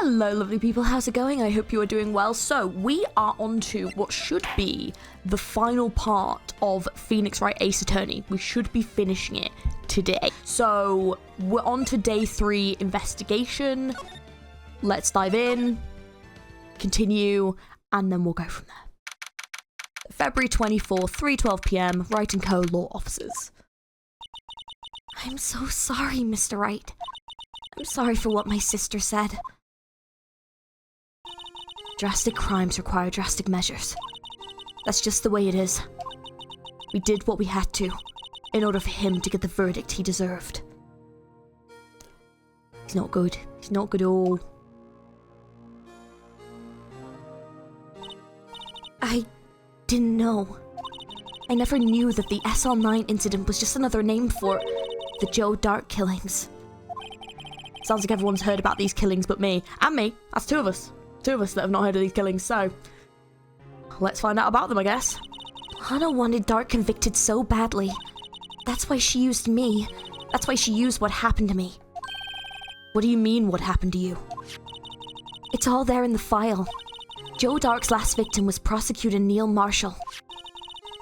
Hello lovely people, how's it going? I hope you are doing well. So we are on to what should be the final part of Phoenix Wright Ace Attorney. We should be finishing it today. So we're on to day 3 investigation. Let's dive in, continue, and then we'll go from there. February 24th, 3:12 p.m, Wright & Co. Law Offices. I'm so sorry, Mr. Wright. I'm sorry for what my sister said. Drastic crimes require drastic measures. That's just the way it is. We did what we had to, in order for him to get the verdict he deserved. He's not good. He's not good at all. I didn't know. I never knew that the SL9 incident was just another name for the Joe Dark killings. Sounds like everyone's heard about these killings but me. And me. That's two of us. Two of us that have not heard of these killings, so let's find out about them, I guess. Lana wanted Dark convicted so badly. That's why she used me. That's why she used what happened to me. What do you mean, what happened to you? It's all there in the file. Joe Dark's last victim was Prosecutor Neil Marshall.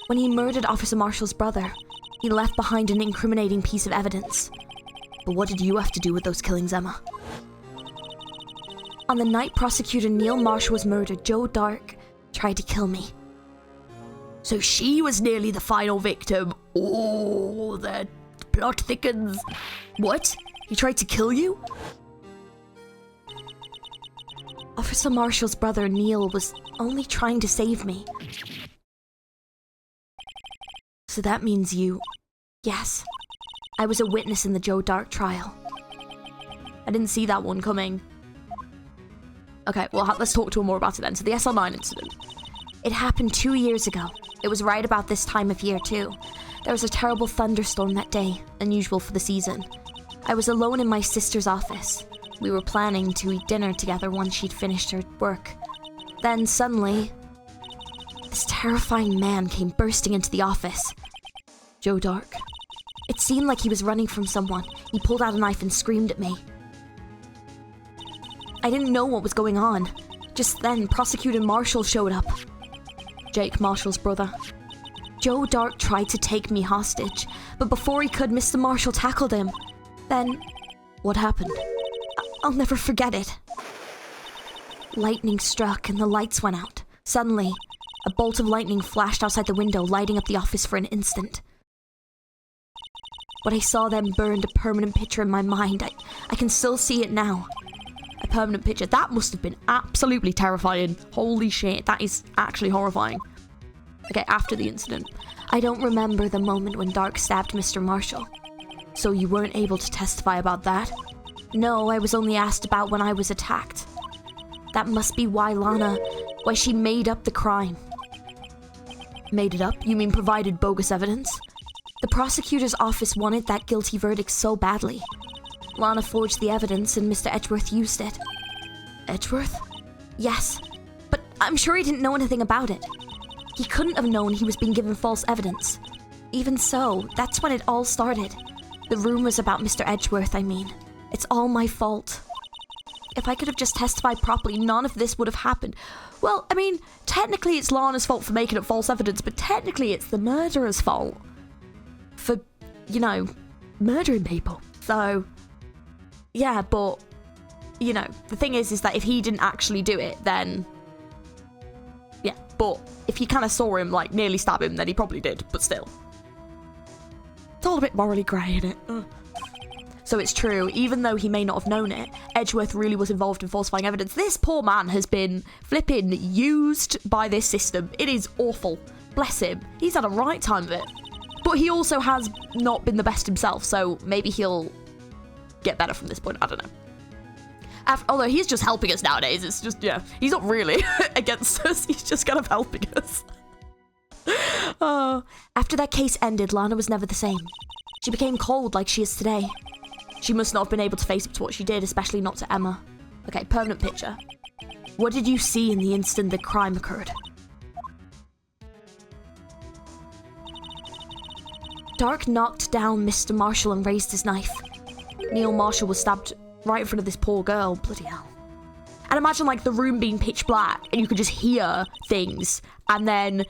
When he murdered Officer Marshall's brother, he left behind an incriminating piece of evidence. But what did you have to do with those killings, Emma? On the night Prosecutor Neil Marshall was murdered, Joe Dark tried to kill me. So she was nearly the final victim. Oh, the plot thickens. What? He tried to kill you? Officer Marshall's brother, Neil, was only trying to save me. So that means you... Yes. I was a witness in the Joe Dark trial. I didn't see that one coming. Okay, well, let's talk to her more about it then. So the SL9 incident. It happened 2 years ago. It was right about this time of year, too. There was a terrible thunderstorm that day, unusual for the season. I was alone in my sister's office. We were planning to eat dinner together once she'd finished her work. Then, suddenly, this terrifying man came bursting into the office. Joe Dark. It seemed like he was running from someone. He pulled out a knife and screamed at me. I didn't know what was going on. Just then, Prosecutor Marshall showed up. Jake Marshall's brother. Joe Dark tried to take me hostage, but before he could, Mr. Marshall tackled him. Then, what happened? I'll never forget it. Lightning struck and the lights went out. Suddenly, a bolt of lightning flashed outside the window, lighting up the office for an instant. What I saw then burned a permanent picture in my mind. I can still see it now. A permanent picture. That must have been absolutely terrifying. Holy shit, that is actually horrifying. Okay, after the incident. I don't remember the moment when Dark stabbed Mr. Marshall. So you weren't able to testify about that? No, I was only asked about when I was attacked. That must be why why she made up the crime. Made it up? You mean provided bogus evidence? The prosecutor's office wanted that guilty verdict so badly. Lana forged the evidence and Mr. Edgeworth used it. Edgeworth? Yes, but I'm sure he didn't know anything about it. He couldn't have known he was being given false evidence. Even so, that's when it all started. The rumors about Mr. Edgeworth, I mean. It's all my fault. If I could have just testified properly, none of this would have happened. Well, I mean, technically it's Lana's fault for making up false evidence, but technically it's the murderer's fault. For, you know, murdering people. So, yeah, but, you know, the thing is that if he didn't actually do it, then, yeah, but if you kind of saw him, like, nearly stab him, then he probably did, but still. It's all a bit morally grey, isn't it? Ugh. So it's true, even though he may not have known it, Edgeworth really was involved in falsifying evidence. This poor man has been flipping used by this system. It is awful. Bless him. He's had a right time of it. But he also has not been the best himself, so maybe he'll get better from this point. I don't know. Although he's just helping us nowadays. It's just, yeah, he's not really against us. He's just kind of helping us. After that case ended, Lana was never the same. She became cold like she is today. She must not have been able to face up to what she did, especially not to Emma. Okay, permanent picture. What did you see in the instant the crime occurred? Dark knocked down Mr. Marshall and raised his knife. Neil Marshall was stabbed right in front of this poor girl. Bloody hell. And imagine like the room being pitch black and you could just hear things. And then...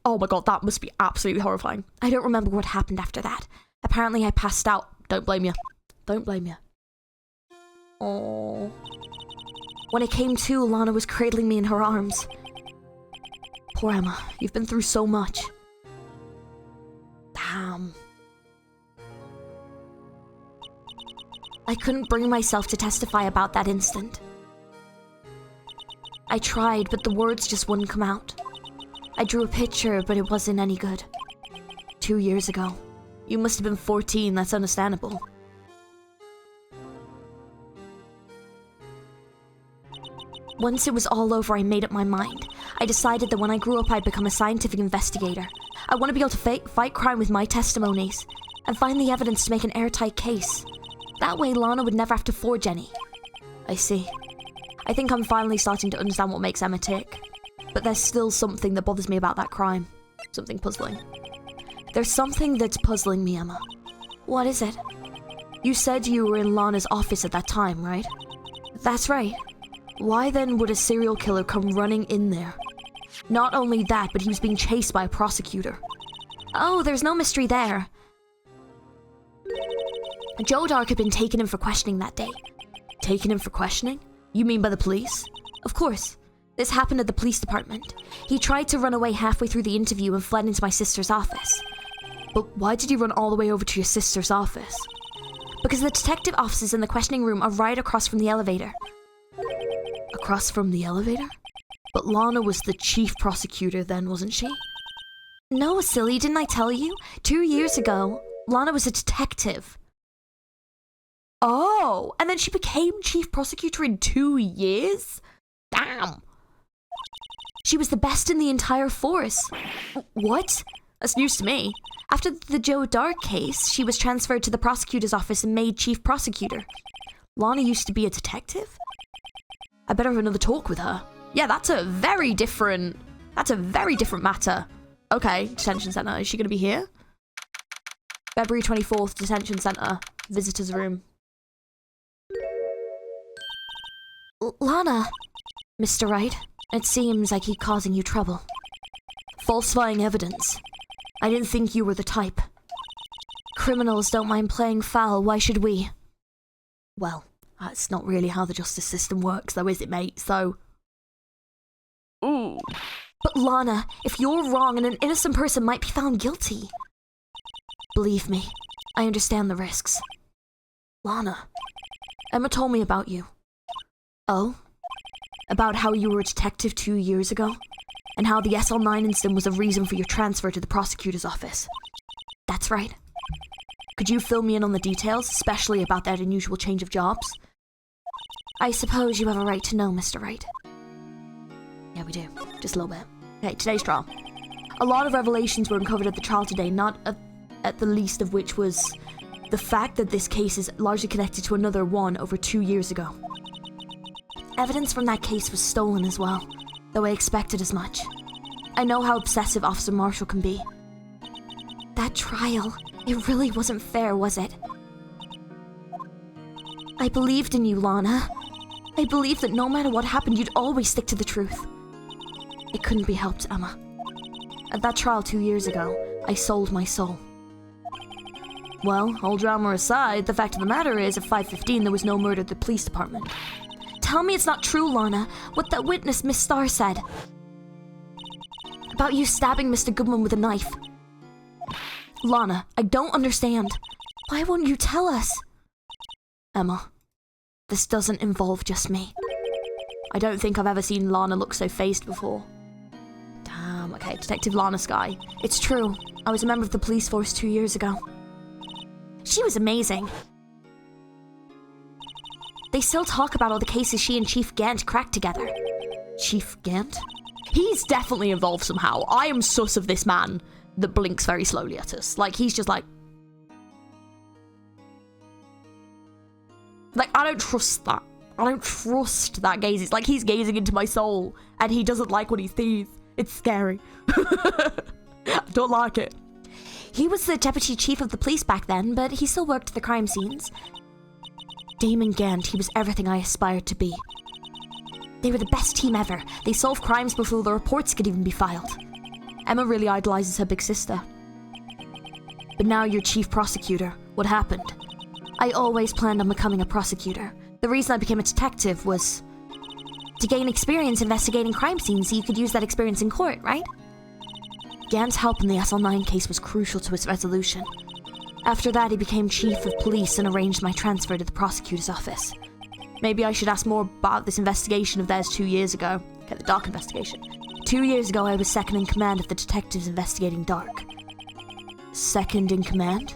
oh my god, that must be absolutely horrifying. I don't remember what happened after that. Apparently I passed out. Don't blame you. Don't blame you. Oh. When I came to, Lana was cradling me in her arms. Poor Emma, you've been through so much. Damn. I couldn't bring myself to testify about that instant. I tried, but the words just wouldn't come out. I drew a picture, but it wasn't any good. 2 years ago. You must have been 14, that's understandable. Once it was all over, I made up my mind. I decided that when I grew up, I'd become a scientific investigator. I want to be able to fight crime with my testimonies, and find the evidence to make an airtight case. That way, Lana would never have to forge any. I see. I think I'm finally starting to understand what makes Emma tick. But there's still something that bothers me about that crime. Something puzzling. There's something that's puzzling me, Emma. What is it? You said you were in Lana's office at that time, right? That's right. Why then would a serial killer come running in there? Not only that, but he was being chased by a prosecutor. Oh, there's no mystery there. Joe Dark had been taken in for questioning that day. Taken in for questioning? You mean by the police? Of course. This happened at the police department. He tried to run away halfway through the interview and fled into my sister's office. But why did you run all the way over to your sister's office? Because the detective offices in the questioning room are right across from the elevator. Across from the elevator? But Lana was the chief prosecutor then, wasn't she? No, silly, didn't I tell you? 2 years ago, Lana was a detective. Oh, and then she became chief prosecutor in 2 years? Damn. She was the best in the entire force. What? That's news to me. After the Joe Dark case, she was transferred to the prosecutor's office and made chief prosecutor. Lana used to be a detective? I better have another talk with her. Yeah, that's a very different matter. Okay, detention center. Is she going to be here? February 24th, detention center. Visitor's room. Lana. Mr. Wright, it seems I keep causing you trouble. Falsifying evidence. I didn't think you were the type. Criminals don't mind playing foul, why should we? Well, that's not really how the justice system works though, is it, mate? So... Ooh. But Lana, if you're wrong and an innocent person might be found guilty. Believe me, I understand the risks. Lana, Emma told me about you. Oh? About how you were a detective 2 years ago? And how the SL9 incident was a reason for your transfer to the prosecutor's office. That's right. Could you fill me in on the details, especially about that unusual change of jobs? I suppose you have a right to know, Mr. Wright. Yeah, we do. Just a little bit. Okay, today's trial. A lot of revelations were uncovered at the trial today, not at the least of which was the fact that this case is largely connected to another one over 2 years ago. Evidence from that case was stolen as well, though I expected as much. I know how obsessive Officer Marshall can be. That trial, it really wasn't fair, was it? I believed in you, Lana. I believed that no matter what happened, you'd always stick to the truth. It couldn't be helped, Emma. At that trial 2 years ago, I sold my soul. Well, all drama aside, the fact of the matter is, at 5:15 there was no murder at the police department. Tell me it's not true, Lana. What that witness, Miss Starr, said. About you stabbing Mr. Goodman with a knife. Lana, I don't understand. Why won't you tell us? Emma, this doesn't involve just me. I don't think I've ever seen Lana look so phased before. Damn, okay, Detective Lana Sky. It's true. I was a member of the police force 2 years ago. She was amazing. They still talk about all the cases she and Chief Gant cracked together. Chief Gant? He's definitely involved somehow. I am sus of this man that blinks very slowly at us. Like, he's just like... Like, I don't trust that. I don't trust that gaze. It's like he's gazing into my soul and he doesn't like what he sees. It's scary. I don't like it. He was the deputy chief of the police back then, but he still worked the crime scenes. Damon Gant, he was everything I aspired to be. They were the best team ever. They solved crimes before the reports could even be filed. Emma really idolizes her big sister. But now you're chief prosecutor. What happened? I always planned on becoming a prosecutor. The reason I became a detective was to gain experience investigating crime scenes so you could use that experience in court, right? Gant's help in the SL9 case was crucial to its resolution. After that, he became chief of police and arranged my transfer to the prosecutor's office. Maybe I should ask more about this investigation of theirs 2 years ago. Okay, the Dark investigation. 2 years ago, I was second in command of the detectives investigating Dark. Second in command?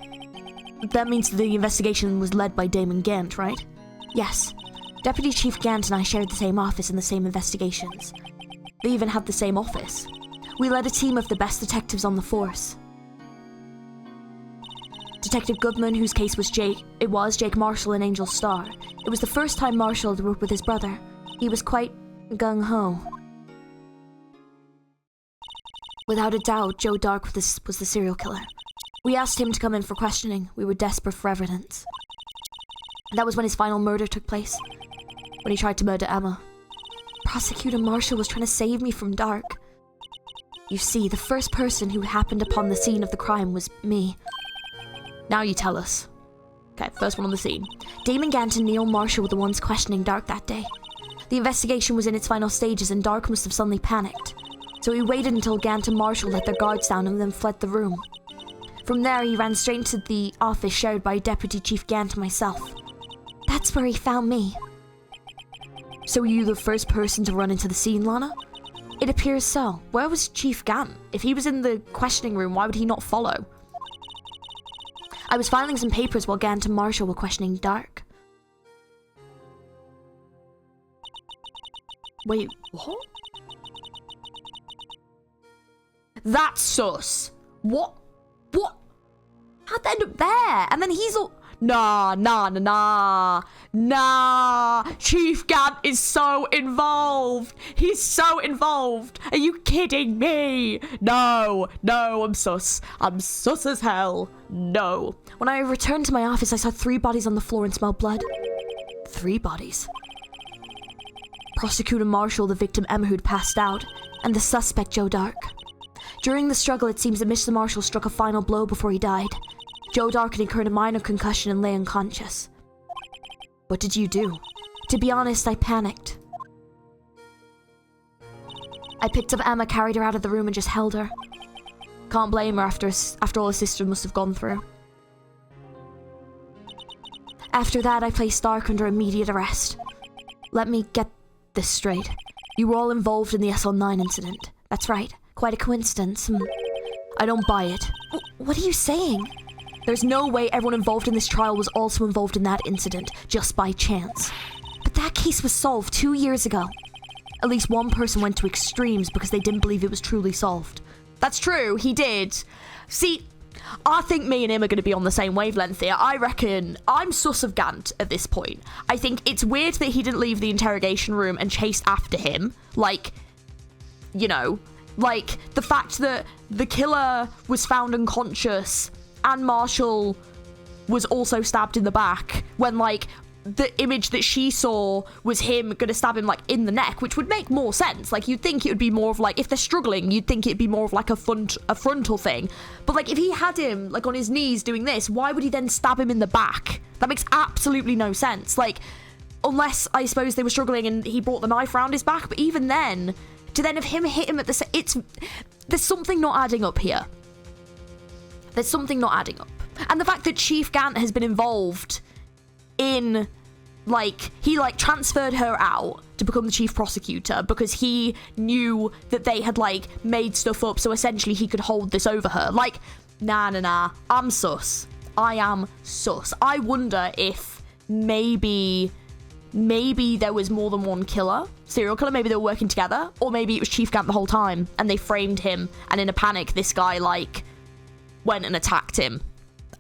That means the investigation was led by Damon Gant, right? Yes. Deputy Chief Gant and I shared the same office and the same investigations. They even had the same office. We led a team of the best detectives on the force. Detective Goodman, whose case was Jake Marshall and Angel Starr. It was the first time Marshall had worked with his brother. He was quite gung-ho. Without a doubt, Joe Dark was the serial killer. We asked him to come in for questioning. We were desperate for evidence. That was when his final murder took place. When he tried to murder Emma. Prosecutor Marshall was trying to save me from Dark. You see, the first person who happened upon the scene of the crime was me. Now you tell us. Okay, first one on the scene. Damon Gant and Neil Marshall were the ones questioning Dark that day. The investigation was in its final stages and Dark must have suddenly panicked. So he waited until Gant and Marshall let their guards down and then fled the room. From there, he ran straight into the office shared by Deputy Chief Gant and myself. That's where he found me. So were you the first person to run into the scene, Lana? It appears so. Where was Chief Gant? If he was in the questioning room, why would he not follow? I was filing some papers while Gant and Marshall were questioning Dark. Wait, what? That's sus. What? What? How'd they end up there? And then he's all... Nah. Chief Gant is so involved. He's so involved. Are you kidding me? No, I'm sus. I'm sus as hell. No. When I returned to my office, I saw 3 bodies on the floor and smelled blood. 3 bodies. Prosecutor Marshall, the victim Emma who'd passed out, and the suspect Joe Dark. During the struggle, it seems that Mr. Marshall struck a final blow before he died. Joe Dark had incurred a minor concussion and lay unconscious. What did you do? To be honest, I panicked. I picked up Emma, carried her out of the room and just held her. Can't blame her after all her sister must have gone through. After that, I placed Dark under immediate arrest. Let me get this straight. You were all involved in the SL9 incident. That's right. Quite a coincidence. I don't buy it. What are you saying? There's no way everyone involved in this trial was also involved in that incident, just by chance. But that case was solved 2 years ago. At least one person went to extremes because they didn't believe it was truly solved. That's true, he did. See, I think me and him are going to be on the same wavelength here. I reckon I'm sus of Gant at this point. I think it's weird that he didn't leave the interrogation room and chased after him. Like, you know, like the fact that the killer was found unconscious and Marshall was also stabbed in the back when, like, the image that she saw was him gonna stab him, like, in the neck, which would make more sense. Like, you'd think it would be more of, like, if they're struggling, you'd think it'd be more of, like, a frontal thing. But, like, if he had him, like, on his knees doing this, why would he then stab him in the back? That makes absolutely no sense. Like, unless, I suppose, they were struggling and he brought the knife around his back, but even then, to then have him hit him at the... There's something not adding up here. There's something not adding up. And the fact that Chief Gant has been involved in, like, he, like, transferred her out to become the chief prosecutor because he knew that they had, like, made stuff up so essentially he could hold this over her. Like, nah. I'm sus. I am sus. I wonder if maybe there was more than one serial killer. Maybe they were working together. Or maybe it was Chief Gant the whole time and they framed him and in a panic this guy, like, went and attacked him.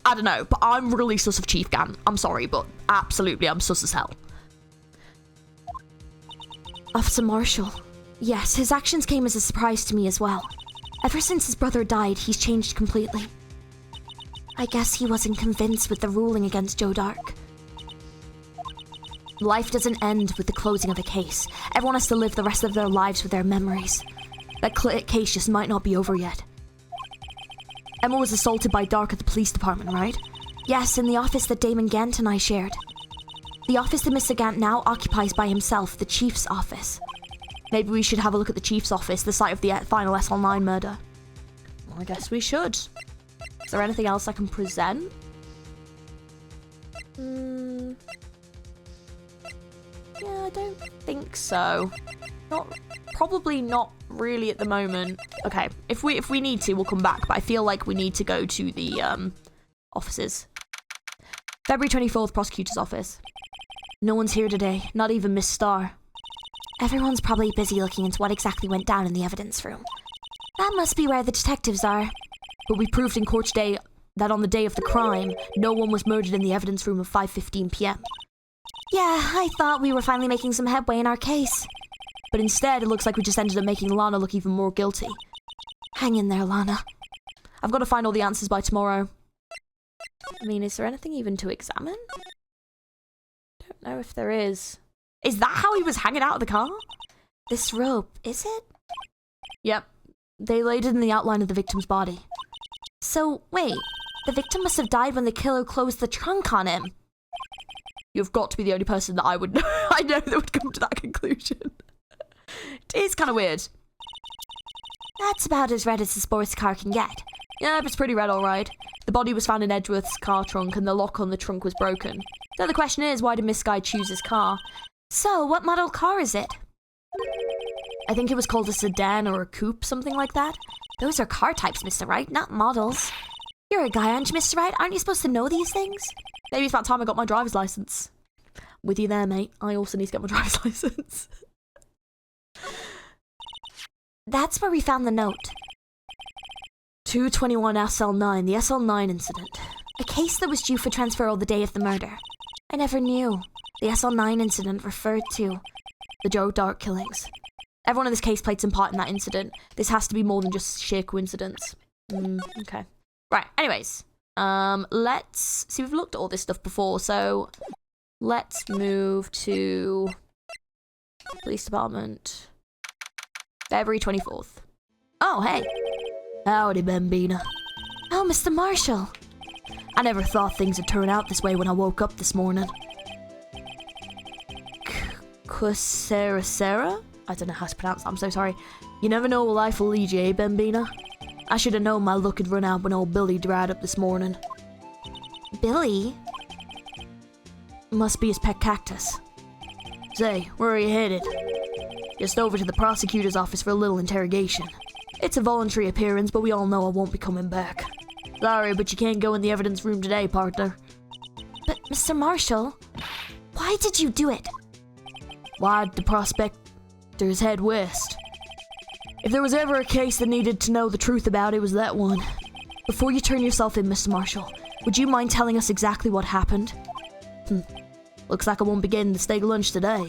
I don't know, but I'm really sus of Chief Gant. I'm sorry, but absolutely I'm sus as hell. Officer Marshall. Yes, his actions came as a surprise to me as well. Ever since his brother died, he's changed completely. I guess he wasn't convinced with the ruling against Joe Dark. Life doesn't end with the closing of a case. Everyone has to live the rest of their lives with their memories. That case just might not be over yet. Emma was assaulted by Dark at the police department, right? Yes, in the office that Damon Gant and I shared. The office that Mr. Gant now occupies by himself, the Chief's office. Maybe we should have a look at the Chief's office, the site of the final SL9 murder. Well, I guess we should. Is there anything else I can present? Yeah, I don't think so. Probably not really at the moment. Okay, if we need to, we'll come back, but I feel like we need to go to the offices. February 24th, prosecutor's office. No one's here today, not even Miss Starr. Everyone's probably busy looking into what exactly went down in the evidence room. That must be where the detectives are. But we proved in court today that on the day of the crime, no one was murdered in the evidence room at 5:15 p.m. Yeah, I thought we were finally making some headway in our case. But instead, it looks like we just ended up making Lana look even more guilty. Hang in there, Lana. I've got to find all the answers by tomorrow. I mean, is there anything even to examine? Don't know if there is. Is that how he was hanging out of the car? This rope, is it? Yep. They laid it in the outline of the victim's body. So, wait. The victim must have died when the killer closed the trunk on him. You've got to be the only person that I know that would come to that conclusion. It is kind of weird. That's about as red as a sports car can get. Yeah, it's pretty red, alright. The body was found in Edgeworth's car trunk and the lock on the trunk was broken. So the question is, why did Miss Guy choose his car? So, what model car is it? I think it was called a sedan or a coupe, something like that. Those are car types, Mr. Wright, not models. You're a guy, aren't you, Mr. Wright? Aren't you supposed to know these things? Maybe it's about time I got my driver's license. With you there, mate. I also need to get my driver's license. That's where we found the note. 221 SL9, the SL9 incident. A case that was due for transferal the day of the murder. I never knew. The SL9 incident referred to the Joe Dark killings. Everyone in this case played some part in that incident. This has to be more than just sheer coincidence. Okay. Right, anyways. Let's see, we've looked at all this stuff before, so let's move to police department. February 24th. Oh, hey. Howdy, Bambina. Oh, Mr. Marshall. I never thought things would turn out this way when I woke up this morning. Sarah? I don't know how to pronounce that, I'm so sorry. You never know where life will lead you, eh, Bambina? I should have known my luck had run out when old Billy dried up this morning. Billy? Must be his pet cactus. Say, where are you headed? Just over to the prosecutor's office for a little interrogation. It's a voluntary appearance, but we all know I won't be coming back. Sorry, but you can't go in the evidence room today, partner. But, Mr. Marshall, why did you do it? Why'd the prospectors head west? If there was ever a case that needed to know the truth about, it was that one. Before you turn yourself in, Mr. Marshall, would you mind telling us exactly what happened? Looks like I won't be getting the steak lunch today.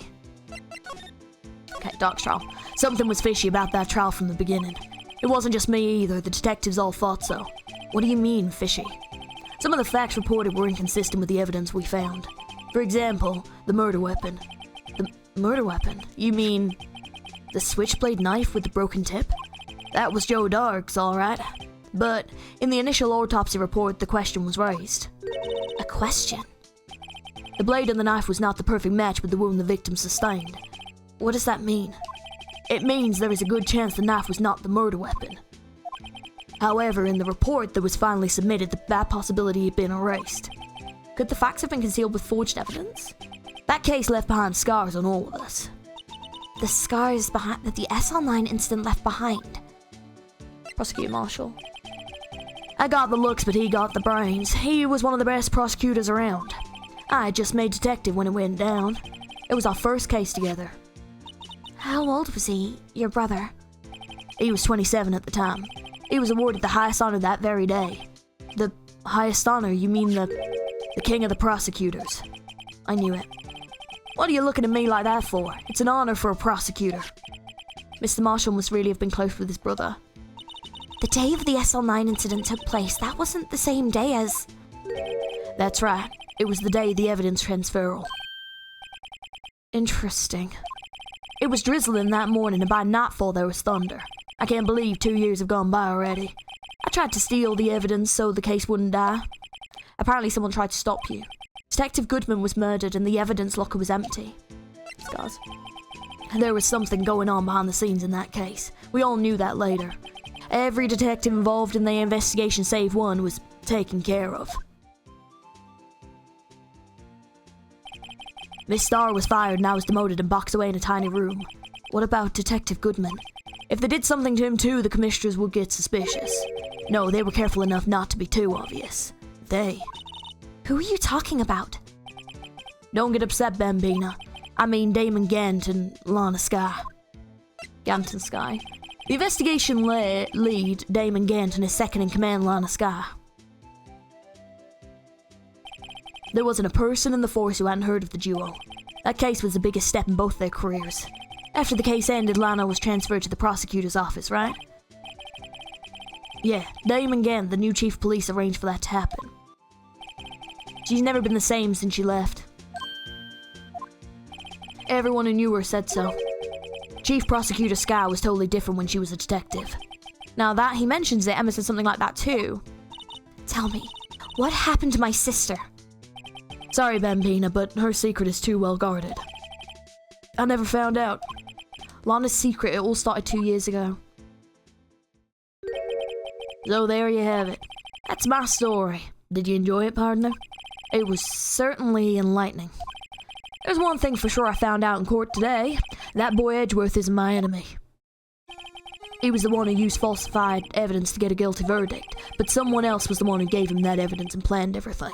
Okay, Dark's trial. Something was fishy about that trial from the beginning. It wasn't just me either, the detectives all thought so. What do you mean, fishy? Some of the facts reported were inconsistent with the evidence we found. For example, the murder weapon. The murder weapon? You mean the switchblade knife with the broken tip? That was Joe Dark's, alright. But in the initial autopsy report, the question was raised. A question? The blade and the knife was not the perfect match with the wound the victim sustained. What does that mean? It means there is a good chance the knife was not the murder weapon. However, in the report that was finally submitted, that possibility had been erased. Could the facts have been concealed with forged evidence? That case left behind scars on all of us. The scars that the SL9 incident left behind. Prosecutor Marshall. I got the looks, but he got the brains. He was one of the best prosecutors around. I had just made detective when it went down. It was our first case together. How old was he, your brother? He was 27 at the time. He was awarded the highest honor that very day. The highest honor? You mean the king of the prosecutors? I knew it. What are you looking at me like that for? It's an honor for a prosecutor. Mr. Marshall must really have been close with his brother. The day of the SL9 incident took place, that wasn't the same day as... That's right. It was the day of the evidence transferal. Interesting. It was drizzling that morning, and by nightfall there was thunder. I can't believe 2 years have gone by already. I tried to steal the evidence so the case wouldn't die. Apparently someone tried to stop you. Detective Goodman was murdered and the evidence locker was empty. Scars. There was something going on behind the scenes in that case. We all knew that later. Every detective involved in the investigation save one was taken care of. Miss Starr was fired and I was demoted and boxed away in a tiny room. What about Detective Goodman? If they did something to him too, the commissioners would get suspicious. No, they were careful enough not to be too obvious. They. Who are you talking about? Don't get upset, Bambina. I mean Damon Gant and Lana Skye. Gant and Skye. The investigation lead, Damon Gant, and his second-in-command, Lana Skye. There wasn't a person in the force who hadn't heard of the duo. That case was the biggest step in both their careers. After the case ended, Lana was transferred to the prosecutor's office, right? Yeah, Damon Gant, the new chief of police, arranged for that to happen. She's never been the same since she left. Everyone who knew her said so. Chief Prosecutor Skye was totally different when she was a detective. Now that he mentions it, Emma said something like that too. Tell me, what happened to my sister? Sorry, Bambina, but her secret is too well guarded. I never found out. Lana's secret, it all started 2 years ago. So there you have it. That's my story. Did you enjoy it, partner? It was certainly enlightening. There's one thing for sure I found out in court today. That boy Edgeworth isn't my enemy. He was the one who used falsified evidence to get a guilty verdict, but someone else was the one who gave him that evidence and planned everything.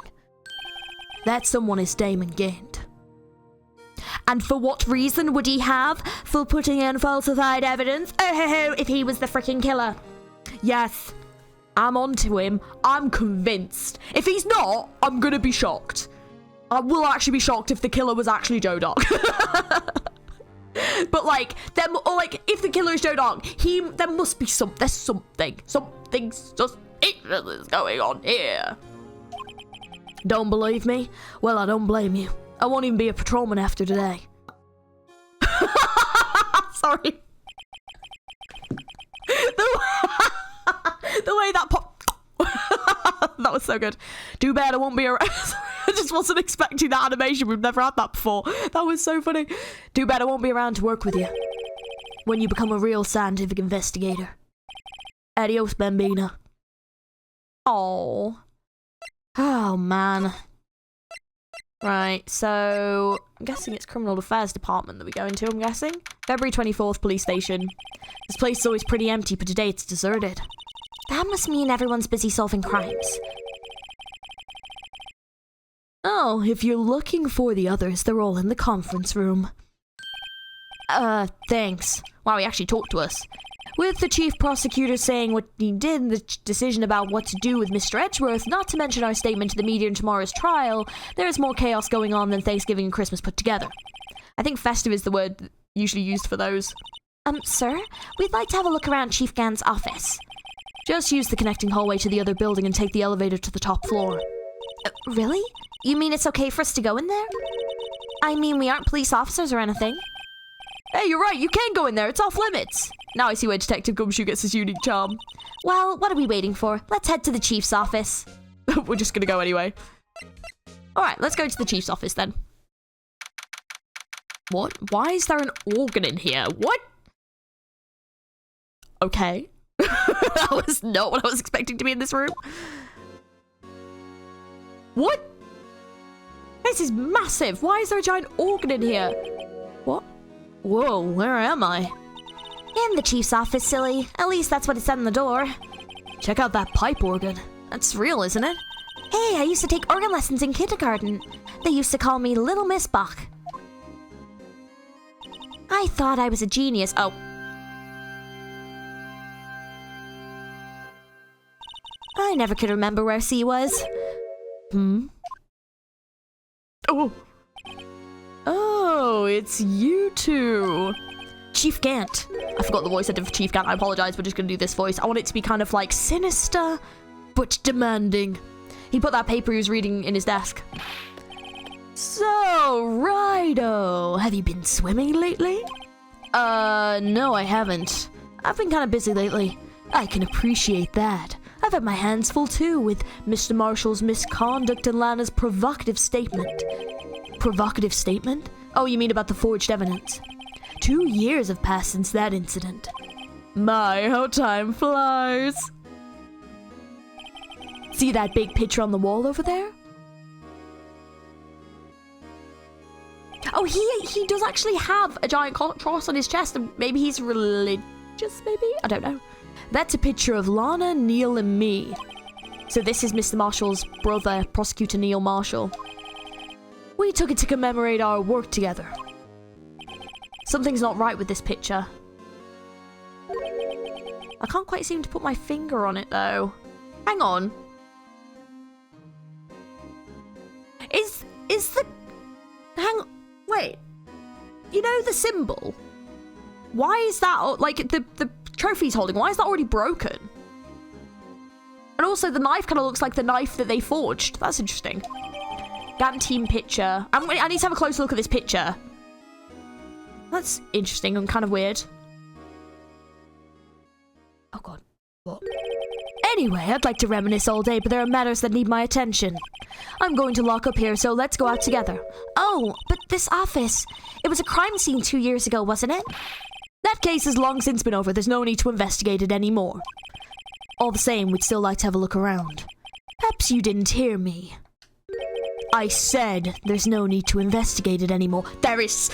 That someone is Damon Gant. And for what reason would he have for putting in falsified evidence? Oh, if he was the freaking killer. Yes, I'm onto him. I'm convinced. If he's not, I'm gonna be shocked. I will actually be shocked if the killer was actually Joe Doc. But if the killer is Joe Doc, there must be there's something's suspicious going on here. Don't believe me? Well, I don't blame you. I won't even be a patrolman after today. Sorry. The way that popped. That was so good. Too bad I won't be around. I just wasn't expecting that animation. We've never had that before. That was so funny. Too bad I won't be around to work with you when you become a real scientific investigator. Adios, Bambina. Oh, man. Right, so I'm guessing it's Criminal Affairs Department that we go into, I'm guessing. February 24th, police station. This place is always pretty empty, but today it's deserted. That must mean everyone's busy solving crimes. Oh, if you're looking for the others, they're all in the conference room. Thanks. Wow, he actually talked to us. With the chief prosecutor saying what he did and the decision about what to do with Mr. Edgeworth, not to mention our statement to the media in tomorrow's trial, there is more chaos going on than Thanksgiving and Christmas put together. I think festive is the word usually used for those. Sir, we'd like to have a look around Chief Gant's office. Just use the connecting hallway to the other building and take the elevator to the top floor. Really? You mean it's okay for us to go in there? I mean, we aren't police officers or anything. Hey, you're right, you can go in there, it's off limits. Now I see where Detective Gumshoe gets his unique charm. Well, what are we waiting for? Let's head to the chief's office. We're just gonna go anyway. Alright, let's go to the chief's office then. What? Why is there an organ in here? What? Okay. That was not what I was expecting to be in this room. What? This is massive. Why is there a giant organ in here? What? Whoa, where am I? In the chief's office, silly. At least that's what it said on the door. Check out that pipe organ. That's real, isn't it? Hey, I used to take organ lessons in kindergarten. They used to call me Little Miss Bach. I thought I was a genius. Oh. I never could remember where C was. Oh. Oh, it's you two. Chief Gant. I forgot the voice I did for Chief Gant. I apologize. We're just going to do this voice. I want it to be kind of like sinister, but demanding. He put that paper he was reading in his desk. So, righto. Have you been swimming lately? No, I haven't. I've been kind of busy lately. I can appreciate that. I've had my hands full too with Mr. Marshall's misconduct and Lana's provocative statement. Provocative statement? Oh, you mean about the forged evidence? 2 years have passed since that incident. My, how time flies. See that big picture on the wall over there? Oh, he does actually have a giant cross on his chest, and maybe he's religious, maybe? I don't know. That's a picture of Lana, Neil, and me. So this is Mr. Marshall's brother, Prosecutor Neil Marshall. We took it to commemorate our work together. Something's not right with this picture. I can't quite seem to put my finger on it, though. Hang on. Is the... Wait. You know the symbol? Why is that... Like, the trophy he's holding, why is that already broken? And also, the knife kind of looks like the knife that they forged. That's interesting. GAN team picture. I need to have a close look at this picture. That's interesting and kind of weird. Oh god. What? Anyway, I'd like to reminisce all day, but there are matters that need my attention. I'm going to lock up here, so let's go out together. Oh, but this office. It was a crime scene 2 years ago, wasn't it? That case has long since been over. There's no need to investigate it anymore. All the same, we'd still like to have a look around. Perhaps you didn't hear me. I said there's no need to investigate it anymore. There is...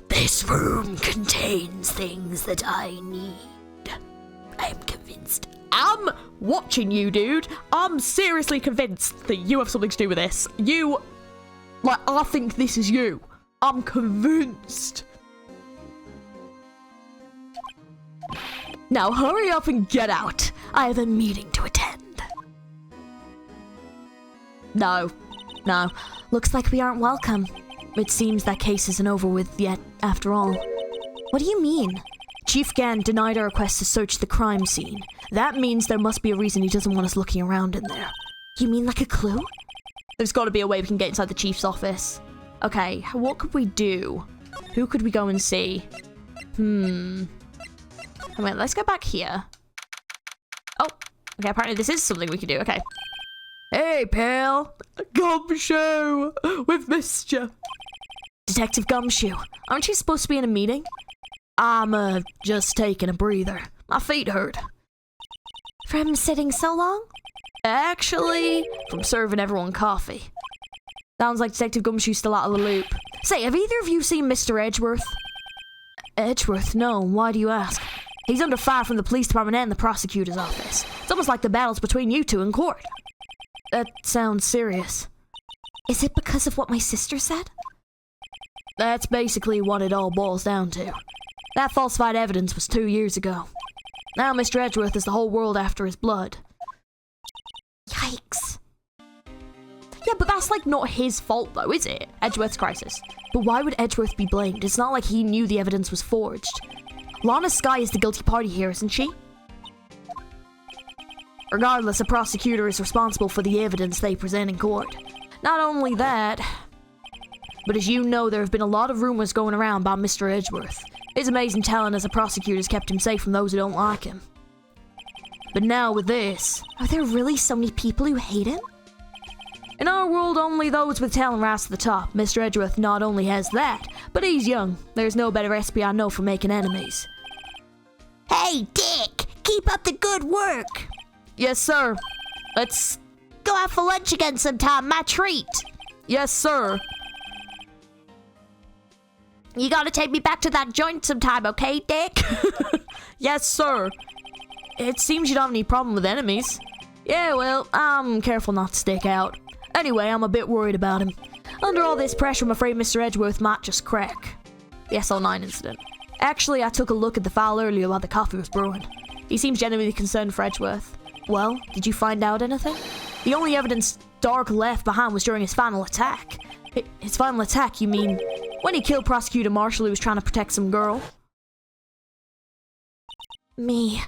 This room contains things that I need. I'm convinced. I'm watching you, dude. I'm seriously convinced that you have something to do with this. You... Like, I think this is you. I'm convinced. Now hurry up and get out. I have a meeting to attend. No. No. Looks like we aren't welcome. It seems that case isn't over with yet, after all. What do you mean? Chief Gann denied our request to search the crime scene. That means there must be a reason he doesn't want us looking around in there. You mean like a clue? There's got to be a way we can get inside the chief's office. Okay, what could we do? Who could we go and see? Wait, let's go back here. Oh, okay, apparently this is something we can do. Okay. Hey, pal. Gumshoe, we've missed you. Detective Gumshoe, aren't you supposed to be in a meeting? I'm, just taking a breather. My feet hurt. From sitting so long? Actually, from serving everyone coffee. Sounds like Detective Gumshoe's still out of the loop. Say, have either of you seen Mr. Edgeworth? Edgeworth? No. Why do you ask? He's under fire from the police department and the prosecutor's office. It's almost like the battle's between you two in court. That sounds serious. Is it because of what my sister said? That's basically what it all boils down to. That falsified evidence was 2 years ago. Now Mr. Edgeworth is the whole world after his blood. Yikes. Yeah, but that's like not his fault though, is it? Edgeworth's crisis. But why would Edgeworth be blamed? It's not like he knew the evidence was forged. Lana Skye is the guilty party here, isn't she? Regardless, a prosecutor is responsible for the evidence they present in court. Not only that, but as you know, there have been a lot of rumors going around about Mr. Edgeworth. His amazing talent as a prosecutor has kept him safe from those who don't like him. But now with this... Are there really so many people who hate him? In our world, only those with talent rise to the top. Mr. Edgeworth not only has that, but he's young. There's no better recipe I know for making enemies. Hey, Dick! Keep up the good work! Yes, sir. Let's go out for lunch again sometime, my treat! Yes, sir. You gotta take me back to that joint sometime, okay, Dick? Yes, sir. It seems you don't have any problem with enemies. Yeah, well, I'm careful not to stick out. Anyway, I'm a bit worried about him. Under all this pressure, I'm afraid Mr. Edgeworth might just crack. The SL9 incident. Actually, I took a look at the file earlier while the coffee was brewing. He seems genuinely concerned for Edgeworth. Well, did you find out anything? The only evidence Dark left behind was during his final attack. His final attack, you mean when he killed Prosecutor Marshall who was trying to protect some girl? Me.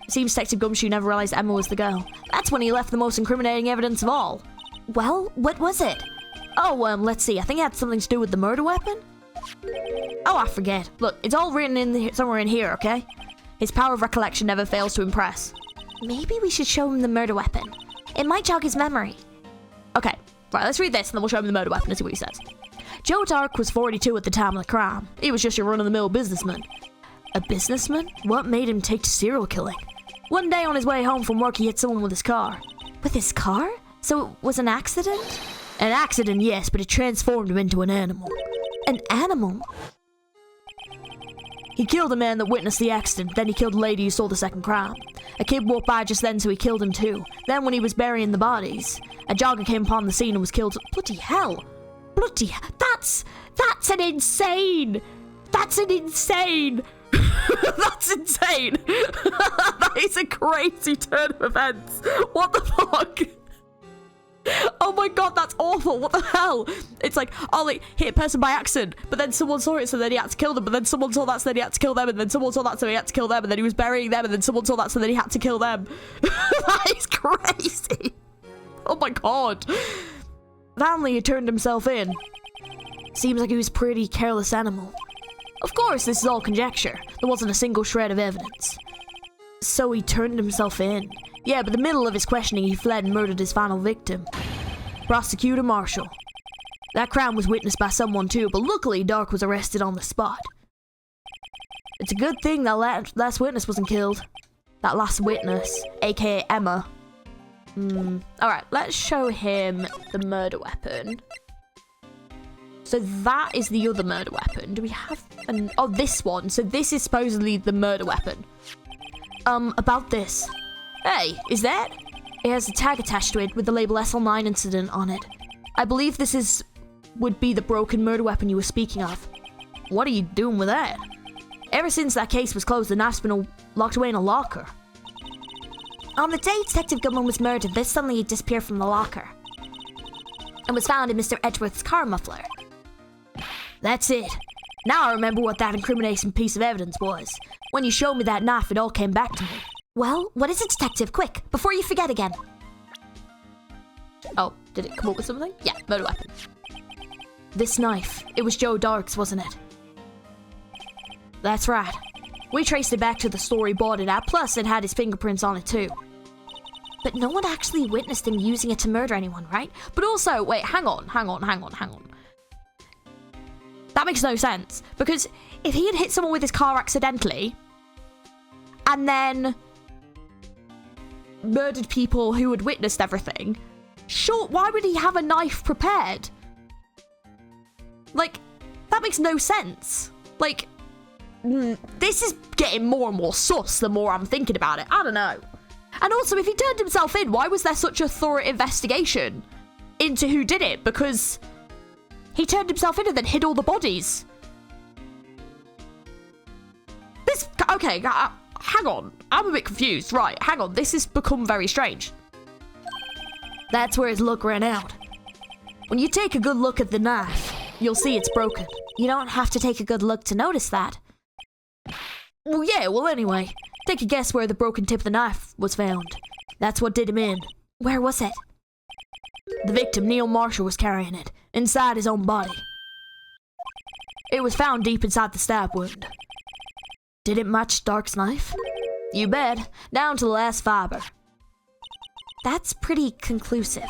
Seems Detective Gumshoe never realized Emma was the girl. That's when he left the most incriminating evidence of all. Well, what was it? Oh, let's see. I think it had something to do with the murder weapon? Oh, I forget. Look, it's all written in somewhere in here, okay? His power of recollection never fails to impress. Maybe we should show him the murder weapon. It might jog his memory. Okay, right, let's read this and then we'll show him the murder weapon and see what he says. Joe Dark was 42 at the time of the crime. He was just a run-of-the-mill businessman. A businessman? What made him take to serial killing? One day on his way home from work, he hit someone with his car. With his car? So it was an accident? An accident, yes, but it transformed him into an animal. An animal? He killed a man that witnessed the accident, then he killed a lady who saw the second crime. A kid walked by just then, so he killed him too. Then when he was burying the bodies, a jogger came upon the scene and was killed. Bloody hell! That's an insane! That's an insane! That's insane! That is a crazy turn of events. What the fuck? Oh my god, that's awful. What the hell? It's like, oh, like, hit a person by accident, but then someone saw it, so then he had to kill them, but then someone saw that, so then he had to kill them, and then someone saw that, so he had to kill them, and then he was burying them, and then someone saw that, so then he had to kill them. That is crazy. Oh my god. Finally, he turned himself in. Seems like he was a pretty careless animal. Of course, this is all conjecture. There wasn't a single shred of evidence. So he turned himself in. Yeah, but in the middle of his questioning, he fled and murdered his final victim. Prosecutor Marshall. That crime was witnessed by someone too, but luckily Dark was arrested on the spot. It's a good thing that last witness wasn't killed. That last witness, aka Emma. Alright, let's show him the murder weapon. So that is the other murder weapon. Do we have an... Oh, this one. So this is supposedly the murder weapon. About this. Hey, is that? It has a tag attached to it with the label SL9 incident on it. I believe this would be the broken murder weapon you were speaking of. What are you doing with that? Ever since that case was closed, the knife's been locked away in a locker. On the day Detective Goodman was murdered, this suddenly disappeared from the locker. And was found in Mr. Edgeworth's car muffler. That's it. Now I remember what that incriminating piece of evidence was. When you showed me that knife, it all came back to me. Well, what is it, Detective? Quick, before you forget again. Oh, did it come up with something? Yeah, murder weapon. This knife, it was Joe Dark's, wasn't it? That's right. We traced it back to the store he bought it at, plus it had his fingerprints on it too. But no one actually witnessed him using it to murder anyone, right? But also, wait, hang on. That makes no sense, because if he had hit someone with his car accidentally, and then murdered people who had witnessed everything, sure, why would he have a knife prepared? Like, that makes no sense. Like, this is getting more and more sus the more I'm thinking about it. I don't know. And also, if he turned himself in, why was there such a thorough investigation into who did it? Because he turned himself in and then hid all the bodies. Okay, hang on. I'm a bit confused. Right, hang on. This has become very strange. That's where his luck ran out. When you take a good look at the knife, you'll see it's broken. You don't have to take a good look to notice that. Well, yeah, well, anyway. Take a guess where the broken tip of the knife was found. That's what did him in. Where was it? The victim, Neil Marshall, was carrying it, inside his own body. It was found deep inside the stab wound. Did it match Dark's knife? You bet, down to the last fiber. That's pretty conclusive.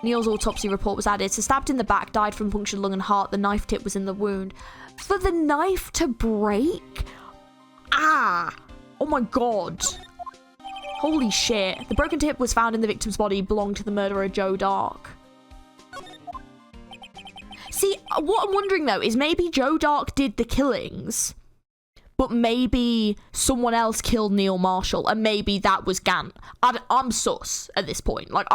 Neil's autopsy report was added. So stabbed in the back, died from punctured lung and heart. The knife tip was in the wound. For the knife to break? Ah! Oh my god. Holy shit. The broken tip was found in the victim's body, belonged to the murderer Joe Dark. See, what I'm wondering though is maybe Joe Dark did the killings, but maybe someone else killed Neil Marshall, and maybe that was Gant. I'm sus at this point. Like,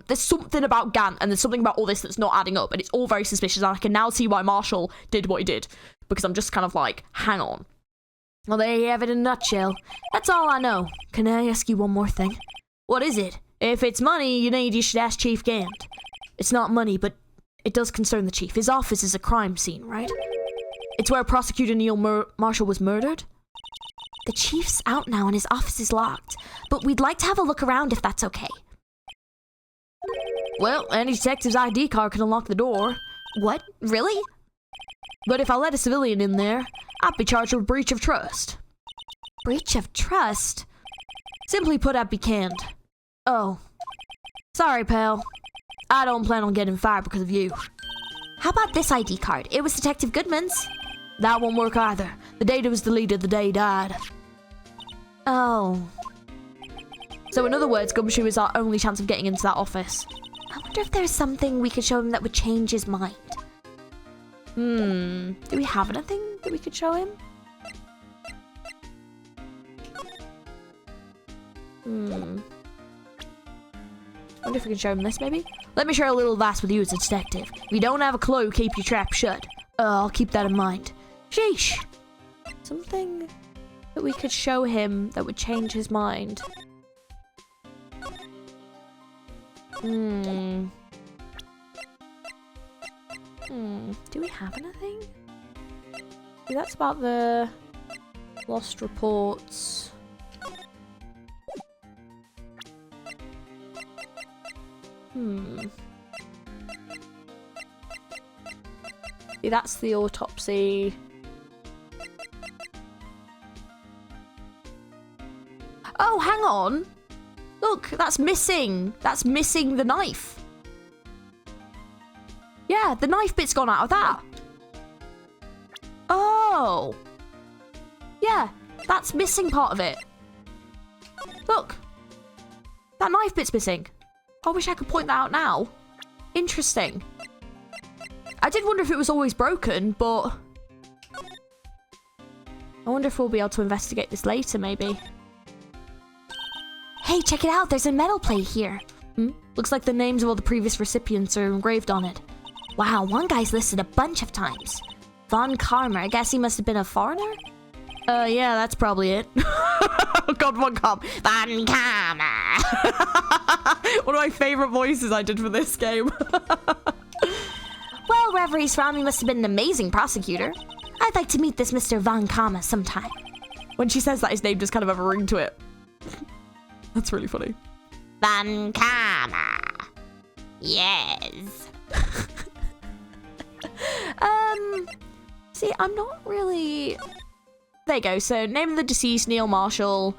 there's something about Gant, and there's something about all this that's not adding up, and it's all very suspicious, and I can now see why Marshall did what he did, because I'm just kind of like, hang on. Well, there you have it in a nutshell. That's all I know. Can I ask you one more thing? What is it? If it's money you need, you should ask Chief Gant. It's not money, but it does concern the Chief. His office is a crime scene, right? It's where Prosecutor Neil Marshall was murdered? The Chief's out now and his office is locked, but we'd like to have a look around if that's okay. Well, any detective's ID card can unlock the door. What? Really? But if I let a civilian in there, I'd be charged with breach of trust. Breach of trust? Simply put, I'd be canned. Oh. Sorry, pal. I don't plan on getting fired because of you. How about this ID card? It was Detective Goodman's. That won't work either. The data was deleted the day he died. Oh. So in other words, Gumshoe is our only chance of getting into that office. I wonder if there's something we could show him that would change his mind. Do we have anything that we could show him? I wonder if we can show him this, maybe? Let me share a little advice with you as a detective. If you don't have a clue, keep your trap shut. I'll keep that in mind. Sheesh. Something that we could show him that would change his mind. Do we have anything? See, that's about the lost reports. See, that's the autopsy. Oh, hang on. Look, that's missing. That's missing the knife. Yeah, the knife bit's gone out of that. Oh. Yeah, that's missing part of it. Look. That knife bit's missing. I wish I could point that out now. Interesting. I did wonder if it was always broken, but I wonder if we'll be able to investigate this later, maybe. Hey, check it out. There's a metal plate here. Looks like the names of all the previous recipients are engraved on it. Wow, one guy's listed a bunch of times. Von Karmer, I guess he must have been a foreigner? Yeah, that's probably it. Oh God, Von Karmer. One of my favorite voices I did for this game. Well, wherever he's from, he must have been an amazing prosecutor. I'd like to meet this Mr. Von Karmer sometime. When she says that, his name does kind of have a ring to it. That's really funny. Von Karmer. Yes. See, I'm not really... There you go. So, name of the deceased, Neil Marshall.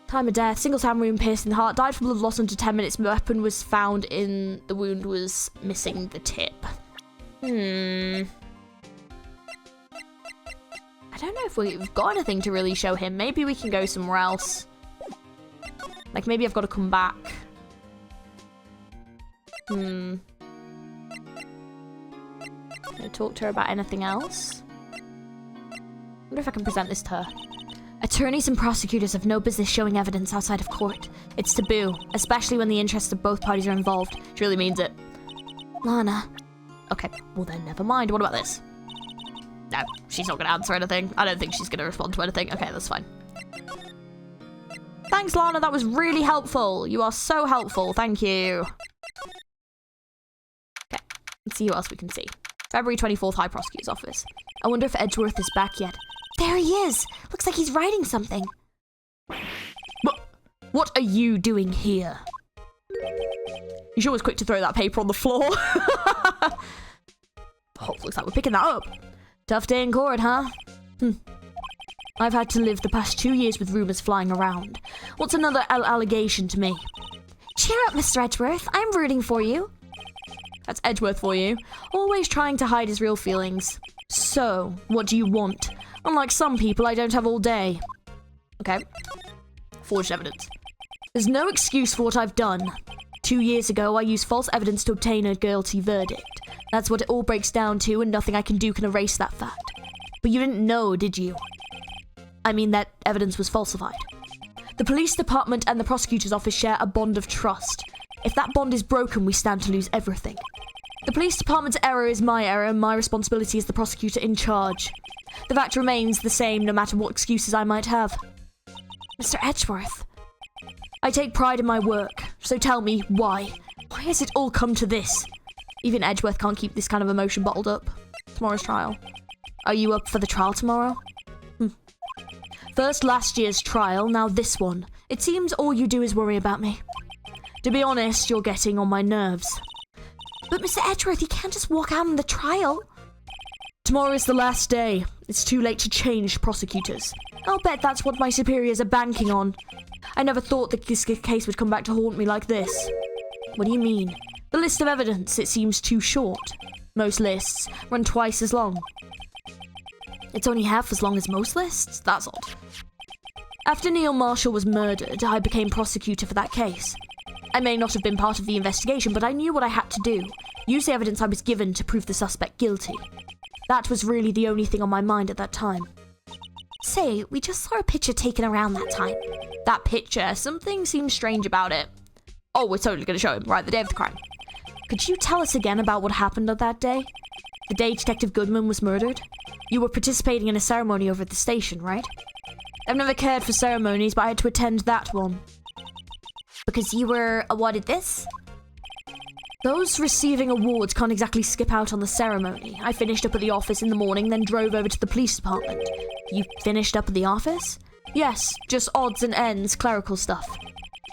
Time of death, single time wound pierced in the heart. Died from blood loss under 10 minutes. Weapon was found in the wound, was missing the tip. I don't know if we've got anything to really show him. Maybe we can go somewhere else. Like, maybe I've got to come back. Can I talk to her about anything else? I wonder if I can present this to her. Attorneys and prosecutors have no business showing evidence outside of court. It's taboo, especially when the interests of both parties are involved. She really means it. Lana. Okay, well then, never mind. What about this? No, she's not going to answer anything. I don't think she's going to respond to anything. Okay, that's fine. Thanks, Lana. That was really helpful. You are so helpful. Thank you. Okay, let's see who else we can see. February 24th, High Prosecutor's Office. I wonder if Edgeworth is back yet. There he is. Looks like he's writing something. What are you doing here? You sure was quick to throw that paper on the floor. Oh, looks like we're picking that up. Tough day in court, huh? I've had to live the past 2 years with rumours flying around. What's another allegation to me? Cheer up, Mr. Edgeworth. I'm rooting for you. That's Edgeworth for you. Always trying to hide his real feelings. So, what do you want? Unlike some people, I don't have all day. Okay. Forged evidence. There's no excuse for what I've done. 2 years ago, I used false evidence to obtain a guilty verdict. That's what it all breaks down to, and nothing I can do can erase that fact. But you didn't know, did you? I mean, that evidence was falsified. The police department and the prosecutor's office share a bond of trust. If that bond is broken, we stand to lose everything. The police department's error is my error, and my responsibility is the prosecutor in charge. The fact remains the same no matter what excuses I might have. Mr. Edgeworth. I take pride in my work, so tell me, why? Why has it all come to this? Even Edgeworth can't keep this kind of emotion bottled up. Tomorrow's trial. Are you up for the trial tomorrow? First last year's trial, now this one. It seems all you do is worry about me. To be honest, you're getting on my nerves. But Mr. Edgeworth, you can't just walk out on the trial. Tomorrow is the last day. It's too late to change prosecutors. I'll bet that's what my superiors are banking on. I never thought that this case would come back to haunt me like this. What do you mean? The list of evidence, it seems too short. Most lists run twice as long. It's only half as long as most lists? That's odd. After Neil Marshall was murdered, I became prosecutor for that case. I may not have been part of the investigation, but I knew what I had to do. Use the evidence I was given to prove the suspect guilty. That was really the only thing on my mind at that time. Say, we just saw a picture taken around that time. That picture, something seems strange about it. Oh, we're totally going to show him, right, the day of the crime. Could you tell us again about what happened on that day? The day Detective Goodman was murdered? You were participating in a ceremony over at the station, right? I've never cared for ceremonies, but I had to attend that one. Because you were awarded this? Those receiving awards can't exactly skip out on the ceremony. I finished up at the office in the morning, then drove over to the police department. You finished up at the office? Yes, just odds and ends, clerical stuff.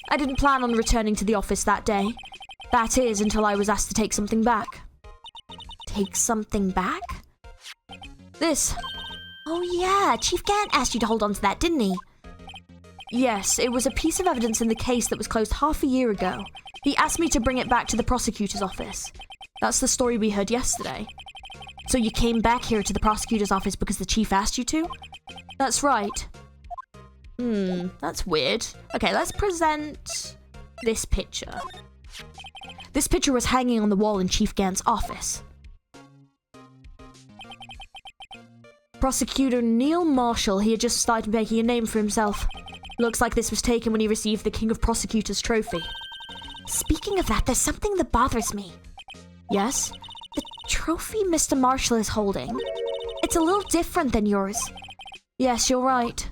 I didn't plan on returning to the office that day. That is, until I was asked to take something back. Take something back? This. Oh yeah, Chief Gant asked you to hold on to that, didn't he? Yes, it was a piece of evidence in the case that was closed half a year ago. He asked me to bring it back to the prosecutor's office. That's the story we heard yesterday. So you came back here to the prosecutor's office because the chief asked you to? That's right. That's weird. Okay, let's present this picture. This picture was hanging on the wall in Chief Gant's office. Prosecutor Neil Marshall, he had just started making a name for himself. Looks like this was taken when he received the King of Prosecutors trophy. Speaking of that, there's something that bothers me. Yes? The trophy Mr. Marshall is holding. It's a little different than yours. Yes, you're right.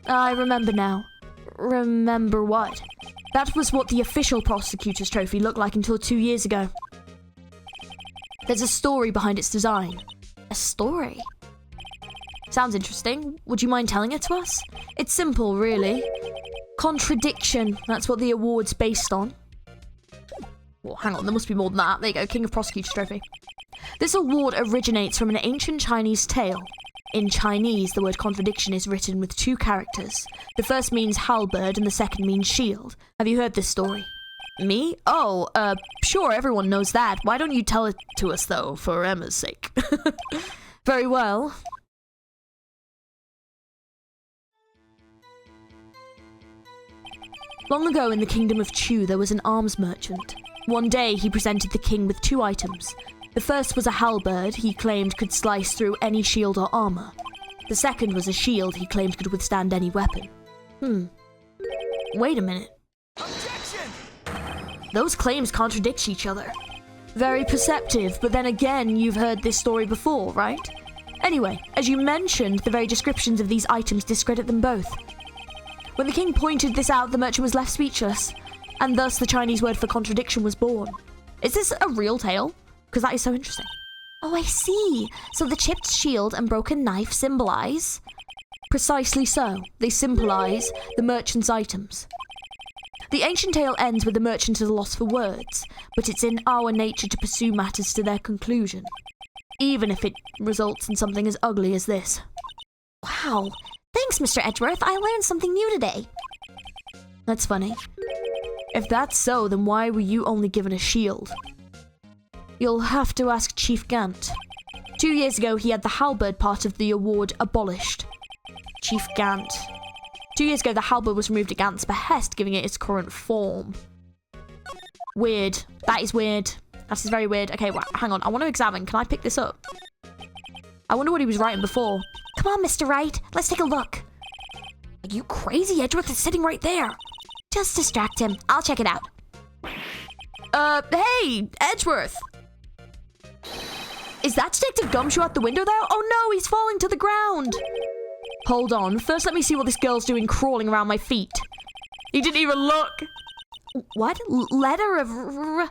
I remember now. Remember what? That was what the official prosecutor's trophy looked like until 2 years ago. There's a story behind its design. A story? Sounds interesting. Would you mind telling it to us? It's simple, really. Contradiction, that's what the award's based on. Well, hang on, there must be more than that. There you go, King of Prosecutors Trophy. This award originates from an ancient Chinese tale. In Chinese, the word contradiction is written with 2 characters. The first means halberd and the second means shield. Have you heard this story? Me? Oh, sure, everyone knows that. Why don't you tell it to us, though, for Emma's sake? Very well. Long ago in the kingdom of Chu, there was an arms merchant. One day, he presented the king with 2 items. The first was a halberd he claimed could slice through any shield or armor. The second was a shield he claimed could withstand any weapon. Wait a minute. Objection! Those claims contradict each other. Very perceptive, but then again, you've heard this story before, right? Anyway, as you mentioned, the very descriptions of these items discredit them both. When the king pointed this out, the merchant was left speechless, and thus the Chinese word for contradiction was born. Is this a real tale? Because that is so interesting. Oh, I see. So the chipped shield and broken knife symbolize? Precisely so. They symbolize the merchant's items. The ancient tale ends with the merchant at a loss for words, but it's in our nature to pursue matters to their conclusion, even if it results in something as ugly as this. Wow. Thanks, Mr. Edgeworth. I learned something new today. That's funny. If that's so, then why were you only given a shield? You'll have to ask Chief Gant. 2 years ago, he had the halberd part of the award abolished. Chief Gant. 2 years ago, the halberd was removed at Gant's behest, giving it its current form. Weird. That is weird. That is very weird. Okay, hang on. I want to examine. Can I pick this up? I wonder what he was writing before. Come on, Mr. Wright. Let's take a look. Are you crazy? Edgeworth is sitting right there. Just distract him. I'll check it out. Hey, Edgeworth. Is that Detective Gumshoe out the window there? Oh no, he's falling to the ground. Hold on. First, let me see what this girl's doing crawling around my feet. He didn't even look. What? Letter of... If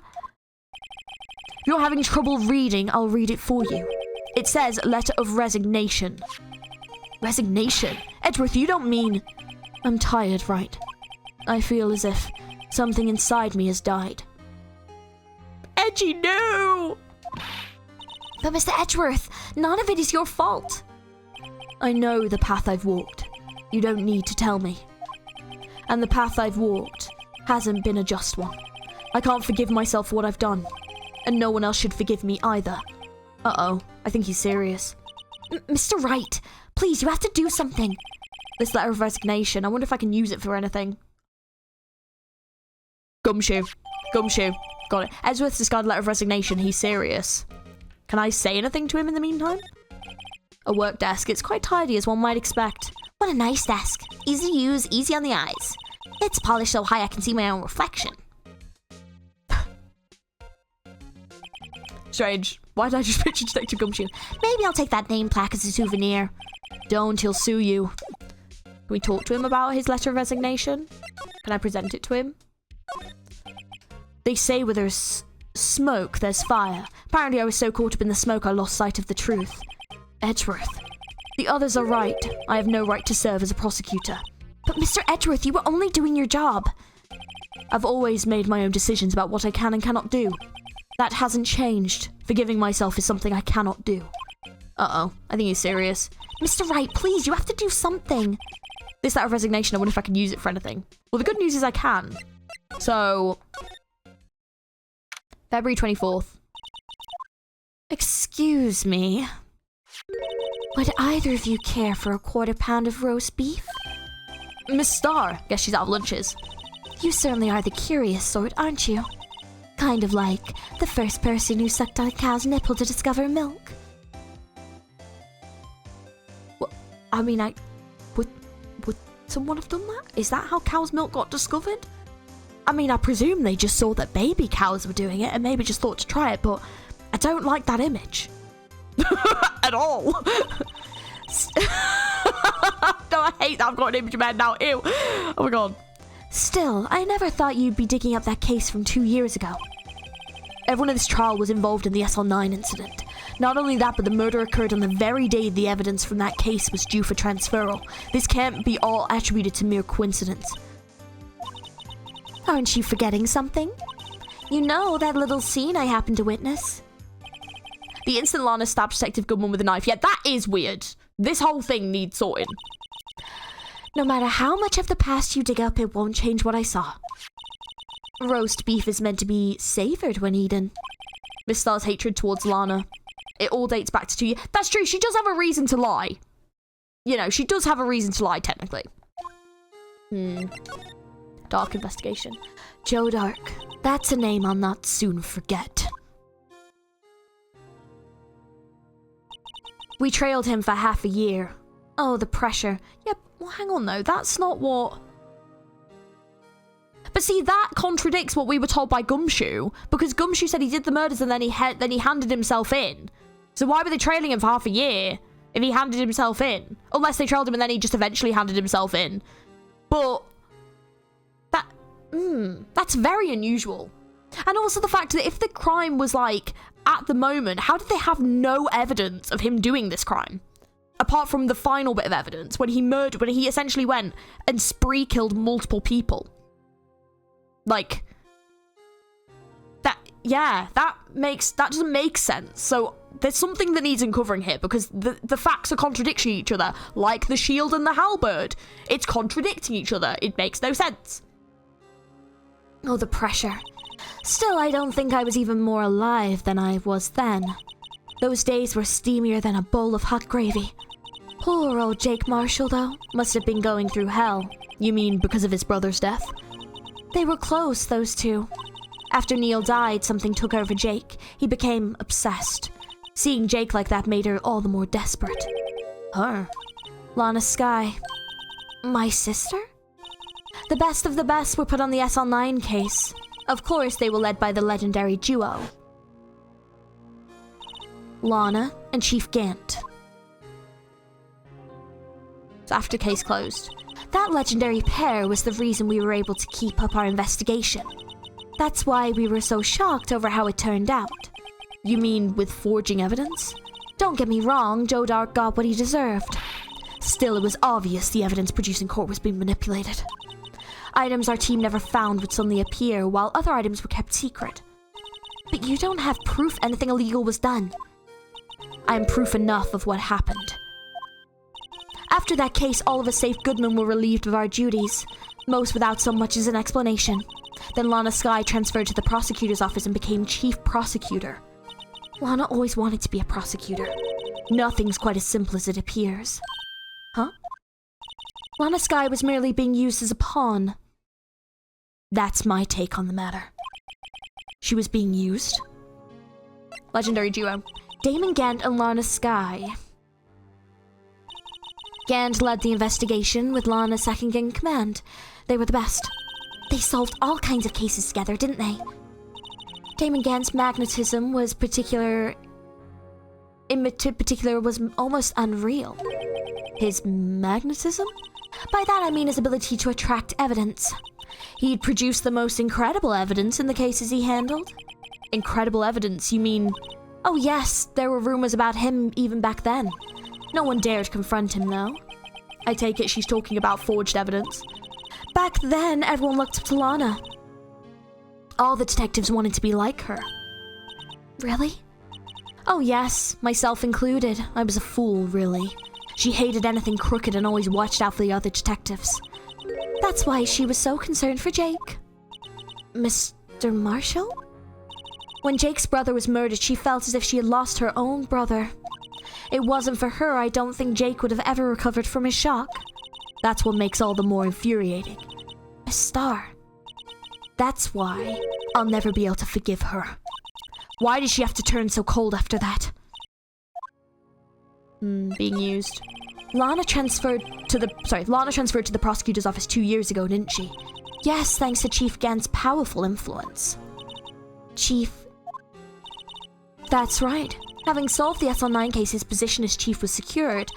you're having trouble reading, I'll read it for you. It says letter of resignation. Resignation? Edgeworth, you don't mean... I'm tired, right? I feel as if Something inside me has died. Edgy, no! But Mr. Edgeworth, none of it is your fault. I know the path I've walked. You don't need to tell me. And the path I've walked hasn't been a just one. I can't forgive myself for what I've done. And no one else should forgive me either. Uh-oh, I think he's serious. Mr. Wright, please, you have to do something. This letter of resignation, I wonder if I can use it for anything. Gumshoe. Gumshoe. Got it. Edgeworth's discarded letter of resignation, he's serious. Can I say anything to him in the meantime? A work desk. It's quite tidy, as one might expect. What a nice desk. Easy to use, easy on the eyes. It's polished so high I can see my own reflection. Strange. Why did I just picture Detective Gumshoe? Maybe I'll take that name plaque as a souvenir. Don't, he'll sue you. Can we talk to him about his letter of resignation? Can I present it to him? They say where there's smoke, there's fire. Apparently I was so caught up in the smoke I lost sight of the truth. Edgeworth. The others are right. I have no right to serve as a prosecutor. But Mr. Edgeworth, you were only doing your job. I've always made my own decisions about what I can and cannot do. That hasn't changed. Forgiving myself is something I cannot do. Uh-oh. I think he's serious. Mr. Wright, please, you have to do something. This letter of resignation, I wonder if I can use it for anything. Well, the good news is I can. So... February 24th. Excuse me. Would either of you care for a quarter pound of roast beef? Miss Starr. Guess she's out of lunches. You certainly are the curious sort, aren't you? Kind of like the first person who sucked on a cow's nipple to discover milk. Well, I mean, would someone have done that? Is that how cow's milk got discovered? I mean, I presume they just saw that baby cows were doing it and maybe just thought to try it, but I don't like that image. At all. No, I hate that I've got an image of my head now. Ew. Oh my god. Still, I never thought you'd be digging up that case from 2 years ago. Everyone in this trial was involved in the SL9 incident. Not only that, but the murder occurred on the very day the evidence from that case was due for transferal. This can't be all attributed to mere coincidence. Aren't you forgetting something? You know that little scene I happened to witness? The instant Lana stabbed Detective Goodman with a knife. Yeah, that is weird. This whole thing needs sorting. No matter how much of the past you dig up, it won't change what I saw. Roast beef is meant to be savoured when eaten. Miss Starr's hatred towards Lana. It all dates back to 2 years. That's true, she does have a reason to lie. You know, she does have a reason to lie, technically. Dark investigation. Joe Dark. That's a name I'll not soon forget. We trailed him for half a year. Oh, the pressure. Yeah, well, hang on though. That's not what... But see, that contradicts what we were told by Gumshoe, because Gumshoe said he did the murders and then he handed himself in. So why were they trailing him for half a year if he handed himself in? Unless they trailed him and then he just eventually handed himself in. But that's very unusual. And also the fact that if the crime was like at the moment, how did they have no evidence of him doing this crime? Apart from the final bit of evidence when he essentially went and spree killed multiple people. Like, that doesn't make sense. So there's something that needs uncovering here, because the facts are contradicting each other, like the shield and the halberd. It's contradicting each other. It makes no sense. Oh, the pressure. Still, I don't think I was even more alive than I was then. Those days were steamier than a bowl of hot gravy. Poor old Jake Marshall, though, must have been going through hell. You mean because of his brother's death? They were close, those two. After Neil died, something took over Jake. He became obsessed. Seeing Jake like that made her all the more desperate. Her? Lana Skye. My sister? The best of the best were put on the SL9 case. Of course, they were led by the legendary duo, Lana and Chief Gant. So after case closed. That legendary pair was the reason we were able to keep up our investigation. That's why we were so shocked over how it turned out. You mean with forging evidence? Don't get me wrong, Joe Dark got what he deserved. Still, it was obvious the evidence produced in court was being manipulated. Items our team never found would suddenly appear, while other items were kept secret. But you don't have proof anything illegal was done. I am proof enough of what happened. After that case, all of us safe Goodman were relieved of our duties, most without so much as an explanation. Then Lana Skye transferred to the prosecutor's office and became chief prosecutor. Lana always wanted to be a prosecutor. Nothing's quite as simple as it appears. Huh? Lana Skye was merely being used as a pawn. That's my take on the matter. She was being used? Legendary duo. Damon Gant and Lana Skye. Gant led the investigation, with Lana second in command. They were the best. They solved all kinds of cases together, didn't they? Damon Gant's magnetism was was almost unreal. His magnetism? By that I mean his ability to attract evidence. He'd produced the most incredible evidence in the cases he handled. Incredible evidence, you mean? Oh yes, there were rumors about him even back then. No one dared confront him, though. I take it she's talking about forged evidence. Back then, everyone looked up to Lana. All the detectives wanted to be like her. Really? Oh yes, myself included. I was a fool, really. She hated anything crooked and always watched out for the other detectives. That's why she was so concerned for Jake. Mr. Marshall? When Jake's brother was murdered, she felt as if she had lost her own brother. It wasn't for her, I don't think Jake would have ever recovered from his shock. That's what makes all the more infuriating. Miss Starr. That's why I'll never be able to forgive her. Why did she have to turn so cold after that? Being used. Lana transferred to the prosecutor's office 2 years ago, didn't she? Yes, thanks to Chief Gant's powerful influence. Chief... That's right. Having solved the SL9 case, his position as chief was secured.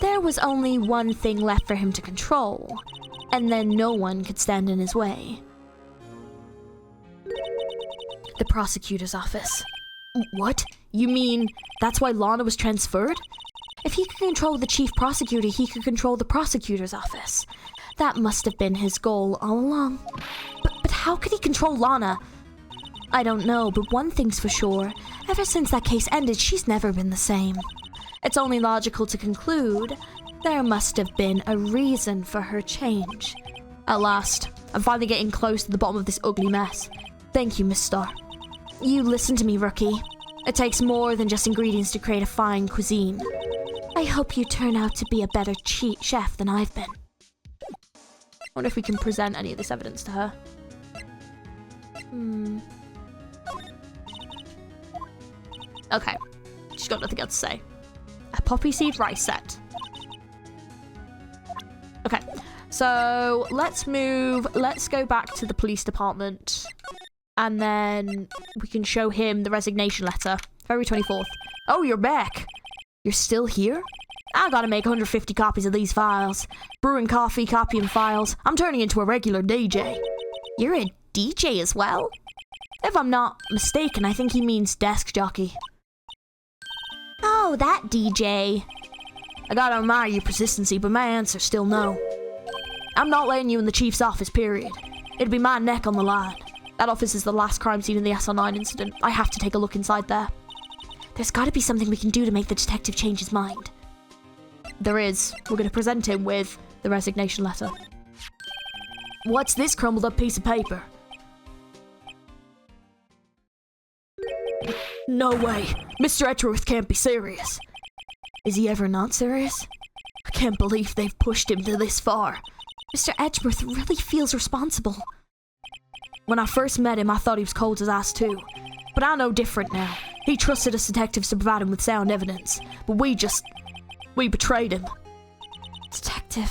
There was only one thing left for him to control, and then no one could stand in his way. The prosecutor's office. What? You mean that's why Lana was transferred? If he could control the chief prosecutor, he could control the prosecutor's office. That must have been his goal all along. But how could he control Lana? I don't know, but one thing's for sure. Ever since that case ended, she's never been the same. It's only logical to conclude there must have been a reason for her change. At last, I'm finally getting close to the bottom of this ugly mess. Thank you, Miss Starr. You listen to me, rookie. It takes more than just ingredients to create a fine cuisine. I hope you turn out to be a better chef than I've been. I wonder if we can present any of this evidence to her. Okay, she's got nothing else to say. A poppy seed rice set. Okay, so let's go back to the police department, and then we can show him the resignation letter. February 24th. Oh, you're back. You're still here? I gotta make 150 copies of these files. Brewing coffee, copying files. I'm turning into a regular DJ. You're a DJ as well? If I'm not mistaken, I think he means desk jockey. Oh, that DJ. I gotta admire your persistency, but my answer's still no. I'm not letting you in the chief's office, period. It'd be my neck on the line. That office is the last crime scene in the SL9 incident. I have to take a look inside there. There's gotta be something we can do to make the detective change his mind. There is. We're gonna present him with the resignation letter. What's this crumbled up piece of paper? No way. Mr. Edgeworth can't be serious. Is he ever not serious? I can't believe they've pushed him to this far. Mr. Edgeworth really feels responsible. When I first met him, I thought he was cold as ice too. But I know different now. He trusted us detectives to provide him with sound evidence. But we betrayed him. Detective.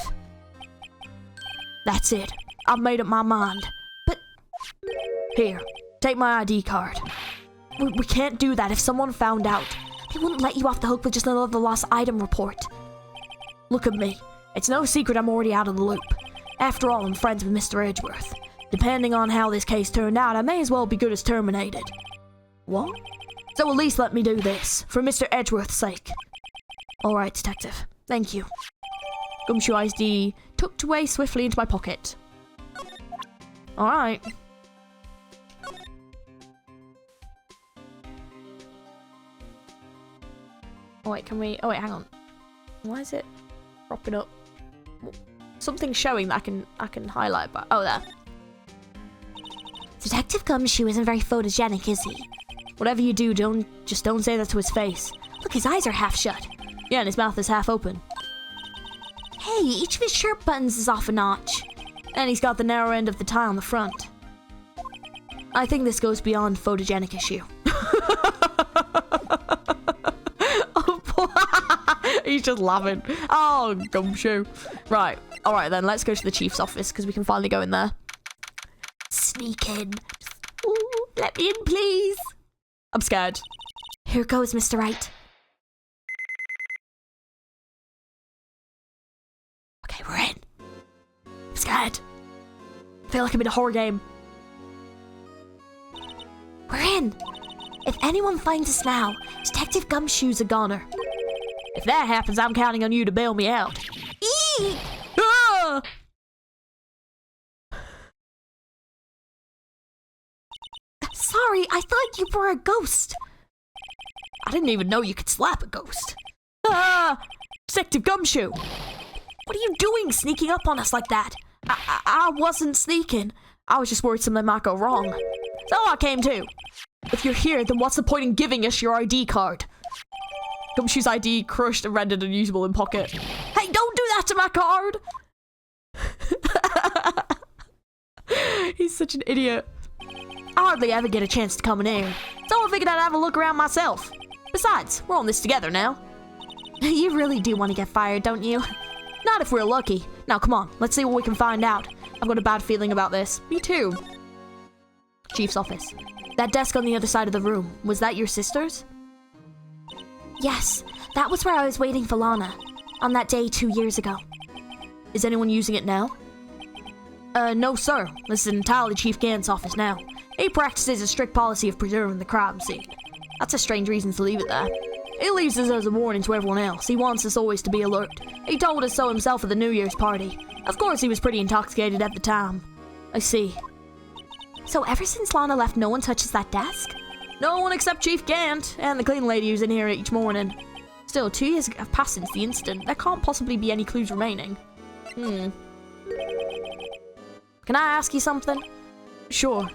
That's it. I've made up my mind. But... Here, take my ID card. We can't do that if someone found out. They wouldn't let you off the hook with just another lost item report. Look at me. It's no secret I'm already out of the loop. After all, I'm friends with Mr. Edgeworth. Depending on how this case turned out, I may as well be good as terminated. What? So at least let me do this, for Mr. Edgeworth's sake. Alright, detective. Thank you. Gumshoe ID tucked away swiftly into my pocket. Alright. Oh wait, can we... Oh wait, hang on. Why is it propping up? Something's showing that I can highlight, but... Oh, there. Detective Gumshoe isn't very photogenic, is he? Whatever you do, don't say that to his face. Look, his eyes are half shut. Yeah, and his mouth is half open. Hey, each of his shirt buttons is off a notch. And he's got the narrow end of the tie on the front. I think this goes beyond photogenic issue. Oh, boy. He's just laughing. Oh, Gumshoe. Right. All right, then. Let's go to the chief's office because we can finally go in there. Sneak in. Ooh, let me in, please. I'm scared. Here goes, Mr. Wright. Okay, we're in. I'm scared. I feel like I'm in a horror game. We're in. If anyone finds us now, Detective Gumshoe's a goner. If that happens, I'm counting on you to bail me out. Eek! Ah! Sorry, I thought you were a ghost. I didn't even know you could slap a ghost. Ah! Detective Gumshoe! What are you doing sneaking up on us like that? I wasn't sneaking. I was just worried something might go wrong. So I came too. If you're here, then what's the point in giving us your ID card? Gumshoe's ID crushed and rendered unusable in pocket. Hey, don't do that to my card! He's such an idiot. I hardly ever get a chance to come in here, so I figured I'd have a look around myself. Besides, we're on this together now. You really do want to get fired, don't you? Not if we're lucky. Now, come on, let's see what we can find out. I've got a bad feeling about this. Me too. Chief's office. That desk on the other side of the room, was that your sister's? Yes, that was where I was waiting for Lana, on that day 2 years ago. Is anyone using it now? No, sir. This is entirely Chief Gant's office now. He practices a strict policy of preserving the crime scene. That's a strange reason to leave it there. He leaves this as a warning to everyone else. He wants us always to be alert. He told us so himself at the New Year's party. Of course, he was pretty intoxicated at the time. I see. So ever since Lana left, no one touches that desk? No one except Chief Gant and the cleaning lady who's in here each morning. Still, 2 years have passed since the incident. There can't possibly be any clues remaining. Can I ask you something? Sure.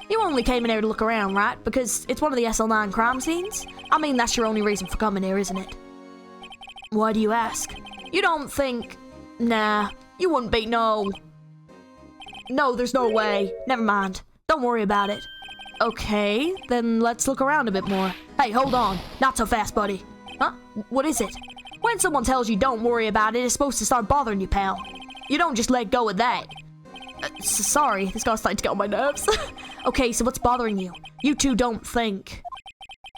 You only came in here to look around, right? Because it's one of the SL9 crime scenes? I mean, that's your only reason for coming here, isn't it? Why do you ask? You don't think... Nah, you wouldn't be, no. No, there's no way. Never mind. Don't worry about it. Okay, then let's look around a bit more. Hey, hold on. Not so fast, buddy. Huh? What is it? When someone tells you don't worry about it, it's supposed to start bothering you, pal. You don't just let go of that. Sorry, this guy's starting to get on my nerves. Okay, so what's bothering you? You two don't think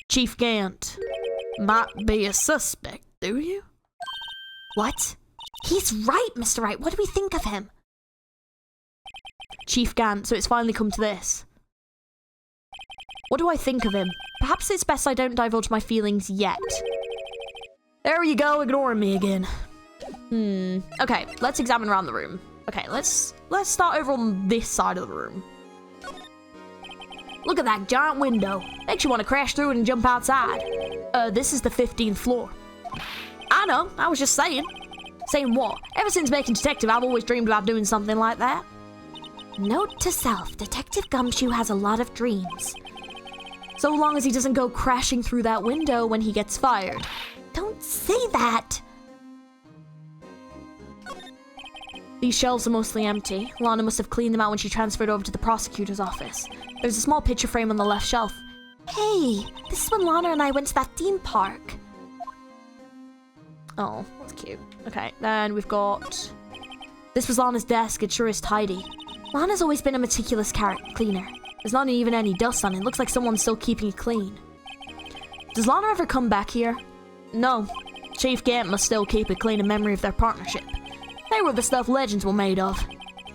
Chief Gant might be a suspect, do you? What? He's right, Mr. Wright. What do we think of him? Chief Gant, so it's finally come to this. What do I think of him? Perhaps it's best I don't divulge my feelings yet. There you go, ignoring me again. Okay, let's examine around the room. Okay, let's start over on this side of the room. Look at that giant window. Makes you want to crash through it and jump outside. This is the 15th floor. I know, I was just saying. Saying what? Ever since making detective, I've always dreamed about doing something like that. Note to self, Detective Gumshoe has a lot of dreams. So long as he doesn't go crashing through that window when he gets fired. Don't say that! These shelves are mostly empty. Lana must have cleaned them out when she transferred over to the prosecutor's office. There's a small picture frame on the left shelf. Hey, this is when Lana and I went to that theme park. Oh, that's cute. Okay, then we've got... This was Lana's desk. It sure is tidy. Lana's always been a meticulous cleaner. There's not even any dust on it. Looks like someone's still keeping it clean. Does Lana ever come back here? No. Chief Gant must still keep it clean in memory of their partnership. They were the stuff legends were made of.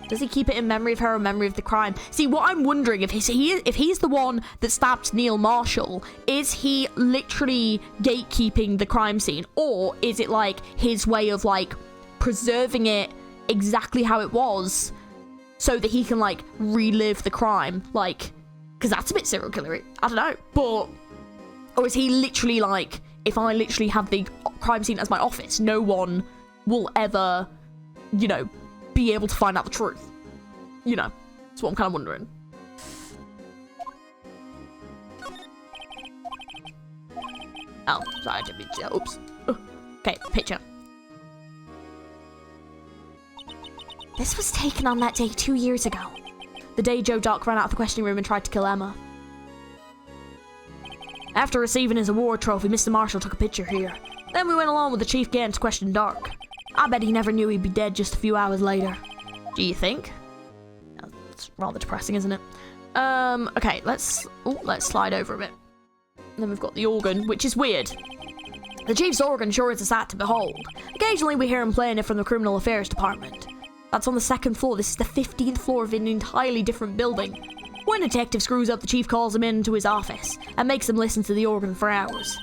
Does he keep it in memory of her or memory of the crime? See, what I'm wondering, if he's the one that stabbed Neil Marshall, is he literally gatekeeping the crime scene? Or is it like his way of like preserving it exactly how it was so that he can, like, relive the crime. Like, because that's a bit serial killer. I don't know. But, or is he literally like, if I literally have the crime scene as my office, no one will ever, you know, be able to find out the truth. You know, that's what I'm kind of wondering. Oh, sorry, I didn't mean to. Oops. Okay, picture. This was taken on that day 2 years ago. The day Joe Dark ran out of the questioning room and tried to kill Emma. After receiving his award trophy, Mr. Marshall took a picture here. Then we went along with the Chief again to question Dark. I bet he never knew he'd be dead just a few hours later. Do you think? It's rather depressing, isn't it? Okay, let's slide over a bit. And then we've got the organ, which is weird. The Chief's organ sure is a sight to behold. Occasionally we hear him playing it from the Criminal Affairs Department. That's on the 2nd floor. This is the 15th floor of an entirely different building. When a detective screws up, the Chief calls him into his office and makes him listen to the organ for hours.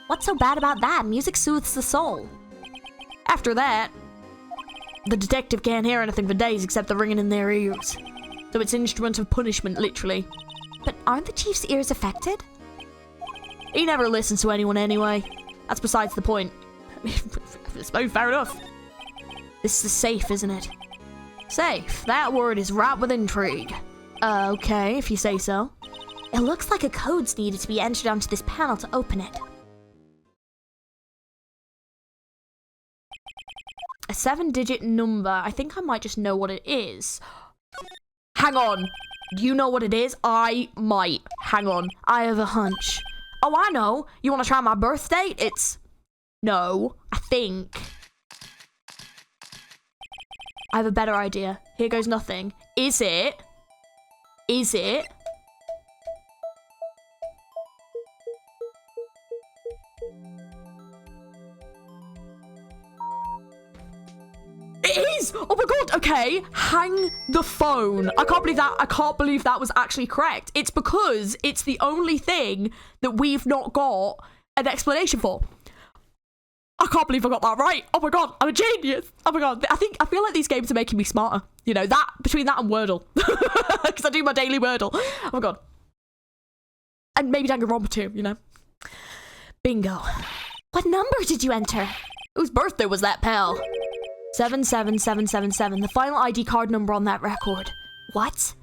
What's so bad about that? Music soothes the soul. After that, the detective can't hear anything for days except the ringing in their ears. So it's an instrument of punishment, literally. But aren't the Chief's ears affected? He never listens to anyone anyway. That's besides the point. Fair enough. This is safe, isn't it? Safe. That word is ripe with intrigue. Okay, if you say so. It looks like a code's needed to be entered onto this panel to open it. A 7-digit number. I think I might just know what it is. Hang on. Do you know what it is? I might. Hang on. I have a hunch. Oh, I know. You want to try my birth date? It's... No. I think. I have a better idea. Here goes nothing. Is it? Is it? It is! Oh my god, okay. Hang the phone. I can't believe that was actually correct. It's because it's the only thing that we've not got an explanation for. I can't believe I got that right. Oh my god, I'm a genius. Oh my god, I feel like these games are making me smarter. You know, that, between that and Wordle. Because I do my daily Wordle. Oh my god. And maybe Danganronpa too, you know. Bingo. What number did you enter? Whose birthday was that, pal? 77777, the final ID card number on that record. What?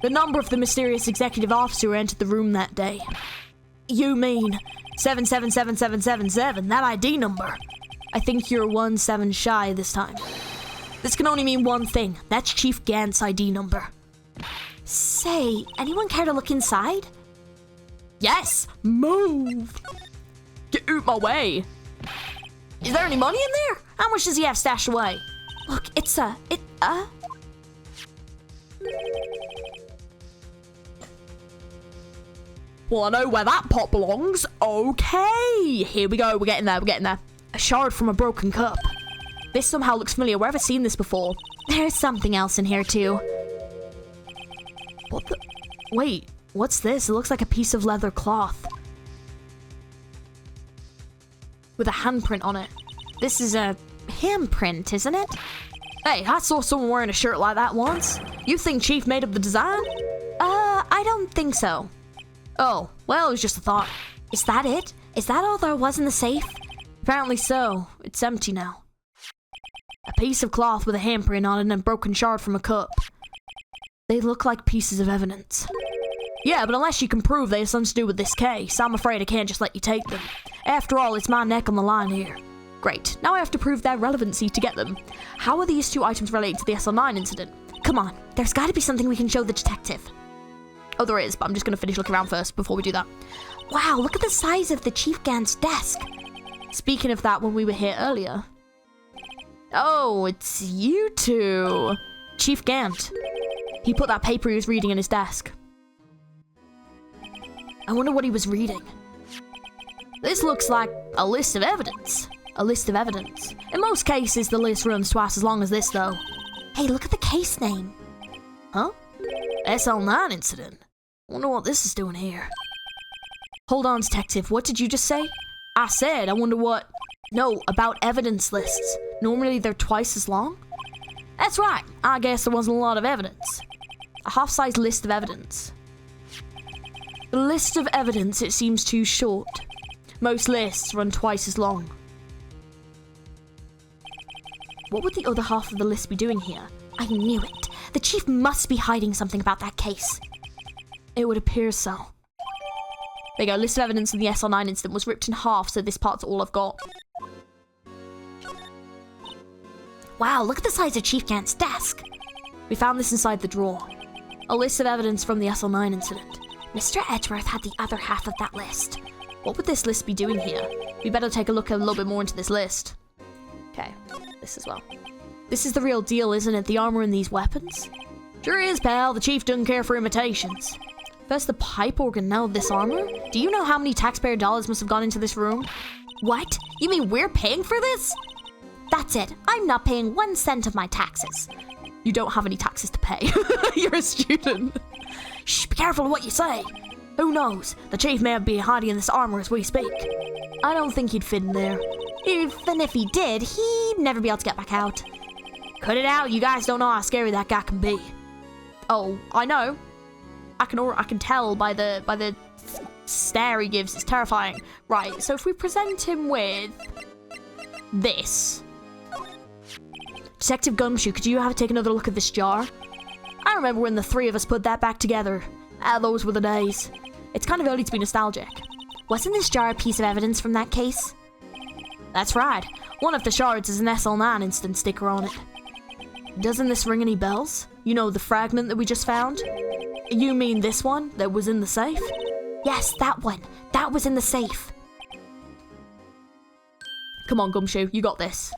The number of the mysterious executive officer who entered the room that day. You mean 777777, that ID number. I think you're 17 shy this time. This can only mean one thing. That's Chief Gant's ID number. Say, anyone care to look inside? Yes! Move! Get out my way! Is there any money in there? How much does he have stashed away? Look, Well, I know where that pot belongs. Okay, here we go. We're getting there. A shard from a broken cup. This somehow looks familiar. Where have I seen this before? There's something else in here too. What the? Wait, what's this? It looks like a piece of leather cloth with a handprint on it. This is a handprint, isn't it? Hey, I saw someone wearing a shirt like that once. You think Chief made up the design? I don't think so. Oh, well, it was just a thought. Is that it? Is that all there was in the safe? Apparently so. It's empty now. A piece of cloth with a handprint on it and a broken shard from a cup. They look like pieces of evidence. Yeah, but unless you can prove they have something to do with this case, I'm afraid I can't just let you take them. After all, it's my neck on the line here. Great, now I have to prove their relevancy to get them. How are these two items related to the SL9 incident? Come on, there's gotta be something we can show the detective. Oh, there is, but I'm just gonna finish looking around first before we do that. Wow, look at the size of the Chief Gant's desk. Speaking of that, when we were here earlier. Oh, it's you two. Chief Gant. He put that paper he was reading in his desk. I wonder what he was reading. This looks like a list of evidence. A list of evidence. In most cases, the list runs twice as long as this, though. Hey, look at the case name. Huh? SL9 incident. Wonder what this is doing here. Hold on, detective. What did you just say? I said, I wonder what... No, about evidence lists. Normally they're twice as long. That's right. I guess there wasn't a lot of evidence. A half-size list of evidence. The list of evidence, it seems too short. Most lists run twice as long. What would the other half of the list be doing here? I knew it. The chief must be hiding something about that case. It would appear so. There you go, list of evidence in the SL9 incident was ripped in half, so this part's all I've got. Wow, look at the size of Chief Gant's desk. We found this inside the drawer. A list of evidence from the SL9 incident. Mr. Edgeworth had the other half of that list. What would this list be doing here? We better take a look a little bit more into this list. Okay, this as well. This is the real deal, isn't it? The armor and these weapons? Sure is, pal. The chief doesn't care for imitations. First the pipe organ, now this armor? Do you know how many taxpayer dollars must have gone into this room? What? You mean we're paying for this? That's it. I'm not paying 1 cent of my taxes. You don't have any taxes to pay. You're a student. Shh, be careful of what you say. Who knows? The chief may be hiding in this armor as we speak. I don't think he'd fit in there. Even if he did, he'd never be able to get back out. Cut it out. You guys don't know how scary that guy can be. Oh, I know. I can tell by the stare he gives. It's terrifying. Right, so if we present him with this. Detective Gumshoe, could you have take another look at this jar? I remember when the three of us put that back together. Those were the days. It's kind of early to be nostalgic. Wasn't this jar a piece of evidence from that case? That's right. One of the shards is an SL9 incident sticker on it. Doesn't this ring any bells? You know, the fragment that we just found? You mean this one that was in the safe? Yes, that one. That was in the safe. Come on, Gumshoe, you got this.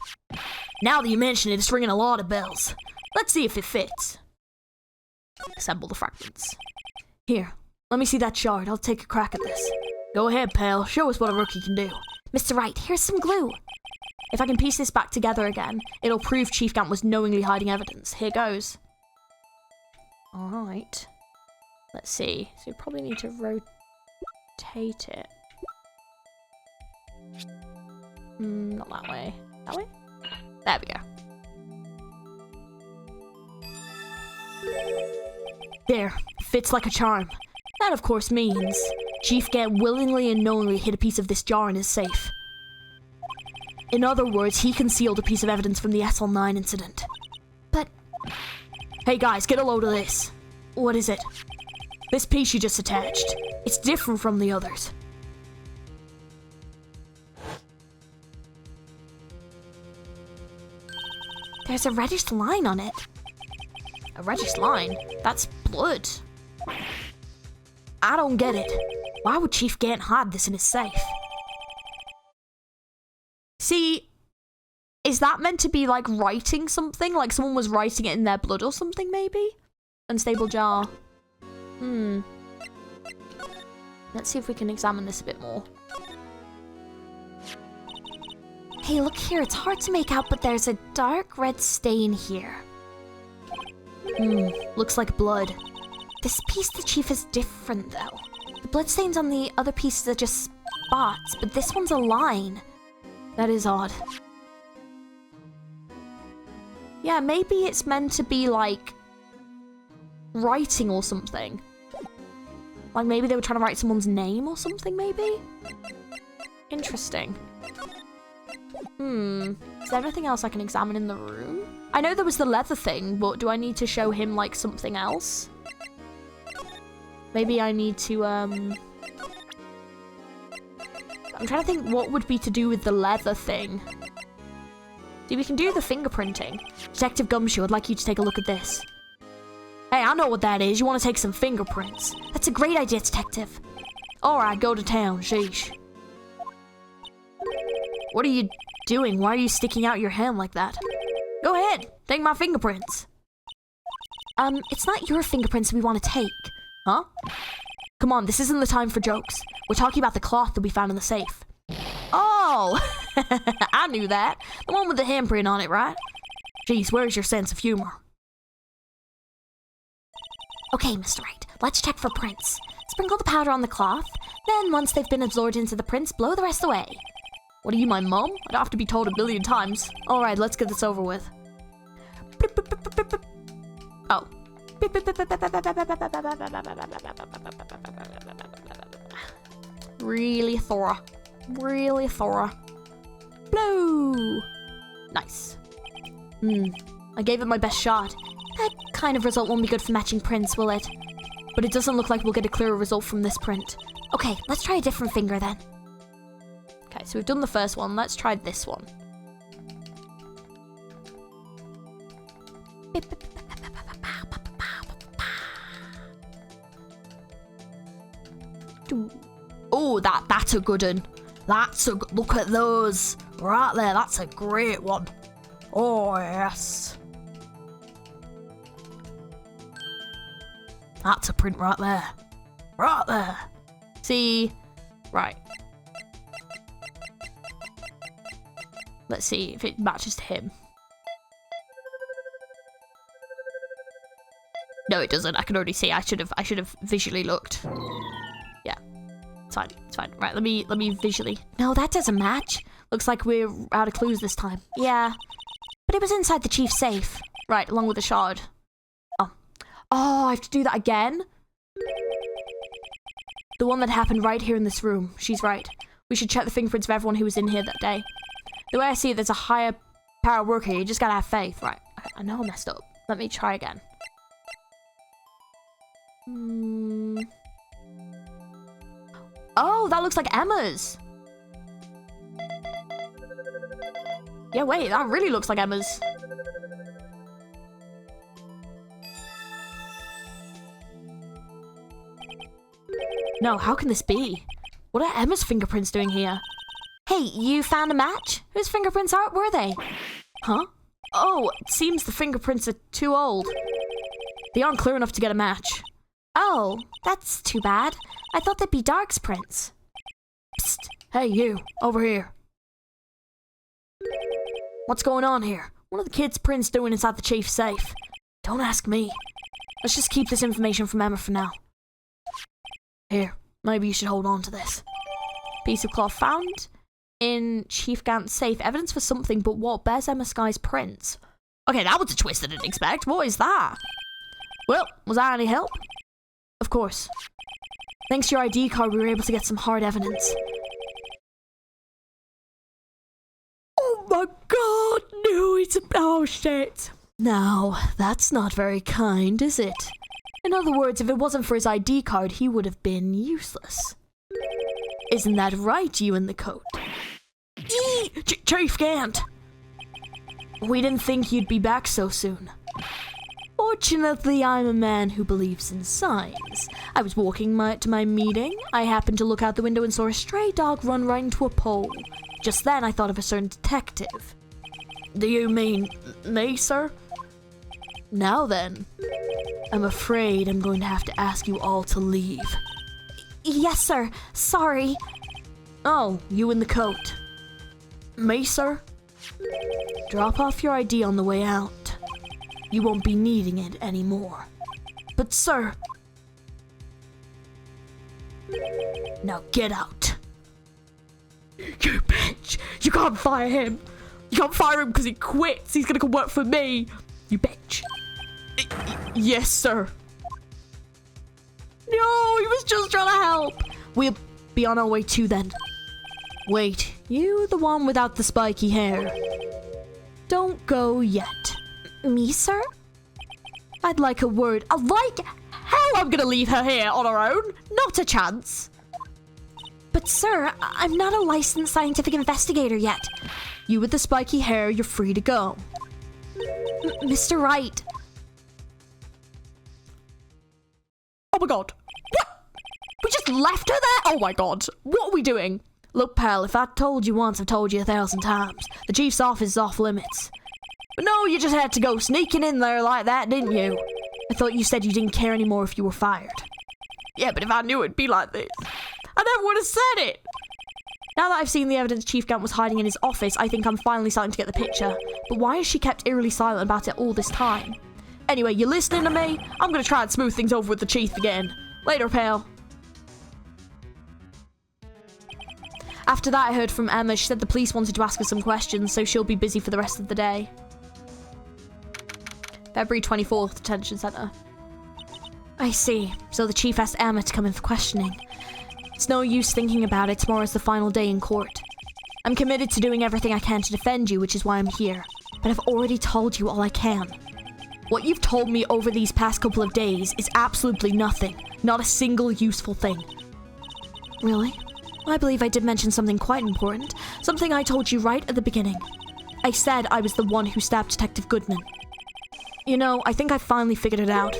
Now that you mention it, it's ringing a lot of bells. Let's see if it fits. Assemble the fragments. Here, let me see that shard. I'll take a crack at this. Go ahead, pal. Show us what a rookie can do. Mr. Wright, here's some glue. If I can piece this back together again, it'll prove Chief Gant was knowingly hiding evidence. Here goes. Alright. Let's see. So we probably need to rotate it. Not that way. That way? There we go. There. Fits like a charm. That, of course, means Chief Gant willingly and knowingly hid a piece of this jar in his safe. In other words, he concealed a piece of evidence from the SL9 incident. But... Hey guys, get a load of this. What is it? This piece you just attached. It's different from the others. There's a reddish line on it. A reddish line? That's blood. I don't get it. Why would Chief Gant hide this in his safe? See, is that meant to be like writing something? Like someone was writing it in their blood or something, maybe? Unstable jar. Let's see if we can examine this a bit more. Hey, look here. It's hard to make out, but there's a dark red stain here. Looks like blood. This piece the chief is different, though. The bloodstains on the other pieces are just spots, but this one's a line. That is odd. Yeah, maybe it's meant to be like writing or something. Like maybe they were trying to write someone's name or something, maybe? Interesting. Is there anything else I can examine in the room? I know there was the leather thing, but do I need to show him like something else? Maybe I need to, I'm trying to think what would be to do with the leather thing. See, we can do the fingerprinting. Detective Gumshoe, I'd like you to take a look at this. Hey, I know what that is. You want to take some fingerprints. That's a great idea, Detective. Alright, go to town, sheesh. What are you doing? Why are you sticking out your hand like that? Go ahead, take my fingerprints. It's not your fingerprints we want to take. Huh? Come on, this isn't the time for jokes. We're talking about the cloth that we found in the safe. Oh! I knew that. The one with the handprint on it, right? Jeez, where's your sense of humor? Okay, Mr. Wright, let's check for prints. Sprinkle the powder on the cloth, then once they've been absorbed into the prints, blow the rest away. What are you, my mum? I'd have to be told a billion times. Alright, let's get this over with. Oh. Really thorough. Really thorough. Blow! Nice. I gave it my best shot. That kind of result won't be good for matching prints, will it? But it doesn't look like we'll get a clearer result from this print. Okay, let's try a different finger then. Okay, so we've done the first one. Let's try this one. Oh, that's a good one. Look at those. Right there, that's a great one. Oh, yes. That's a print right there. Right there. See? Right. Let's see if it matches to him. No, it doesn't. I can already see. I should have visually looked. Yeah. It's fine. It's fine. Right, let me visually. No, that doesn't match. Looks like we're out of clues this time. Yeah. But it was inside the chief's safe. Right, along with the shard. Oh, I have to do that again? The one that happened right here in this room. She's right. We should check the fingerprints of everyone who was in here that day. The way I see it, there's a higher power worker here. You just gotta have faith. Right. Okay, I know I messed up. Let me try again. Oh, that looks like Emma's. Yeah, wait, that really looks like Emma's. No, how can this be? What are Emma's fingerprints doing here? Hey, you found a match? Whose fingerprints were they? Huh? Oh, it seems the fingerprints are too old. They aren't clear enough to get a match. Oh, that's too bad. I thought they'd be Dark's prints. Psst. Hey, you. Over here. What's going on here? What are the kids' prints doing inside the chief's safe? Don't ask me. Let's just keep this information from Emma for now. Here, maybe you should hold on to this. Piece of cloth found in Chief Gant's safe. Evidence for something, but what? Bears Emma Sky's prints. Okay, that was a twist I didn't expect. What is that? Well, was that any help? Of course. Thanks to your ID card, we were able to get some hard evidence. Oh my god, no, it's a... Oh shit. Now, that's not very kind, is it? In other words, if it wasn't for his ID card, he would have been useless. Isn't that right, you in the coat? Chief Gant! We didn't think you'd be back so soon. Fortunately, I'm a man who believes in signs. I was walking to my meeting. I happened to look out the window and saw a stray dog run right into a pole. Just then, I thought of a certain detective. Do you mean me, sir? Now then, I'm afraid I'm going to have to ask you all to leave. Yes, sir. Sorry. Oh, you in the coat. Me, sir? Drop off your ID on the way out. You won't be needing it anymore. But, sir... Now get out. You bitch! You can't fire him! You can't fire him because he quits! He's gonna come work for me! You bitch! Yes, sir. No, he was just trying to help! We'll be on our way too then. Wait, you the one without the spiky hair. Don't go yet. Me, sir? I'd like a word. Hell, I'm gonna leave her here on her own. Not a chance. But sir, I'm not a licensed scientific investigator yet. You with the spiky hair, you're free to go. Mr. Wright. Oh my god. What? We just left her there? Oh my god. What are we doing? Look, pal, if I told you once, I've told you 1,000 times. The chief's office is off limits. But no, you just had to go sneaking in there like that, didn't you? I thought you said you didn't care anymore if you were fired. Yeah, but if I knew it'd be like this, I never would have said it. Now that I've seen the evidence Chief Gant was hiding in his office, I think I'm finally starting to get the picture. But why has she kept eerily silent about it all this time? Anyway, you listening to me? I'm gonna try and smooth things over with the chief again. Later, pal. After that, I heard from Emma. She said the police wanted to ask her some questions, so she'll be busy for the rest of the day. February 24th, detention center. I see. So the chief asked Emma to come in for questioning. It's no use thinking about it. Tomorrow's the final day in court. I'm committed to doing everything I can to defend you, which is why I'm here. But I've already told you all I can. What you've told me over these past couple of days is absolutely nothing. Not a single useful thing. Really? I believe I did mention something quite important. Something I told you right at the beginning. I said I was the one who stabbed Detective Goodman. You know, I think I finally figured it out.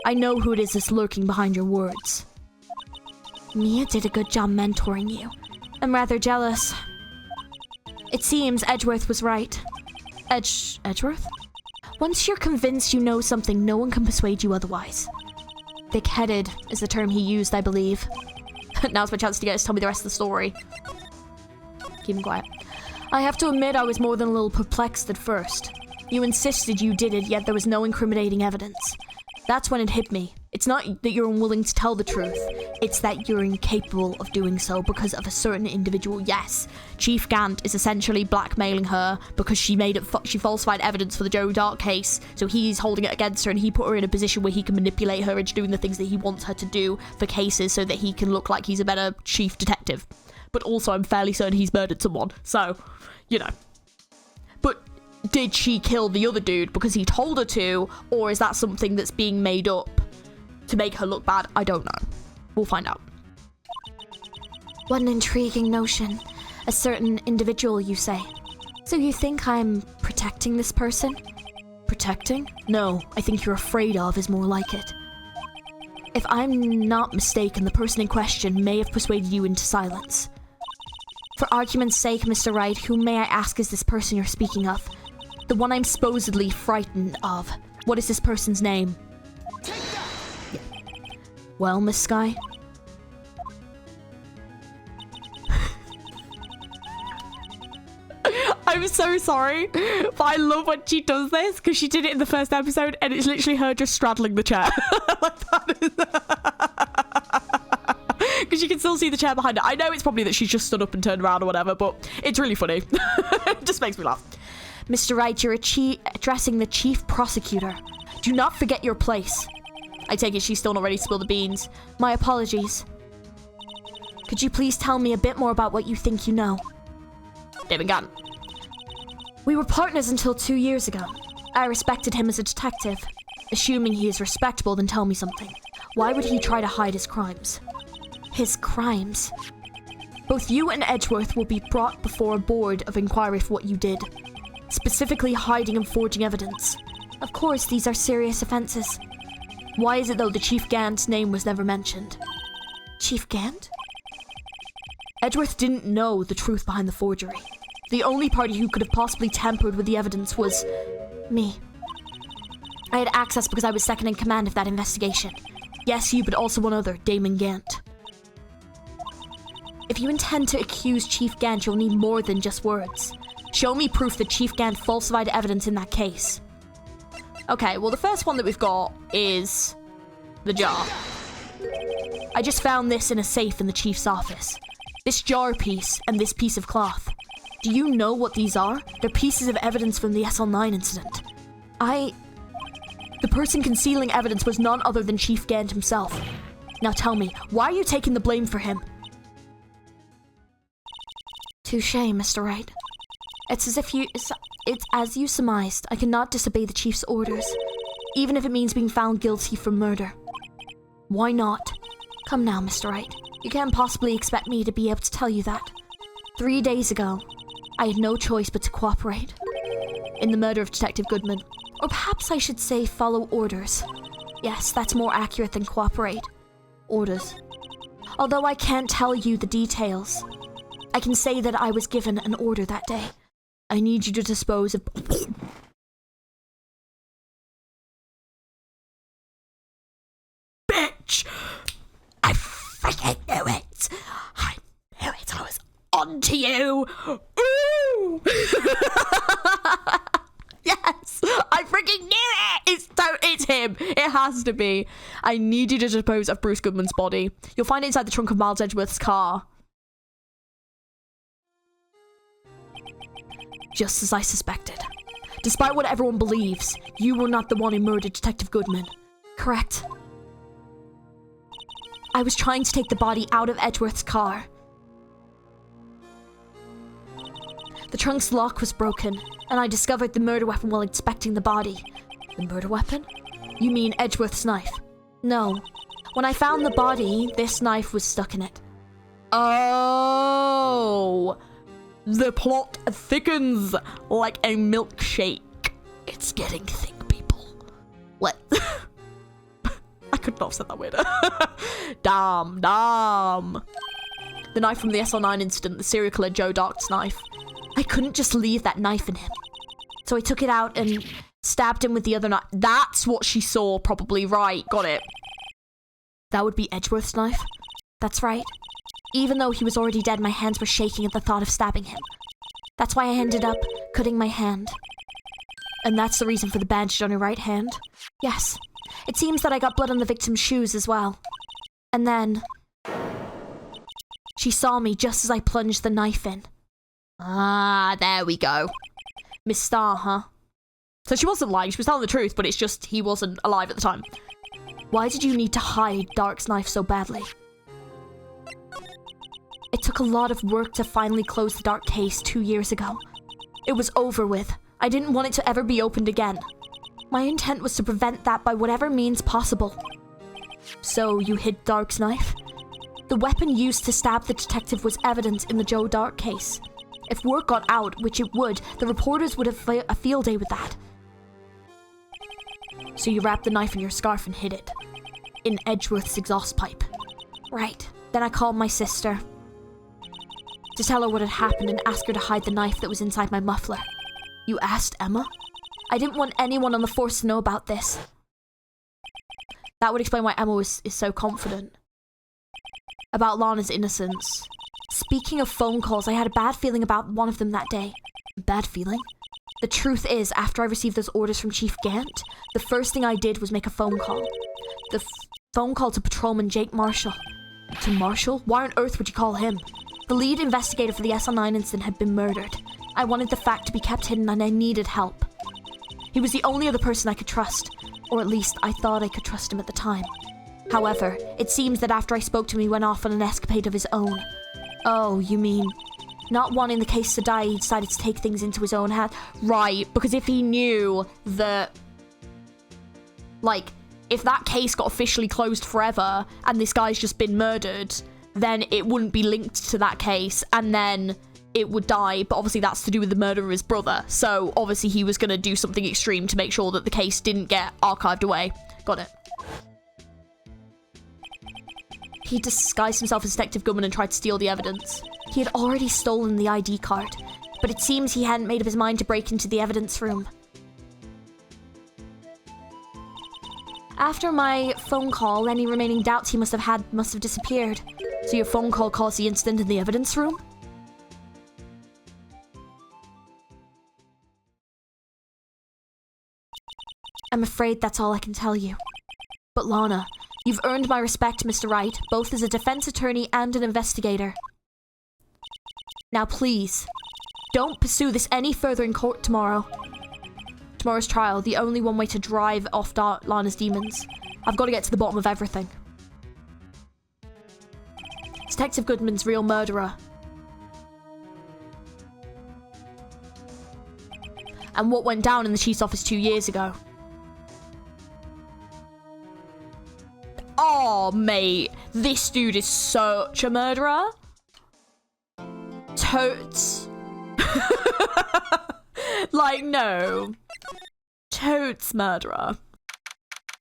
I know who it is that's lurking behind your words. Mia did a good job mentoring you. I'm rather jealous. It seems Edgeworth was right. Edgeworth? Once you're convinced you know something, no one can persuade you otherwise. Thick-headed is the term he used, I believe. Now's my chance to get us to tell me the rest of the story. Keep him quiet. I have to admit I was more than a little perplexed at first. You insisted you did it, yet there was no incriminating evidence. That's when it hit me. It's not that you're unwilling to tell the truth. It's that you're incapable of doing so because of a certain individual. Yes, Chief Gant is essentially blackmailing her because she falsified evidence for the Joe Dark case, so he's holding it against her and he put her in a position where he can manipulate her into doing the things that he wants her to do for cases so that he can look like he's a better chief detective. But also, I'm fairly certain he's murdered someone, so, you know. But did she kill the other dude because he told her to, or is that something that's being made up to make her look bad? I don't know. We'll find out. What an intriguing notion. A certain individual, you say. So you think I'm protecting this person? Protecting? No, I think you're afraid of is more like it. If I'm not mistaken, the person in question may have persuaded you into silence. For argument's sake, Mr. Wright, who may I ask is this person you're speaking of? The one I'm supposedly frightened of. What is this person's name? Yeah. Well, Miss Skye? I'm so sorry, but I love when she does this, because she did it in the first episode, and it's literally her just straddling the chair. Like that. Because you can still see the chair behind her. I know it's probably that she's just stood up and turned around or whatever, but it's really funny. It just makes me laugh. Mr. Wright, you're addressing the chief prosecutor. Do not forget your place. I take it she's still not ready to spill the beans. My apologies. Could you please tell me a bit more about what you think you know? Damon Gant. We were partners until 2 years ago. I respected him as a detective. Assuming he is respectable, then tell me something. Why would he try to hide his crimes? His crimes? Both you and Edgeworth will be brought before a board of inquiry for what you did. Specifically hiding and forging evidence. Of course, these are serious offenses. Why is it, though, the Chief Gant's name was never mentioned? Chief Gant? Edgeworth didn't know the truth behind the forgery. The only party who could have possibly tampered with the evidence was me. I had access because I was second in command of that investigation. Yes, you, but also one other, Damon Gant. If you intend to accuse Chief Gant, you'll need more than just words. Show me proof that Chief Gant falsified evidence in that case. Okay, well, the first one that we've got is the jar. I just found this in a safe in the chief's office. This jar piece and this piece of cloth. Do you know what these are? They're pieces of evidence from the SL9 incident. The person concealing evidence was none other than Chief Gant himself. Now tell me, why are you taking the blame for him? Touché, Mr. Wright. It's as you surmised. I cannot disobey the chief's orders, even if it means being found guilty for murder. Why not? Come now, Mr. Wright. You can't possibly expect me to be able to tell you that. 3 days ago, I had no choice but to cooperate in the murder of Detective Goodman. Or perhaps I should say follow orders. Yes, that's more accurate than cooperate. Orders. Although I can't tell you the details, I can say that I was given an order that day. I need you to dispose of... Bitch! I freaking knew it! I knew it! I was onto you! Ooh! Yes! I freaking knew it! It's him! It has to be. I need you to dispose of Bruce Goodman's body. You'll find it inside the trunk of Miles Edgeworth's car. Just as I suspected. Despite what everyone believes, you were not the one who murdered Detective Goodman. Correct. I was trying to take the body out of Edgeworth's car. The trunk's lock was broken, and I discovered the murder weapon while inspecting the body. The murder weapon? You mean Edgeworth's knife? No. When I found the body, this knife was stuck in it. Oh! The plot thickens like a milkshake. It's getting thick, people. What? I could not have said that weirder. Damn. The knife from the SL9 incident, the serial killer Joe Dark's knife. I couldn't just leave that knife in him. So I took it out and stabbed him with the other knife. That's what she saw, probably. Right, got it. That would be Edgeworth's knife? That's right. Even though he was already dead, my hands were shaking at the thought of stabbing him. That's why I ended up cutting my hand. And that's the reason for the bandage on your right hand? Yes. It seems that I got blood on the victim's shoes as well. And then she saw me just as I plunged the knife in. Ah, there we go. Miss Starr, huh? So she wasn't lying, she was telling the truth, but it's just he wasn't alive at the time. Why did you need to hide Dark's knife so badly? It took a lot of work to finally close the Dark case 2 years ago. It was over with. I didn't want it to ever be opened again. My intent was to prevent that by whatever means possible. So you hid Dark's knife? The weapon used to stab the detective was evident in the Joe Dark case. If word got out, which it would, the reporters would have a field day with that. So you wrapped the knife in your scarf and hid it. In Edgeworth's exhaust pipe. Right. Then I called my sister to tell her what had happened and ask her to hide the knife that was inside my muffler. You asked Emma? I didn't want anyone on the force to know about this. That would explain why Emma is so confident about Lana's innocence. Speaking of phone calls, I had a bad feeling about one of them that day. Bad feeling? The truth is, after I received those orders from Chief Gant, the first thing I did was make a phone call. The phone call to Patrolman Jake Marshall. To Marshall? Why on earth would you call him? The lead investigator for the SL9 incident had been murdered. I wanted the fact to be kept hidden and I needed help. He was the only other person I could trust, or at least I thought I could trust him at the time. However, it seems that after I spoke to him, he went off on an escapade of his own. Oh, you mean... Not wanting the case to die, he decided to take things into his own hands. Right, because if he knew that... Like, if that case got officially closed forever, and this guy's just been murdered, then it wouldn't be linked to that case, and then it would die, but obviously that's to do with the murder of his brother, so obviously he was going to do something extreme to make sure that the case didn't get archived away. Got it. He disguised himself as Detective Goodman and tried to steal the evidence. He had already stolen the ID card, but it seems he hadn't made up his mind to break into the evidence room. After my phone call, any remaining doubts he must have had must have disappeared. So your phone call caused the incident in the evidence room? I'm afraid that's all I can tell you. But Lana, you've earned my respect, Mr. Wright, both as a defense attorney and an investigator. Now please, don't pursue this any further in court tomorrow. Tomorrow's trial, the only one way to drive off Lana's demons. I've got to get to the bottom of everything. Detective Goodman's real murderer. And what went down in the chief's office 2 years ago. Oh, mate, this dude is such a murderer. Totes. Like, no. Totes murderer.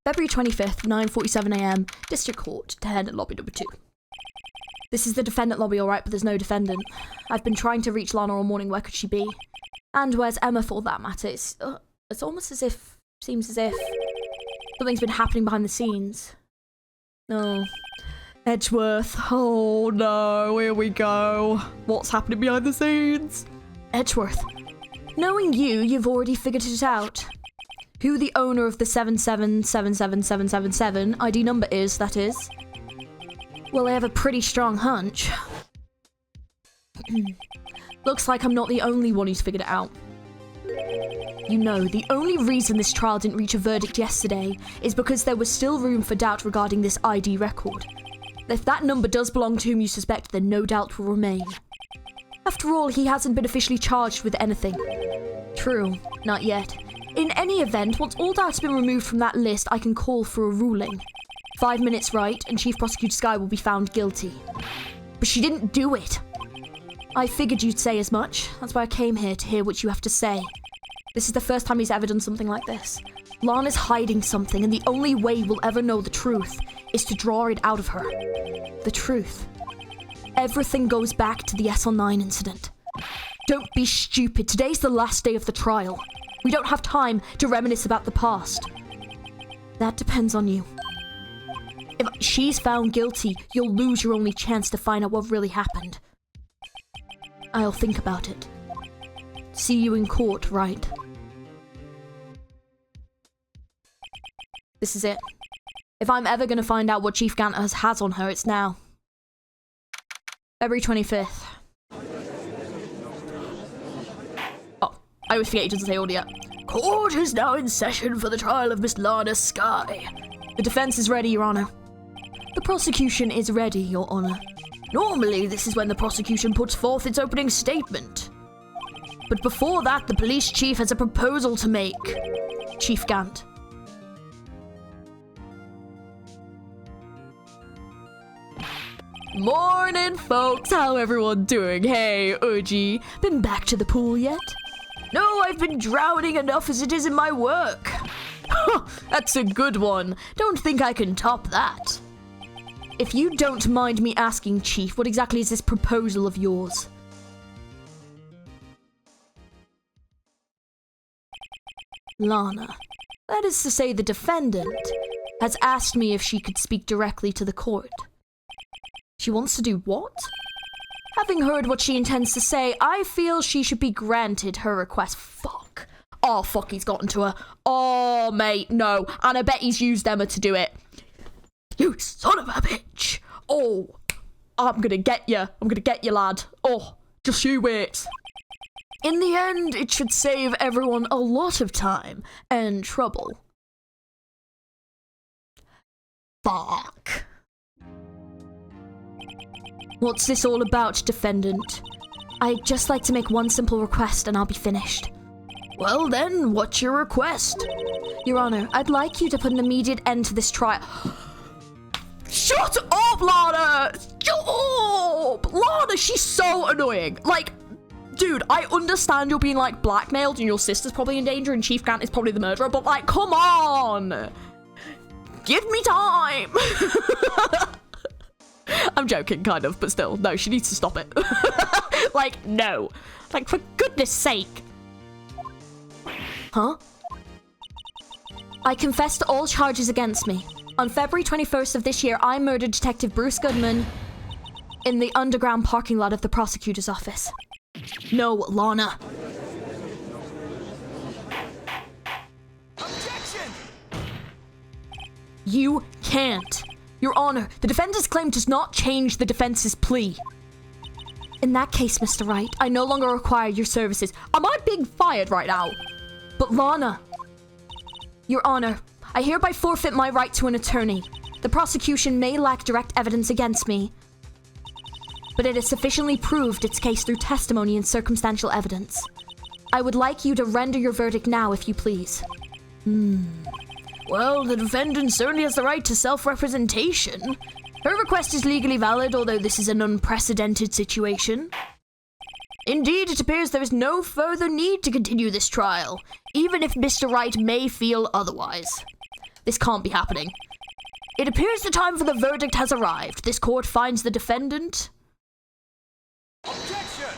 February 25th, 9:47 AM, District Court, 10 at lobby number 2. This is the defendant lobby, alright, but there's no defendant. I've been trying to reach Lana all morning, where could she be? And where's Emma for that matter? It's almost as if, seems as if something's been happening behind the scenes. No. Edgeworth. Oh no, here we go. What's happening behind the scenes? Edgeworth. Knowing you, you've already figured it out. Who the owner of the 7777777 ID number is, that is. Well, I have a pretty strong hunch. Looks like I'm not the only one who's figured it out. You know, the only reason this trial didn't reach a verdict yesterday is because there was still room for doubt regarding this ID record. If that number does belong to whom you suspect, then no doubt will remain. After all, he hasn't been officially charged with anything. True, not yet. In any event, once all doubt's been removed from that list, I can call for a ruling. 5 minutes, Wright, and Chief Prosecutor Skye will be found guilty. But she didn't do it. I figured you'd say as much. That's why I came here, to hear what you have to say. This is the first time he's ever done something like this. Lana's hiding something, and the only way we'll ever know the truth is to draw it out of her. The truth. Everything goes back to the SL9 incident. Don't be stupid. Today's the last day of the trial. We don't have time to reminisce about the past. That depends on you. If she's found guilty, you'll lose your only chance to find out what really happened. I'll think about it. See you in court, Wright? This is it. If I'm ever going to find out what Chief Gant has on her, it's now. February 25th. Oh, I always forget he doesn't say audio. Court is now in session for the trial of Miss Lana Skye. The defense is ready, Your Honor. The prosecution is ready, Your Honor. Normally, this is when the prosecution puts forth its opening statement. But before that, the police chief has a proposal to make. Chief Gant. Morning, folks. How everyone doing? Hey, OG. Been back to the pool yet? No, I've been drowning enough as it is in my work. That's a good one. Don't think I can top that. If you don't mind me asking, Chief, what exactly is this proposal of yours? Lana. That is to say, the defendant has asked me if she could speak directly to the court. She wants to do what? Having heard what she intends to say, I feel she should be granted her request. Fuck. Oh, fuck, he's gotten to her. Oh, mate, no. And I bet he's used Emma to do it. You son of a bitch. Oh, I'm gonna get you. I'm gonna get you, lad. Oh, just you wait. In the end, it should save everyone a lot of time and trouble. Fuck. What's this all about, defendant? I'd just like to make one simple request and I'll be finished. Well then, what's your request? Your Honor, I'd like you to put an immediate end to this trial. Shut up, Lana! Shut up! Lana, she's so annoying. Like, dude, I understand you're being, like, blackmailed and your sister's probably in danger and Chief Gant is probably the murderer, but, like, come on! Give me time! I'm joking, kind of, but still, no, she needs to stop it. Like, no. Like, for goodness sake. Huh? I confess to all charges against me. On February 21st of this year, I murdered Detective Bruce Goodman in the underground parking lot of the prosecutor's office. No, Lana. Objection! You can't. Your Honor, the defendant's claim does not change the defense's plea. In that case, Mr. Wright, I no longer require your services. Am I being fired right now? But Lana. Your Honor, I hereby forfeit my right to an attorney. The prosecution may lack direct evidence against me, but it has sufficiently proved its case through testimony and circumstantial evidence. I would like you to render your verdict now, if you please. Well, the defendant certainly has the right to self-representation. Her request is legally valid, although this is an unprecedented situation. Indeed, it appears there is no further need to continue this trial, even if Mr. Wright may feel otherwise. This can't be happening. It appears the time for the verdict has arrived. This court finds the defendant... Objection!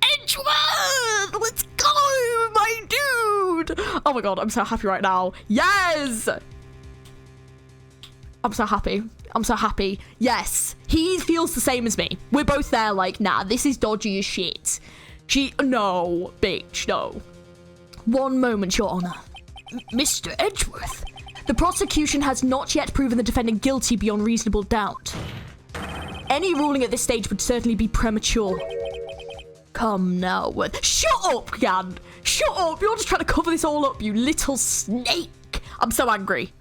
Edgeworth! Let's go, my dude! Oh my god, I'm so happy right now. Yes! I'm so happy. I'm so happy. Yes. He feels the same as me. We're both there like, nah, this is dodgy as shit. No, bitch, no. One moment, Your Honor. Mr. Edgeworth, the prosecution has not yet proven the defendant guilty beyond reasonable doubt. Any ruling at this stage would certainly be premature. Come now, Worth. Shut up, Jan. Shut up. You're just trying to cover this all up, you little snake. I'm so angry.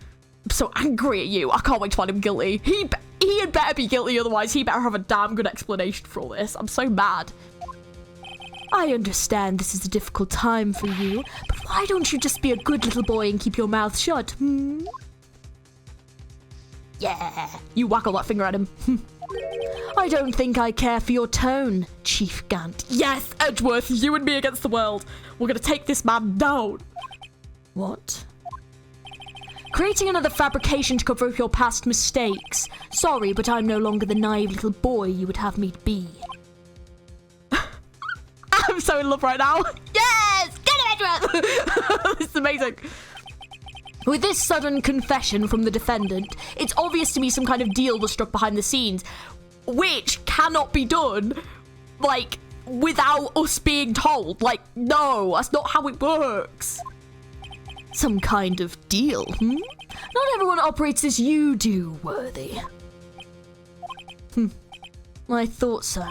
I'm so angry at you. I can't wait to find him guilty. He had better be guilty, otherwise he better have a damn good explanation for all this. I'm so mad. I understand this is a difficult time for you, but why don't you just be a good little boy and keep your mouth shut, hmm? Yeah. You waggle that finger at him. I don't think I care for your tone, Chief Gant. Yes, Edgeworth, you and me against the world. We're gonna take this man down. What? Creating another fabrication to cover up your past mistakes. Sorry, but I'm no longer the naive little boy you would have me be. I'm so in love right now. Yes! Get it, Edgeworth! This is amazing. With this sudden confession from the defendant, it's obvious to me some kind of deal was struck behind the scenes, which cannot be done, like, without us being told. Like, no, that's not how it works. Some kind of deal, hmm? Not everyone operates as you do, Worthy. I thought so.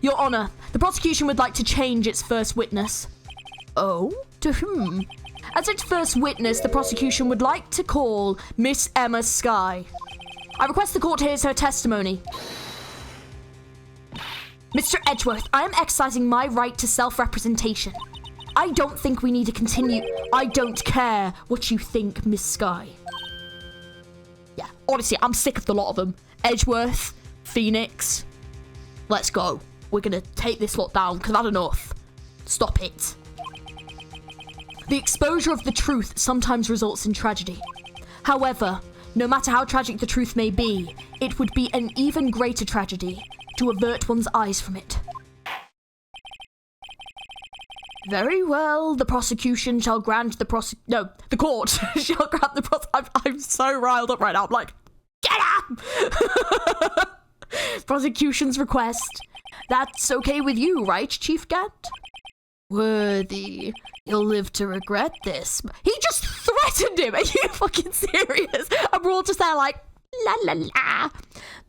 Your Honor, the prosecution would like to change its first witness. Oh? To whom? As its first witness, the prosecution would like to call Miss Emma Skye. I request the court hears her testimony. Mr. Edgeworth, I am exercising my right to self-representation. I don't think we need to continue. I don't care what you think, Miss Skye. Yeah, honestly, I'm sick of the lot of them. Edgeworth, Phoenix. Let's go. We're gonna take this lot down because I've had enough. Stop it. The exposure of the truth sometimes results in tragedy. However, no matter how tragic the truth may be, it would be an even greater tragedy to avert one's eyes from it. Very well, the prosecution shall grant the court shall grant the I'm so riled up right now. I'm like, get up! Prosecution's request. That's okay with you, right, Chief Gant? Worthy, you'll live to regret this. He just threatened him. Are you fucking serious? And we're all just there like, la la la.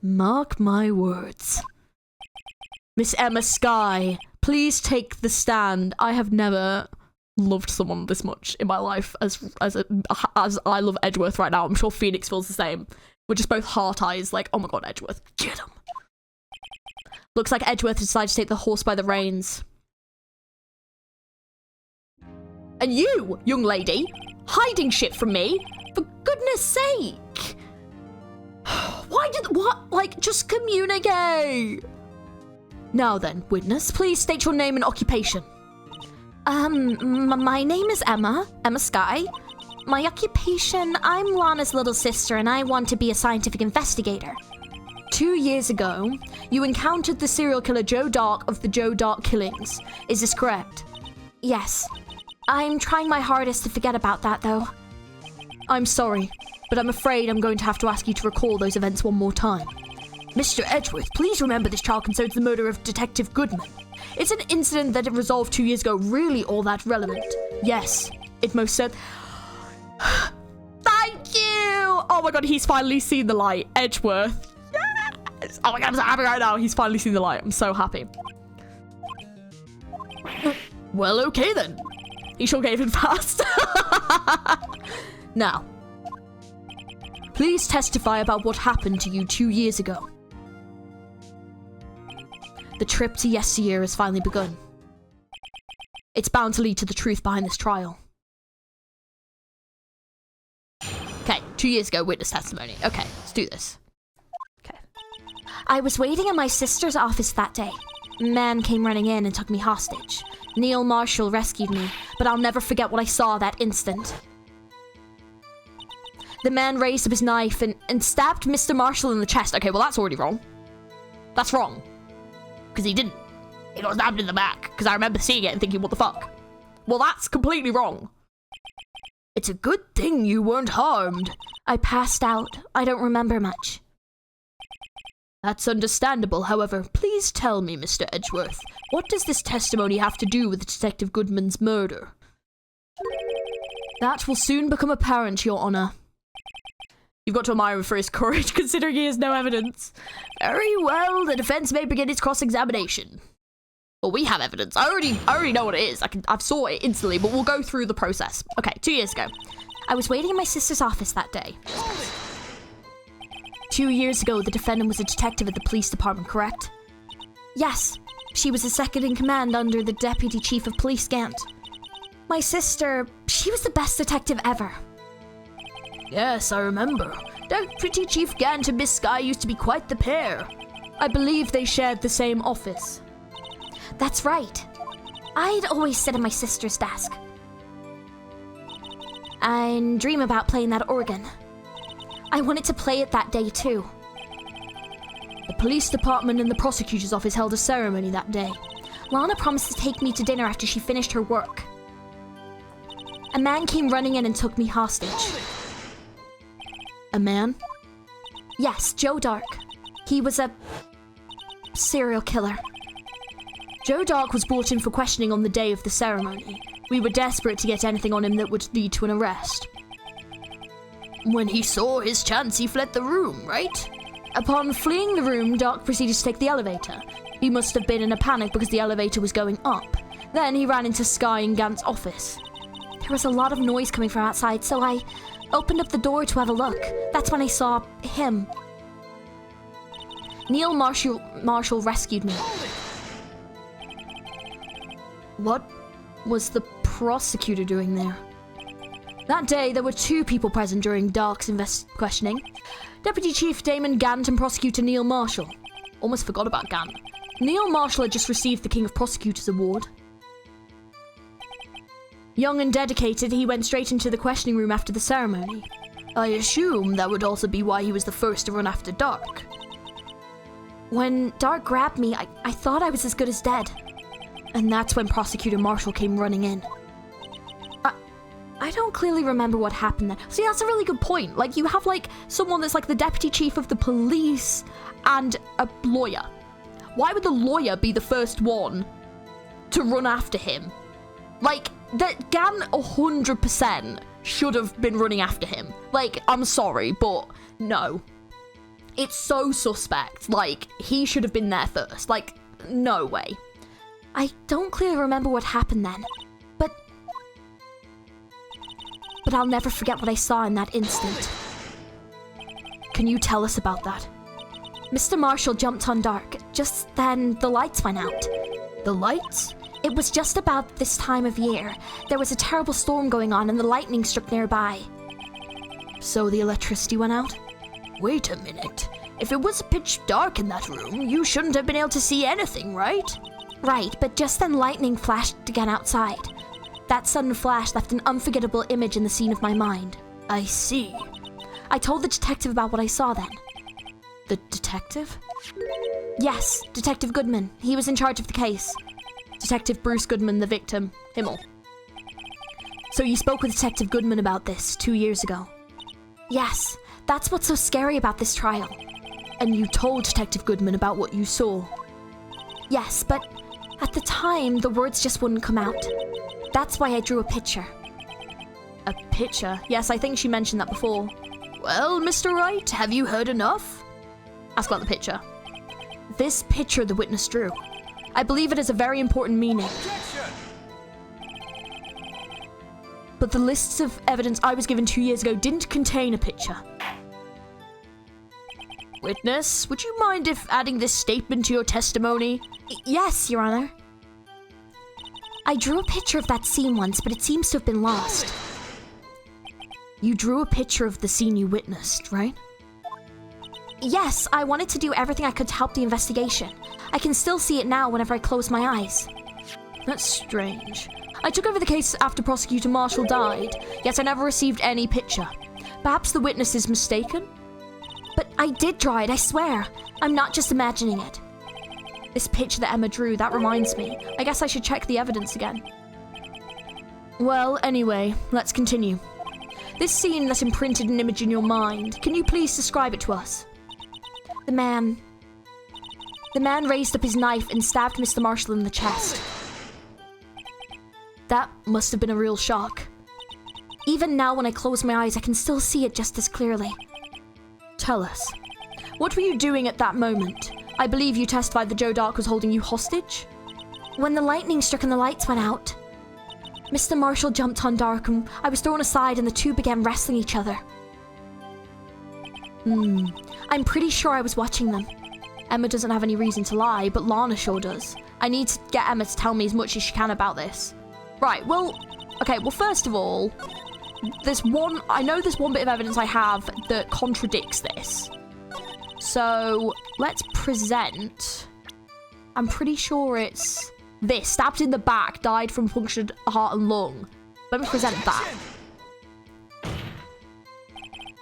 Mark my words. Miss Emma Skye, please take the stand. I have never loved someone this much in my life as I love Edgeworth right now. I'm sure Phoenix feels the same. We're just both heart eyes like, oh my god, Edgeworth, get him. Looks like Edgeworth decided to take the horse by the reins. And you, young lady, hiding shit from me? For goodness sake. Like, just communicate. Now then, witness, please state your name and occupation. My name is Emma Skye. My occupation, I'm Lana's little sister and I want to be a scientific investigator. 2 years ago, you encountered the serial killer Joe Dark of the Joe Dark killings. Is this correct? Yes. I'm trying my hardest to forget about that, though. I'm sorry, but I'm afraid I'm going to have to ask you to recall those events one more time. Mr. Edgeworth, please remember this trial concerns the murder of Detective Goodman. Is an incident that it resolved 2 years ago really all that relevant? Yes, it most said. Thank you! Oh my god, he's finally seen the light. Edgeworth. Yes! Oh my god, I'm so happy right now. He's finally seen the light. I'm so happy. Well, okay then. He sure gave in fast. Now, please testify about what happened to you 2 years ago. The trip to yesteryear has finally begun. It's bound to lead to the truth behind this trial. Okay, 2 years ago, witness testimony. Okay, let's do this. Okay. I was waiting in my sister's office that day. Man came running in and took me hostage. Neil Marshall rescued me, but I'll never forget what I saw that instant. The man raised up his knife and stabbed Mr. Marshall in the chest. Okay, well, that's already wrong. That's wrong. Because he didn't. He got stabbed in the back. Because I remember seeing it and thinking, what the fuck? Well, that's completely wrong. It's a good thing you weren't harmed. I passed out. I don't remember much. That's understandable. However, please tell me, Mr. Edgeworth, what does this testimony have to do with Detective Goodman's murder? That will soon become apparent, Your Honor. You've got to admire him for his courage, considering he has no evidence. Very well, the defense may begin its cross-examination. Well, we have evidence. I already know what it is. I've saw it instantly, but we'll go through the process. Okay, 2 years ago. I was waiting in my sister's office that day. 2 years ago, the defendant was a detective at the police department, correct? Yes. She was a second in command under the deputy chief of police, Gant. My sister, she was the best detective ever. Yes, I remember. Deputy Chief Gant and Miss Skye used to be quite the pair. I believe they shared the same office. That's right. I'd always sit at my sister's desk and dream about playing that organ. I wanted to play it that day too. The police department and the prosecutor's office held a ceremony that day. Lana promised to take me to dinner after she finished her work. A man came running in and took me hostage. A man? Yes, Joe Dark. He was a serial killer. Joe Dark was brought in for questioning on the day of the ceremony. We were desperate to get anything on him that would lead to an arrest. When he saw his chance, he fled the room, right? Upon fleeing the room, Dark proceeded to take the elevator. He must have been in a panic because the elevator was going up. Then he ran into Skye and Gant's office. There was a lot of noise coming from outside, so I opened up the door to have a look. That's when I saw him. Neil Marshall rescued me. What was the prosecutor doing there? That day, there were 2 people present during Dark's questioning. Deputy Chief Damon Gant and Prosecutor Neil Marshall. Almost forgot about Gant. Neil Marshall had just received the King of Prosecutors Award. Young and dedicated, he went straight into the questioning room after the ceremony. I assume that would also be why he was the first to run after Dark. When Dark grabbed me, I thought I was as good as dead. And that's when Prosecutor Marshall came running in. I don't clearly remember what happened there. See, that's a really good point. Like, you have, like, someone that's, like, the deputy chief of the police and a lawyer. Why would the lawyer be the first one to run after him? Like, that Gant 100% should have been running after him. Like, I'm sorry, but no. It's so suspect. Like, he should have been there first. Like, no way. I don't clearly remember what happened then, but I'll never forget what I saw in that instant. Can you tell us about that? Mr. Marshall jumped on Dark. Just then, the lights went out. The lights? It was just about this time of year. There was a terrible storm going on and the lightning struck nearby. So the electricity went out? Wait a minute. If it was pitch dark in that room, you shouldn't have been able to see anything, right? Right, but just then lightning flashed again outside. That sudden flash left an unforgettable image in the scene of my mind. I see. I told the detective about what I saw then. The detective? Yes, Detective Goodman. He was in charge of the case. Detective Bruce Goodman, the victim. Himmel. So you spoke with Detective Goodman about this 2 years ago? Yes, that's what's so scary about this trial. And you told Detective Goodman about what you saw? Yes, but at the time, the words just wouldn't come out. That's why I drew a picture. A picture? Yes, I think she mentioned that before. Well, Mr. Wright, have you heard enough? Ask about the picture. This picture the witness drew. I believe it has a very important meaning. Objection! But the lists of evidence I was given 2 years ago didn't contain a picture. Witness, would you mind if adding this statement to your testimony? Yes, Your Honor. I drew a picture of that scene once, but it seems to have been lost. You drew a picture of the scene you witnessed, right? Yes, I wanted to do everything I could to help the investigation. I can still see it now whenever I close my eyes. That's strange. I took over the case after Prosecutor Marshall died, yet I never received any picture. Perhaps the witness is mistaken? But I did draw it, I swear. I'm not just imagining it. This picture that Emma drew, that reminds me. I guess I should check the evidence again. Well, anyway, let's continue. This scene that imprinted an image in your mind, can you please describe it to us? The man raised up his knife and stabbed Mr. Marshall in the chest. That must have been a real shock. Even now when I close my eyes, I can still see it just as clearly. Tell us, what were you doing at that moment? I believe you testified that Joe Dark was holding you hostage? When the lightning struck and the lights went out, Mr. Marshall jumped on Dark and I was thrown aside and the two began wrestling each other. I'm pretty sure I was watching them. Emma doesn't have any reason to lie, but Lana sure does. I need to get Emma to tell me as much as she can about this. Right, well, okay, well, first of all, I know there's one bit of evidence I have that contradicts this. So, let's present. I'm pretty sure it's this. Stabbed in the back, died from punctured heart and lung. Let me present that.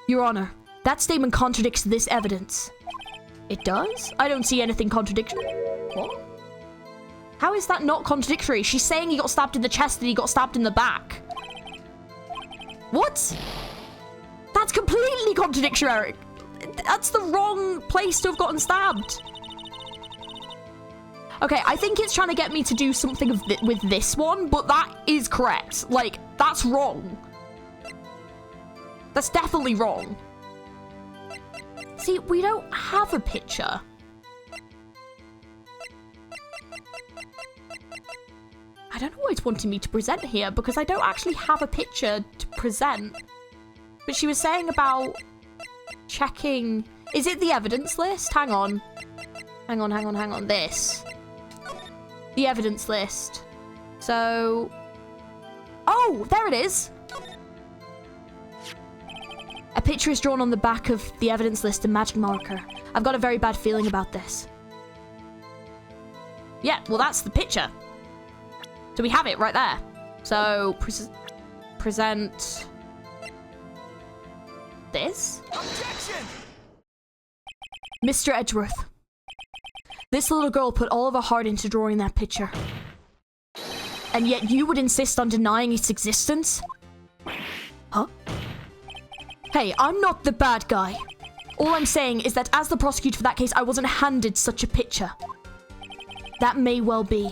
Your Honor, that statement contradicts this evidence. It does? I don't see anything contradictory. What? How is that not contradictory? She's saying he got stabbed in the chest and he got stabbed in the back. What? That's completely contradictory, Eric. That's the wrong place to have gotten stabbed. Okay, I think it's trying to get me to do something with this one, but that is correct. Like, that's wrong. That's definitely wrong. See, we don't have a picture. I don't know why it's wanting me to present here, because I don't actually have a picture to present. But she was saying about checking... Is it the evidence list? Hang on. Hang on. This. The evidence list. So... Oh, there it is! A picture is drawn on the back of the evidence list in magic marker. I've got a very bad feeling about this. Yeah, well, that's the picture. So we have it right there. So, present... this? Objection! Mr. Edgeworth. This little girl put all of her heart into drawing that picture. And yet you would insist on denying its existence? Huh? Hey, I'm not the bad guy. All I'm saying is that as the prosecutor for that case, I wasn't handed such a picture. That may well be.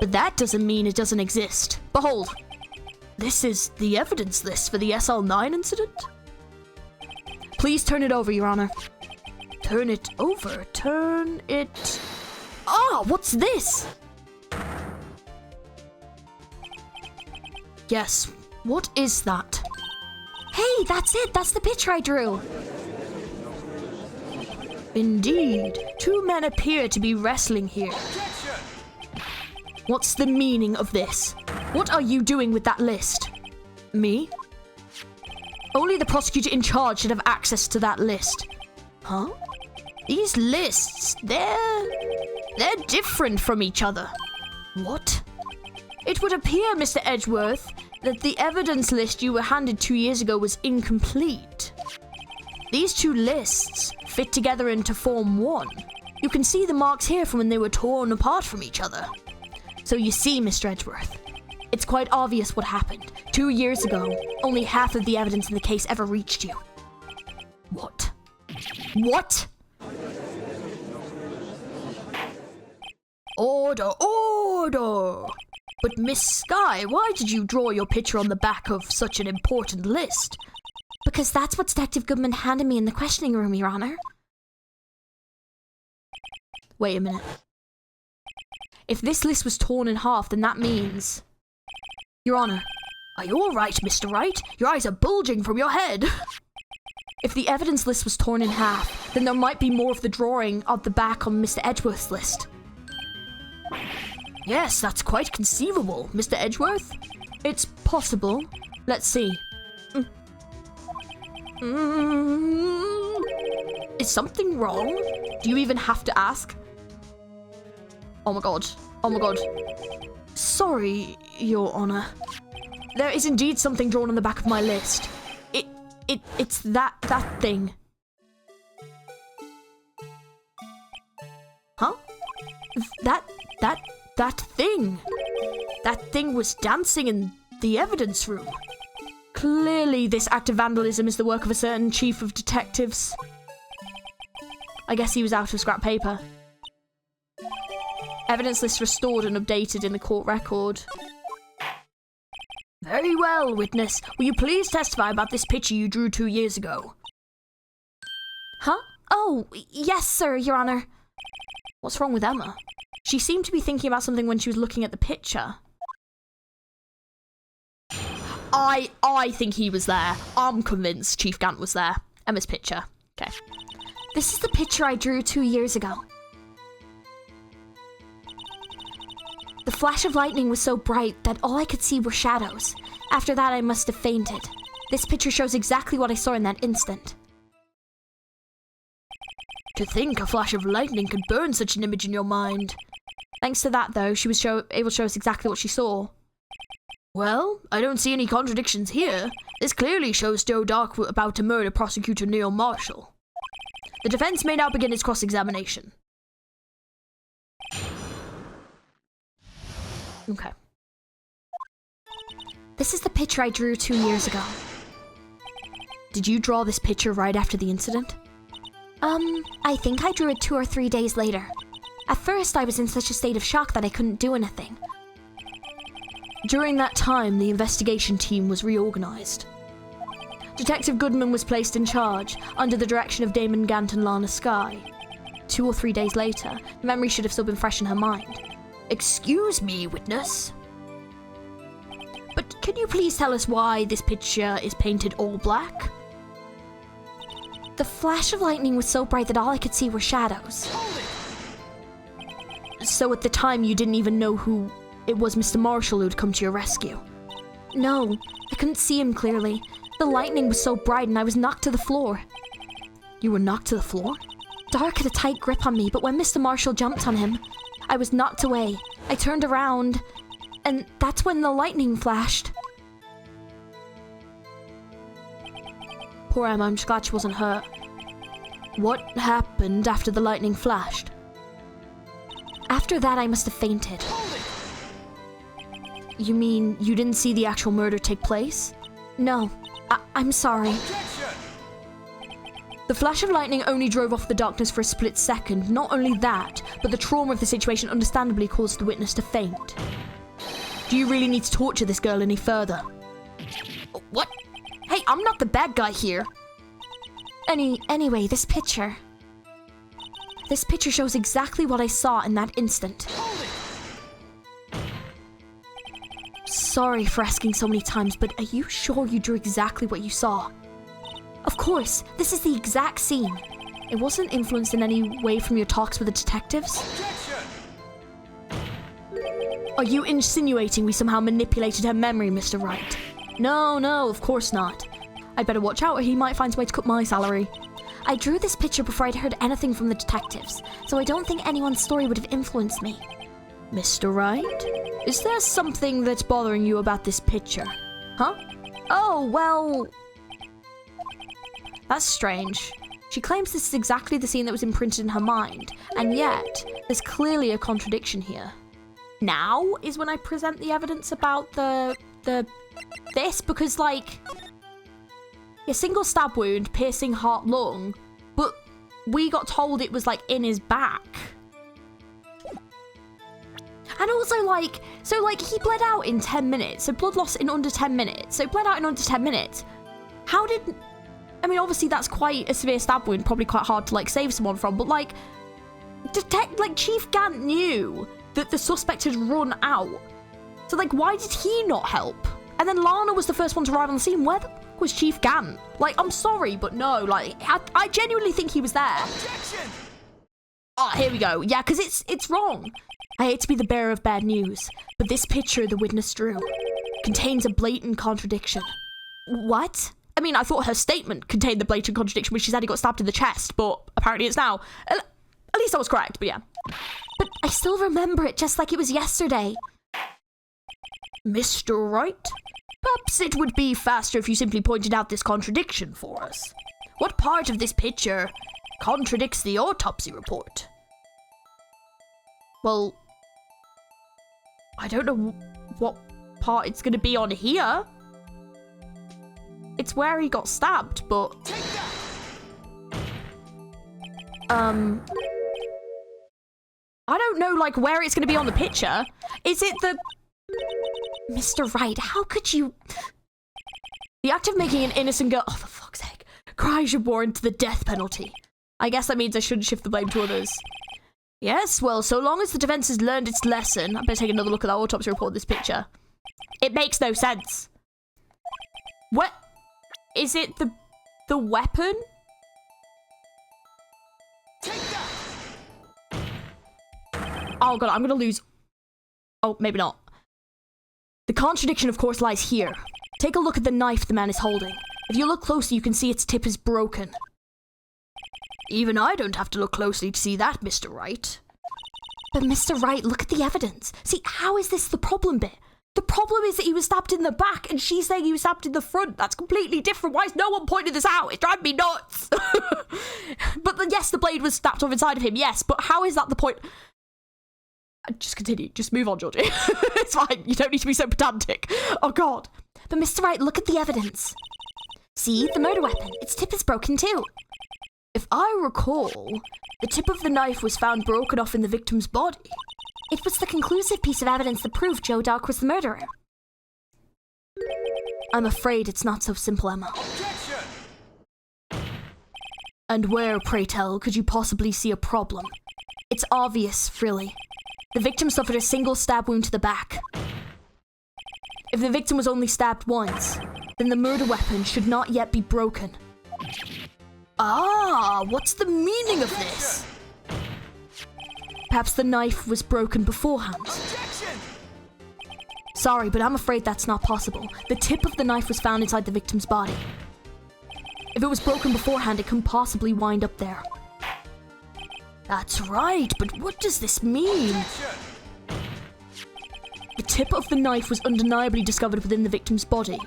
But that doesn't mean it doesn't exist. Behold, this is the evidence list for the SL9 incident. Please turn it over, Your Honor. Turn it over. Turn it... Ah, what's this? Yes, what is that? Hey, that's it. That's the picture I drew. Indeed. Two men appear to be wrestling here. What's the meaning of this? What are you doing with that list? Me? Only the prosecutor in charge should have access to that list. Huh? These lists, they're different from each other. What? It would appear, Mr. Edgeworth, that the evidence list you were handed 2 years ago was incomplete. These two lists fit together into form one. You can see the marks here from when they were torn apart from each other. So you see, Mr. Edgeworth, it's quite obvious what happened. 2 years ago, only half of the evidence in the case ever reached you. What? What? Order, order! But Miss Skye, why did you draw your picture on the back of such an important list? Because that's what Detective Goodman handed me in the questioning room, Your Honor. Wait a minute. If this list was torn in half, then that means... Your Honor, are you alright, Mr. Wright? Your eyes are bulging from your head. If the evidence list was torn in half, then there might be more of the drawing of the back on Mr. Edgeworth's list. Yes, that's quite conceivable, Mr. Edgeworth. It's possible. Let's see. Is something wrong? Do you even have to ask? Oh my god. Oh my god. Sorry, Your Honor. There is indeed something drawn on the back of my list. It's that thing. Huh? That thing. That thing was dancing in the evidence room. Clearly, this act of vandalism is the work of a certain chief of detectives. I guess he was out of scrap paper. Evidence list restored and updated in the court record. Very well, witness. Will you please testify about this picture you drew 2 years ago? Huh? Oh, yes, sir, Your Honor. What's wrong with Emma? She seemed to be thinking about something when she was looking at the picture. I think he was there. I'm convinced Chief Gant was there. Emma's picture. Okay. This is the picture I drew 2 years ago. The flash of lightning was so bright that all I could see were shadows. After that, I must have fainted. This picture shows exactly what I saw in that instant. To think a flash of lightning could burn such an image in your mind. Thanks to that, though, she was able to show us exactly what she saw. Well, I don't see any contradictions here. This clearly shows Joe Dark about to murder Prosecutor Neil Marshall. The defense may now begin its cross-examination. Okay. This is the picture I drew 2 years ago. Did you draw this picture right after the incident? I think I drew it 2 or 3 days later. At first, I was in such a state of shock that I couldn't do anything. During that time, the investigation team was reorganized. Detective Goodman was placed in charge, under the direction of Damon Gant and Lana Skye. 2 or 3 days later, the memory should have still been fresh in her mind. Excuse me, witness. But can you please tell us why this picture is painted all black? The flash of lightning was so bright that all I could see were shadows. So at the time you didn't even know who it was Mr. Marshall who'd come to your rescue? No, I couldn't see him clearly. The lightning was so bright and I was knocked to the floor. You were knocked to the floor? Dark had a tight grip on me, but when Mr. Marshall jumped on him, I was knocked away. I turned around, and that's when the lightning flashed. Poor Emma, I'm just glad she wasn't hurt. What happened after the lightning flashed? After that, I must have fainted. You mean you didn't see the actual murder take place? No, I'm sorry. Objection! The flash of lightning only drove off the darkness for a split second. Not only that, but the trauma of the situation understandably caused the witness to faint. Do you really need to torture this girl any further? What? Hey, I'm not the bad guy here. Anyway, this picture. This picture shows exactly what I saw in that instant. Sorry for asking so many times, but are you sure you drew exactly what you saw? Of course, this is the exact scene. It wasn't influenced in any way from your talks with the detectives? Objection! Are you insinuating we somehow manipulated her memory, Mr. Wright? No, of course not. I'd better watch out or he might find a way to cut my salary. I drew this picture before I'd heard anything from the detectives, so I don't think anyone's story would have influenced me. Mr. Wright? Is there something that's bothering you about this picture? Huh? Oh, well... That's strange. She claims this is exactly the scene that was imprinted in her mind, and yet, there's clearly a contradiction here. Now is when I present the evidence about this, because, like, a single stab wound, piercing heart lung, but we got told it was, like, in his back. And also, like, he bled out in 10 minutes, so blood loss in under 10 minutes, How did... I mean, obviously that's quite a severe stab wound, probably quite hard to, like, save someone from, but, like, Chief Gant knew that the suspect had run out. So, like, why did he not help? And then Lana was the first one to arrive on the scene. Where the fuck was Chief Gant? Like, I'm sorry, but no, like, I genuinely think he was there. Objection! Oh, here we go. Yeah, because it's wrong. I hate to be the bearer of bad news, but this picture the witness drew contains a blatant contradiction. What? I mean, I thought her statement contained the blatant contradiction when she said he got stabbed in the chest, but apparently it's now. At least I was correct, but yeah. But I still remember it just like it was yesterday. Mr. Wright, perhaps it would be faster if you simply pointed out this contradiction for us. What part of this picture contradicts the autopsy report? Well, I don't know what part it's going to be on here. It's where he got stabbed, but... I don't know, like, where it's going to be on the picture. Is it the... Mr. Wright, how could you... The act of making an innocent girl... Oh, for fuck's sake. Cry should warrant the death penalty. I guess that means I shouldn't shift the blame to others. Yes, well, so long as the defense has learned its lesson... I better take another look at that autopsy report in this picture. It makes no sense. What? Is it the weapon? Oh god, I'm gonna lose... Oh, maybe not. The contradiction, of course, lies here. Take a look at the knife the man is holding. If you look closely, you can see its tip is broken. Even I don't have to look closely to see that, Mr. Wright. But Mr. Wright, look at the evidence. See, how is this the problem bit? The problem is that he was stabbed in the back and she's saying he was stabbed in the front. That's completely different. Why is no one pointing this out? It's driving me nuts. But then, yes, the blade was stabbed off inside of him, yes, but how is that the point? Just continue. Just move on, Georgie. It's fine. You don't need to be so pedantic. Oh, God. But Mr. Wright, look at the evidence. See, the murder weapon. Its tip is broken too. If I recall, the tip of the knife was found broken off in the victim's body. It was the conclusive piece of evidence that proved Joe Dark was the murderer. I'm afraid it's not so simple, Emma. Objection! And where, pray tell, could you possibly see a problem? It's obvious, really. The victim suffered a single stab wound to the back. If the victim was only stabbed once, then the murder weapon should not yet be broken. Ah, what's the meaning of this? Perhaps the knife was broken beforehand. Objection! Sorry, but I'm afraid that's not possible. The tip of the knife was found inside the victim's body. If it was broken beforehand, it couldn't possibly wind up there. That's right, but what does this mean? Objection! The tip of the knife was undeniably discovered within the victim's body.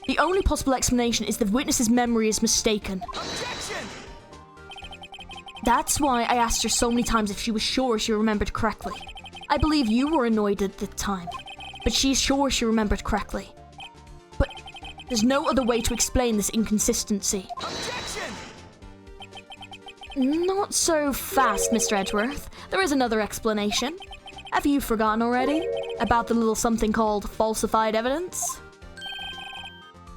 The only possible explanation is the witness's memory is mistaken. Objection! That's why I asked her so many times if she was sure she remembered correctly. I believe you were annoyed at the time, but she's sure she remembered correctly. But there's no other way to explain this inconsistency. Objection! Not so fast, Mr. Edgeworth. There is another explanation. Have you forgotten already? About the little something called falsified evidence?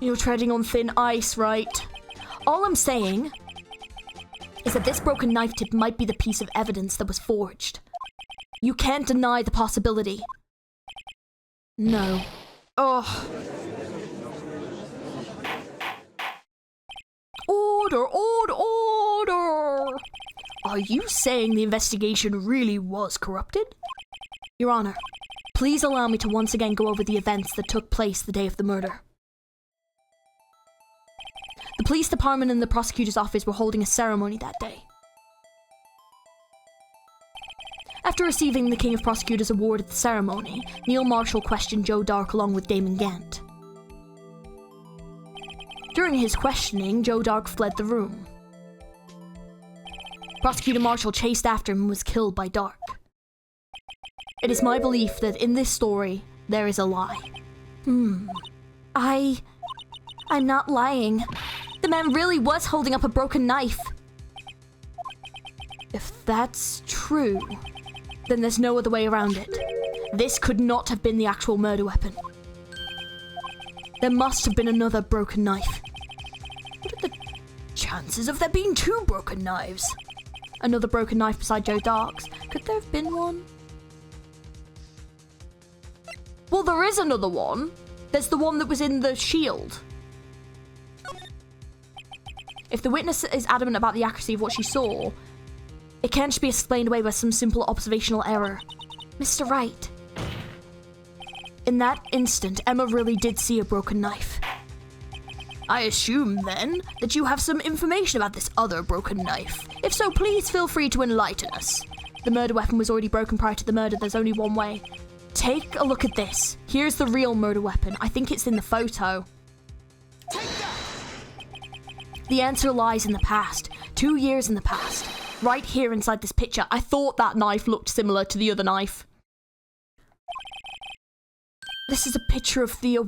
You're treading on thin ice, right? All I'm saying is that this broken knife tip might be the piece of evidence that was forged. You can't deny the possibility. No. Oh. Order, order, order! Are you saying the investigation really was corrupted? Your Honor, please allow me to once again go over the events that took place the day of the murder. The police department and the prosecutor's office were holding a ceremony that day. After receiving the King of Prosecutors award at the ceremony, Neil Marshall questioned Joe Dark along with Damon Gant. During his questioning, Joe Dark fled the room. Prosecutor Marshall chased after him and was killed by Dark. It is my belief that in this story, there is a lie. I'm not lying. The man really was holding up a broken knife. If that's true, then there's no other way around it. This could not have been the actual murder weapon. There must have been another broken knife. What are the chances of there being two broken knives? Another broken knife beside Joe Dark's. Could there have been one? Well, there is another one. There's the one that was in the shield. If the witness is adamant about the accuracy of what she saw, it can't just be explained away by some simple observational error. Mr. Wright. In that instant, Emma really did see a broken knife. I assume, then, that you have some information about this other broken knife. If so, please feel free to enlighten us. The murder weapon was already broken prior to the murder. There's only one way. Take a look at this. Here's the real murder weapon. I think it's in the photo. The answer lies in the past. 2 years in the past. Right here inside this picture. I thought that knife looked similar to the other knife. This is a picture of the...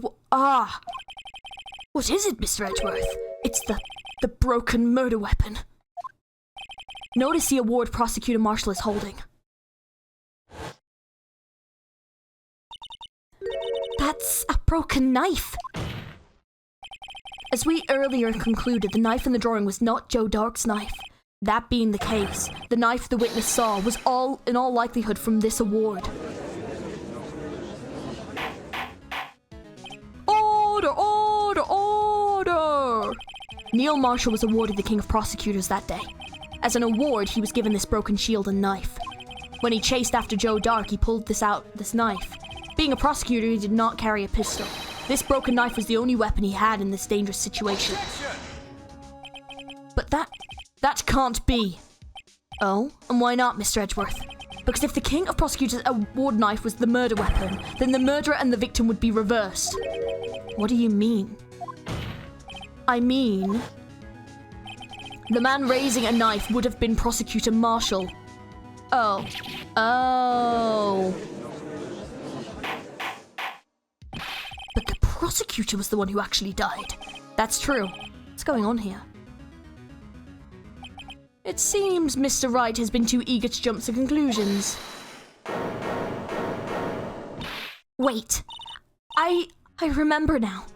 What is it, Mr. Edgeworth? It's the broken murder weapon. Notice the award Prosecutor Marshall is holding. That's a broken knife. As we earlier concluded, the knife in the drawing was not Joe Dark's knife. That being the case, the knife the witness saw was in all likelihood from this award. Order, order, order! Neil Marshall was awarded the King of Prosecutors that day. As an award, he was given this broken shield and knife. When he chased after Joe Dark, he pulled this knife. Being a prosecutor, he did not carry a pistol. This broken knife was the only weapon he had in this dangerous situation. But that can't be. Oh, and why not, Mr. Edgeworth? Because if the King of Prosecutors' award knife was the murder weapon, then the murderer and the victim would be reversed. What do you mean? I mean, the man raising a knife would have been Prosecutor Marshall. Oh. But the prosecutor was the one who actually died. That's true. What's going on here? It seems Mr. Wright has been too eager to jump to conclusions. Wait. I remember now.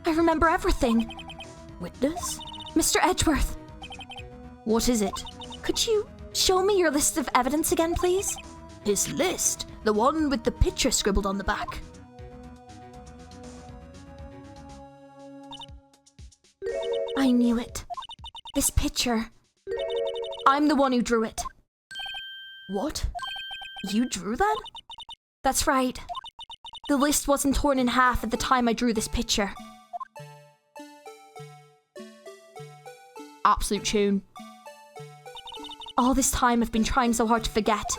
I remember everything. Witness? Mr. Edgeworth. What is it? Could you show me your list of evidence again, please? His list? The one with the picture scribbled on the back. I knew it. This picture. I'm the one who drew it. What? You drew that? That's right. The list wasn't torn in half at the time I drew this picture. Absolute tune. All this time I've been trying so hard to forget.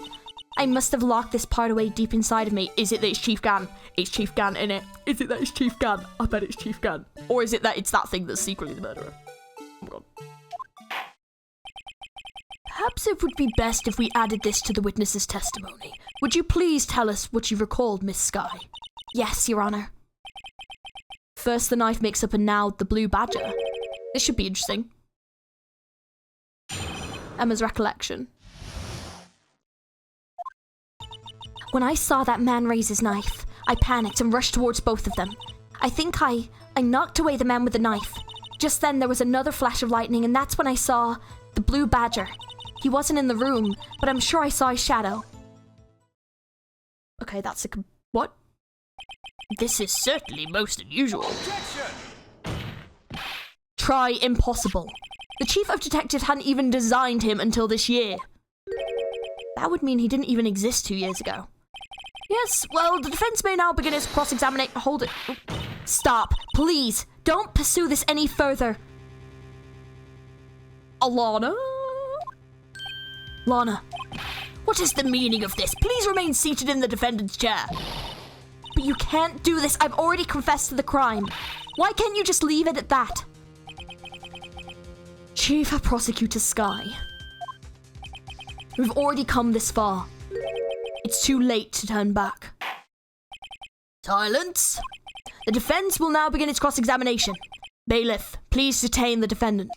I must have locked this part away deep inside of me. Is it that it's Chief Gann? It's Chief Gann, innit? Is it that it's Chief Gann? I bet it's Chief Gann. Or is it that it's that thing that's secretly the murderer? Oh my god. Perhaps it would be best if we added this to the witness's testimony. Would you please tell us what you recalled, Miss Skye? Yes, Your Honor. First the knife mix-up and now the blue badger. This should be interesting. Emma's recollection. When I saw that man raise his knife, I panicked and rushed towards both of them. I think I knocked away the man with the knife. Just then there was another flash of lightning, and that's when I saw the blue badger. He wasn't in the room, but I'm sure I saw his shadow. Okay, that's a... what? This is certainly most unusual. Objection! Try impossible. The chief of detectives hadn't even designed him until this year. That would mean he didn't even exist 2 years ago. Yes, well, the defense may now begin its cross-examination. Hold it. Stop, please. Don't pursue this any further. Alana? Lana. What is the meaning of this? Please remain seated in the defendant's chair. But you can't do this. I've already confessed to the crime. Why can't you just leave it at that? Chief of Prosecutor Skye. We've already come this far. It's too late to turn back. Silence. The defense will now begin its cross-examination. Bailiff, please detain the defendant.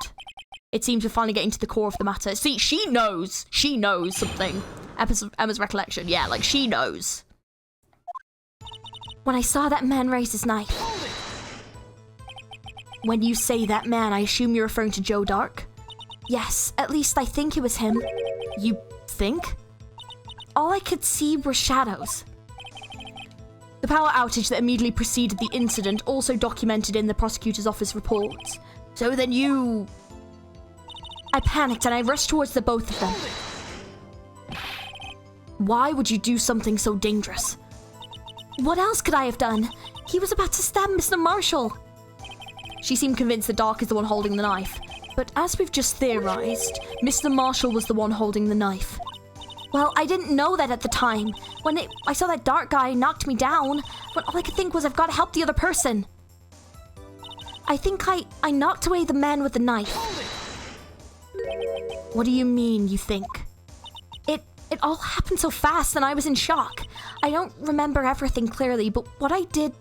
It seems we're finally getting to the core of the matter. See, she knows. She knows something. Emma's recollection. Yeah, like she knows. When I saw that man raise his knife. When you say that man, I assume you're referring to Joe Dark? Yes, at least I think it was him. You think? All I could see were shadows. The power outage that immediately preceded the incident also documented in the prosecutor's office reports. So then you... I panicked and I rushed towards the both of them. Why would you do something so dangerous? What else could I have done? He was about to stab Mr. Marshall. She seemed convinced that Dark is the one holding the knife. But as we've just theorized, Mr. Marshall was the one holding the knife. Well, I didn't know that at the time. When I saw that Dark guy knocked me down, but all I could think was I've got to help the other person. I think I knocked away the man with the knife. What do you mean, you think? It all happened so fast and I was in shock. I don't remember everything clearly, but what I did,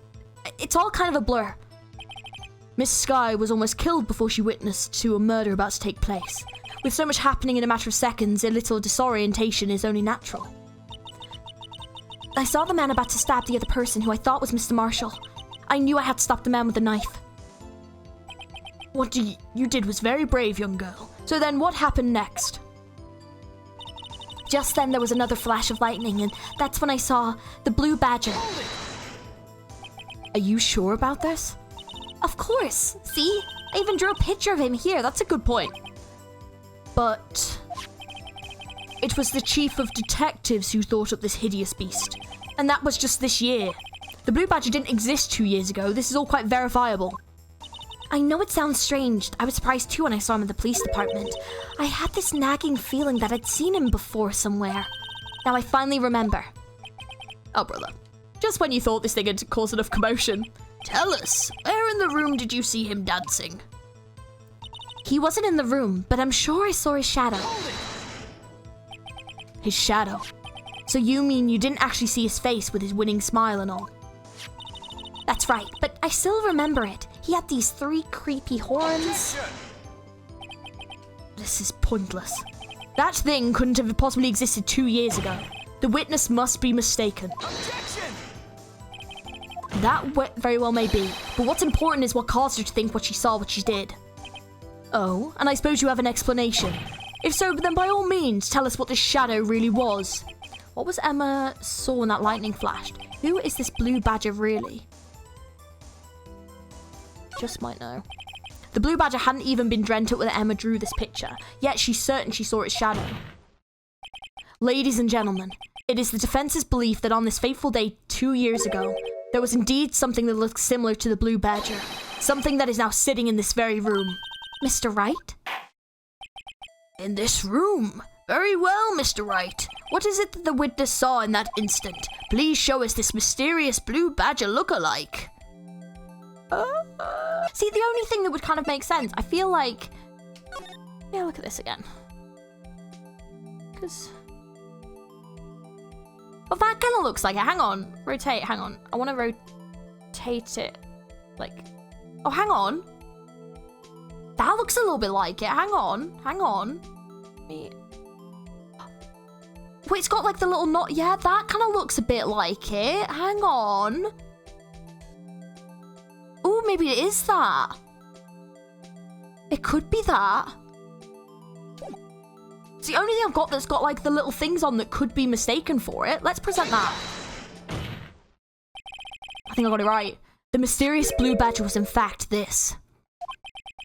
it's all kind of a blur. Miss Skye was almost killed before she witnessed to a murder about to take place. With so much happening in a matter of seconds, a little disorientation is only natural. I saw the man about to stab the other person who I thought was Mr. Marshall. I knew I had to stop the man with the knife. What you did was very brave, young girl. So then what happened next? Just then there was another flash of lightning, and that's when I saw the blue badger. Are you sure about this? Of course. See? I even drew a picture of him here. That's a good point. But it was the chief of detectives who thought up this hideous beast. And that was just this year. The blue badger didn't exist 2 years ago. This is all quite verifiable. I know it sounds strange. I was surprised too when I saw him in the police department. I had this nagging feeling that I'd seen him before somewhere. Now I finally remember. Oh, brother. Just when you thought this thing had caused enough commotion. Tell us, where in the room did you see him dancing? He wasn't in the room, but I'm sure I saw his shadow. His shadow? So you mean you didn't actually see his face with his winning smile and all? That's right, but I still remember it. He had these 3 creepy horns. This is pointless. That thing couldn't have possibly existed 2 years ago. The witness must be mistaken. Objection! That very well may be, but what's important is what caused her to think what she saw, what she did. Oh, and I suppose you have an explanation. If so, then by all means, tell us what this shadow really was. What was Emma saw when that lightning flashed? Who is this blue badger really? Just might know. The blue badger hadn't even been dreamt up when Emma drew this picture, yet she's certain she saw its shadow. Ladies and gentlemen, it is the defence's belief that on this fateful day 2 years ago, there was indeed something that looked similar to the blue badger. Something that is now sitting in this very room. Mr. Wright? In this room? Very well, Mr. Wright. What is it that the witness saw in that instant? Please show us this mysterious blue badger look-alike. See, the only thing that would kind of make sense, I feel like... Yeah, look at this again. Because... Well, that kind of looks like it. Hang on. Rotate, hang on. I want to rotate it. Like... Oh, hang on. That looks a little bit like it. Hang on. Hang on. Wait, it's got like the little knot. Yeah, that kind of looks a bit like it. Hang on. Oh, maybe it is that. It could be that. It's the only thing I've got that's got like the little things on that could be mistaken for it. Let's present that. I think I got it right. The mysterious blue badger was in fact this.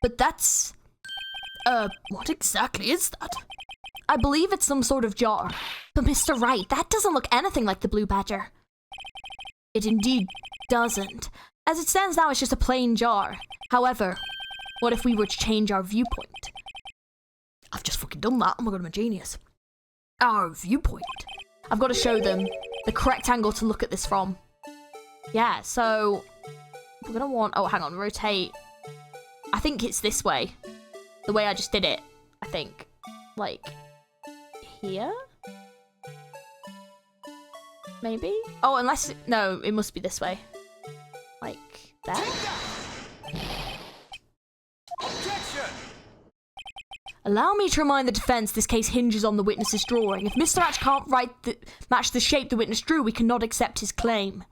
But that's... what exactly is that? I believe it's some sort of jar. But Mr. Wright, that doesn't look anything like the blue badger. It indeed doesn't. As it stands now, it's just a plain jar. However, what if we were to change our viewpoint? I've just fucking done that. Oh my god, I'm a genius. Our viewpoint. I've got to show them the correct angle to look at this from. Yeah, so... We're going to want... Oh, hang on. Rotate. I think it's this way. The way I just did it. I think. Like... Here? Maybe? Oh, unless... No, it must be this way. Like... There? Objection! Allow me to remind the defense this case hinges on the witness's drawing. If Mr. Hatch can't match the shape the witness drew, we cannot accept his claim.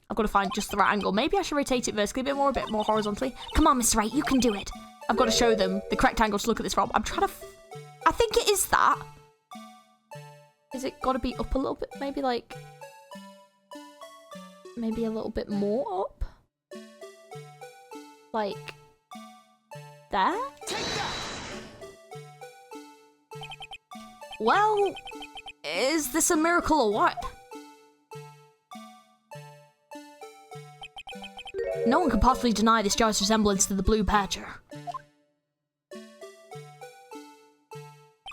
I've got to find just the right angle. Maybe I should rotate it vertically a bit more horizontally. Come on, Mr. Wright, you can do it. I've got to show them the correct angle to look at this from. I'm trying to... I think it is that. Is it got to be up a little bit? Maybe like... Maybe a little bit more up? Like... There? Well, is this a miracle or what? No one can possibly deny this jar's resemblance to the blue badger.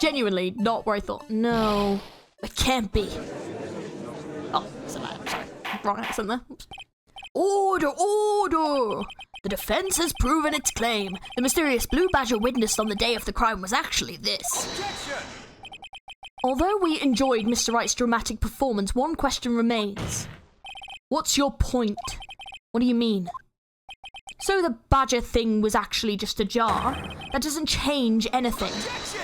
Genuinely, not where I thought. No, it can't be. Oh, sorry. Wrong accent there. Oops. Order, order! The defense has proven its claim. The mysterious blue badger witnessed on the day of the crime was actually this. Objection! Although we enjoyed Mr. Wright's dramatic performance, one question remains. What's your point? What do you mean? So the badger thing was actually just a jar? That doesn't change anything. Objection!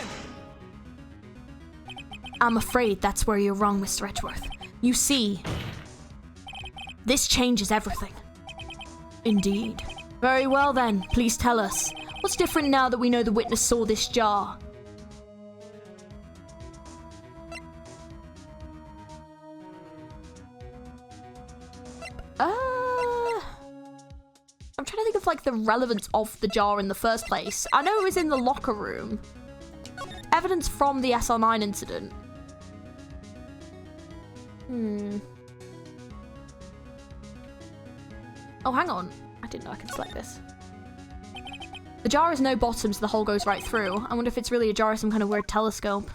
I'm afraid that's where you're wrong, Mr. Edgeworth. You see, this changes everything. Indeed. Very well then, please tell us. What's different now that we know the witness saw this jar? I'm trying to think of like the relevance of the jar in the first place. I know it was in the locker room. Evidence from the SR9 incident. Oh, hang on. I didn't know I could select this. The jar has no bottom, so the hole goes right through. I wonder if it's really a jar or some kind of weird telescope.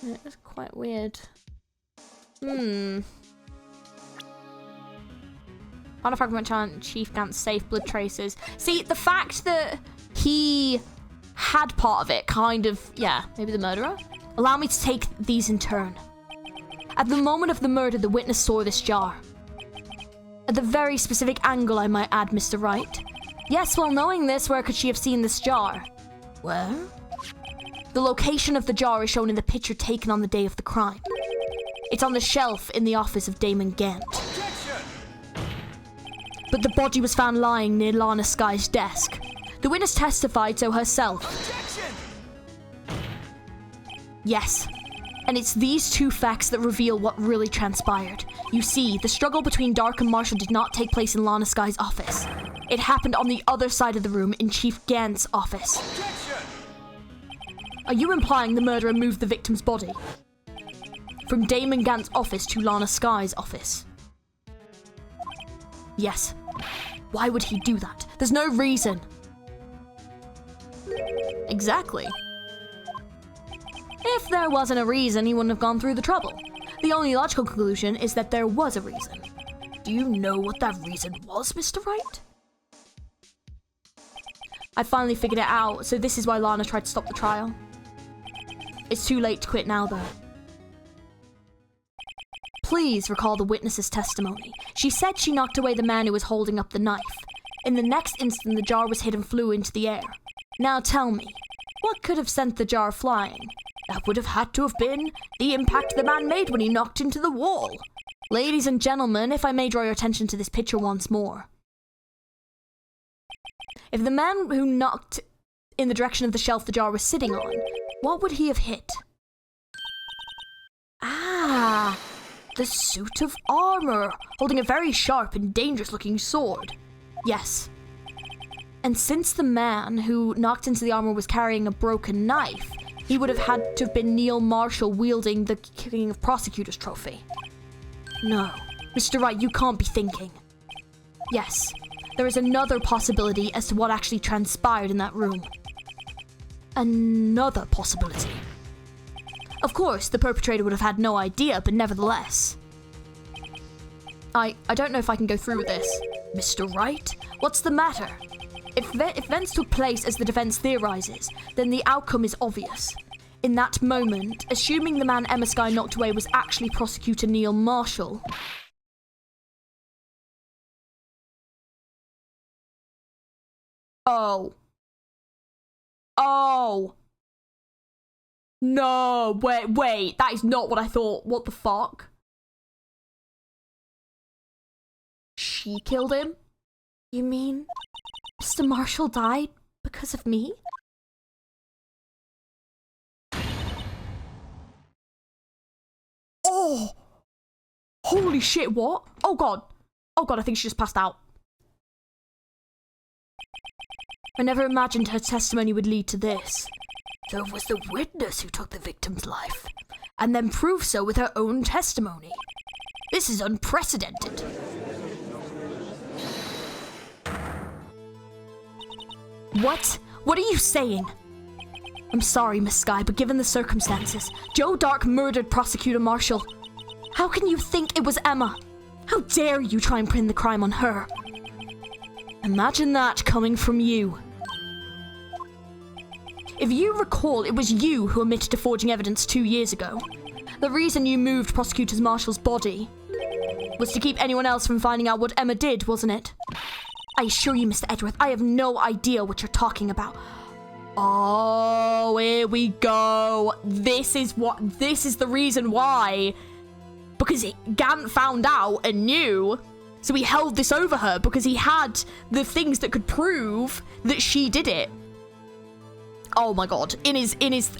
Yeah, it's quite weird. Artifact from enchant, Chief Gant's safe, blood traces. See, the fact that he had part of it kind of, yeah, maybe the murderer? Allow me to take these in turn. At the moment of the murder, the witness saw this jar. At the very specific angle, I might add, Mr. Wright. Yes, well, knowing this, where could she have seen this jar? Where? The location of the jar is shown in the picture taken on the day of the crime. It's on the shelf in the office of Damon Gant. But the body was found lying near Lana Sky's desk. The witness testified so herself. Objection! Yes. And it's these two facts that reveal what really transpired. You see, the struggle between Dark and Marshall did not take place in Lana Sky's office. It happened on the other side of the room in Chief Gant's office. Objection! Are you implying the murderer moved the victim's body from Damon Gant's office to Lana Sky's office? Yes. Why would he do that? There's no reason. Exactly. If there wasn't a reason, he wouldn't have gone through the trouble. The only logical conclusion is that there was a reason. Do you know what that reason was, Mr. Wright? I finally figured it out, so this is why Lana tried to stop the trial. It's too late to quit now, though. Please recall the witness's testimony. She said she knocked away the man who was holding up the knife. In the next instant, the jar was hit and flew into the air. Now tell me, what could have sent the jar flying? That would have had to have been the impact the man made when he knocked into the wall. Ladies and gentlemen, if I may draw your attention to this picture once more. If the man who knocked in the direction of the shelf the jar was sitting on, what would he have hit? Ah, the suit of armor, holding a very sharp and dangerous-looking sword. Yes. And since the man who knocked into the armor was carrying a broken knife, he would have had to have been Neil Marshall wielding the King of Prosecutors trophy. No. Mr. Wright, you can't be thinking. Yes. There is another possibility as to what actually transpired in that room. Another possibility. Of course, the perpetrator would have had no idea, but nevertheless. I don't know if I can go through with this. Mr. Wright, what's the matter? If events took place as the defense theorizes, then the outcome is obvious. In that moment, assuming the man Emma Sky knocked away was actually prosecutor Neil Marshall. Oh. Oh. No, wait, that is not what I thought. What the fuck? She killed him? You mean Mr. Marshall died because of me? Oh! Holy shit, what? Oh god. Oh god, I think she just passed out. I never imagined her testimony would lead to this. So it was the witness who took the victim's life, and then proved so with her own testimony. This is unprecedented. What? What are you saying? I'm sorry, Miss Sky, but given the circumstances, Joe Dark murdered Prosecutor Marshall. How can you think it was Emma? How dare you try and pin the crime on her? Imagine that coming from you. If you recall, it was you who admitted to forging evidence 2 years ago. The reason you moved Prosecutor Marshall's body was to keep anyone else from finding out what Emma did, wasn't it? I assure you, Mr. Edgeworth, I have no idea what you're talking about. Oh, here we go. This is the reason why. Because Gant found out and knew. So he held this over her because he had the things that could prove that she did it. Oh my god.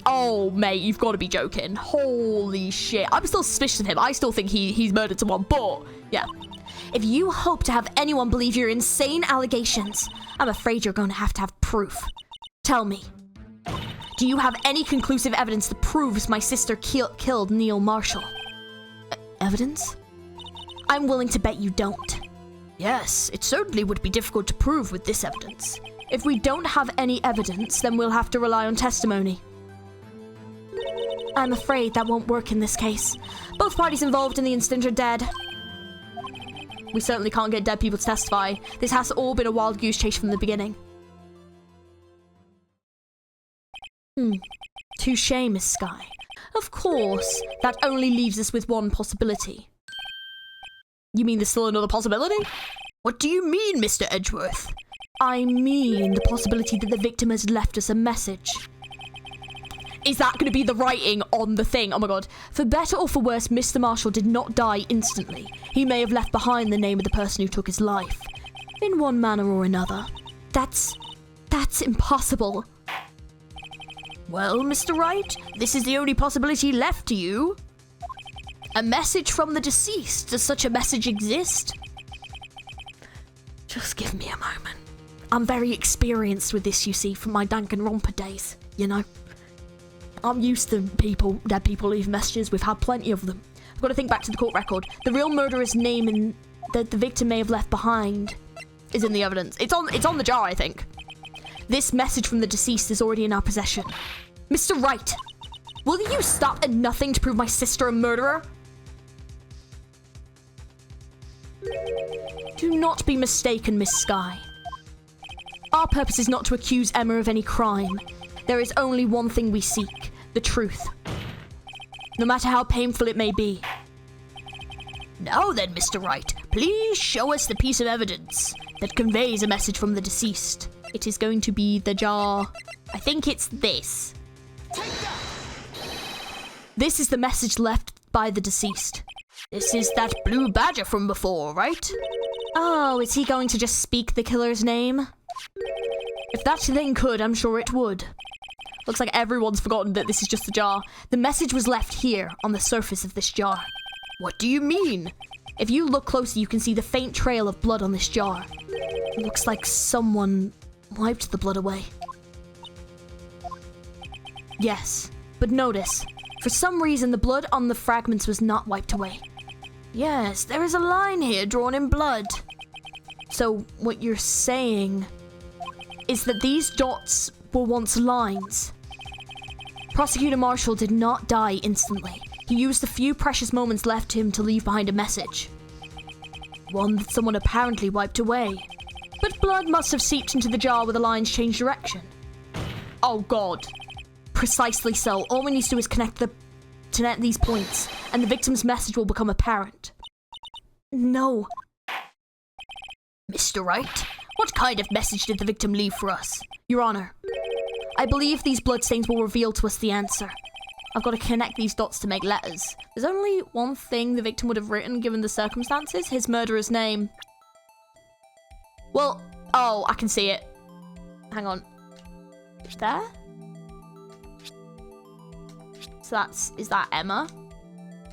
Oh mate, you've got to be joking. Holy shit. I'm still suspicious of him. I still think he's murdered someone, but yeah. If you hope to have anyone believe your insane allegations, I'm afraid you're going to have proof. Tell me, do you have any conclusive evidence that proves my sister killed Neil Marshall? Evidence? I'm willing to bet you don't. Yes, it certainly would be difficult to prove with this evidence. If we don't have any evidence, then we'll have to rely on testimony. I'm afraid that won't work in this case. Both parties involved in the incident are dead. We certainly can't get dead people to testify. This has all been a wild goose chase from the beginning. Touché, Miss Skye. Of course, that only leaves us with one possibility. You mean there's still another possibility? What do you mean, Mr. Edgeworth? I mean the possibility that the victim has left us a message. Is that going to be the writing on the thing? Oh my god. For better or for worse, Mr. Marshall did not die instantly. He may have left behind the name of the person who took his life. In one manner or another. That's impossible. Well, Mr. Wright, this is the only possibility left to you. A message from the deceased. Does such a message exist? Just give me a moment. I'm very experienced with this, you see, from my Danganronpa days, you know? I'm used to dead people leaving messages. We've had plenty of them. I've got to think back to the court record. The real murderer's name that the victim may have left behind is in the evidence. It's on the jar, I think. This message from the deceased is already in our possession. Mr. Wright, will you stop at nothing to prove my sister a murderer? Do not be mistaken, Miss Skye. Our purpose is not to accuse Emma of any crime. There is only one thing we seek, the truth. No matter how painful it may be. Now then, Mr. Wright, please show us the piece of evidence that conveys a message from the deceased. It is going to be the jar. I think it's this. This is the message left by the deceased. This is that blue badger from before, right? Oh, is he going to just speak the killer's name? If that thing could, I'm sure it would. Looks like everyone's forgotten that this is just a jar. The message was left here, on the surface of this jar. What do you mean? If you look closer, you can see the faint trail of blood on this jar. It looks like someone wiped the blood away. Yes, but notice, for some reason the blood on the fragments was not wiped away. Yes, there is a line here drawn in blood. So what you're saying is that these dots were once lines. Prosecutor Marshall did not die instantly. He used the few precious moments left to him to leave behind a message. One that someone apparently wiped away. But blood must have seeped into the jar where the lines changed direction. Oh god. Precisely so. All we need to do is connect these points, and the victim's message will become apparent. No. Mr. Wright, what kind of message did the victim leave for us? Your Honor, I believe these bloodstains will reveal to us the answer. I've got to connect these dots to make letters. There's only one thing the victim would have written given the circumstances, his murderer's name. Well, oh, I can see it. Hang on. There? So is that Emma?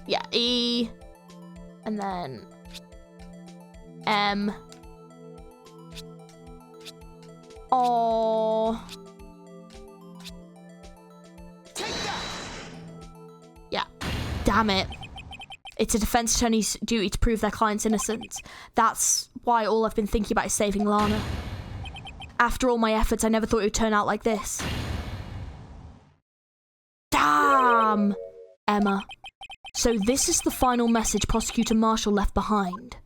Yeah, E, and then M. Oh. Yeah, damn it. It's a defense attorney's duty to prove their client's innocence. That's why all I've been thinking about is saving Lana. After all my efforts, I never thought it would turn out like this. Damn! Emma. So this is the final message Prosecutor Marshall left behind.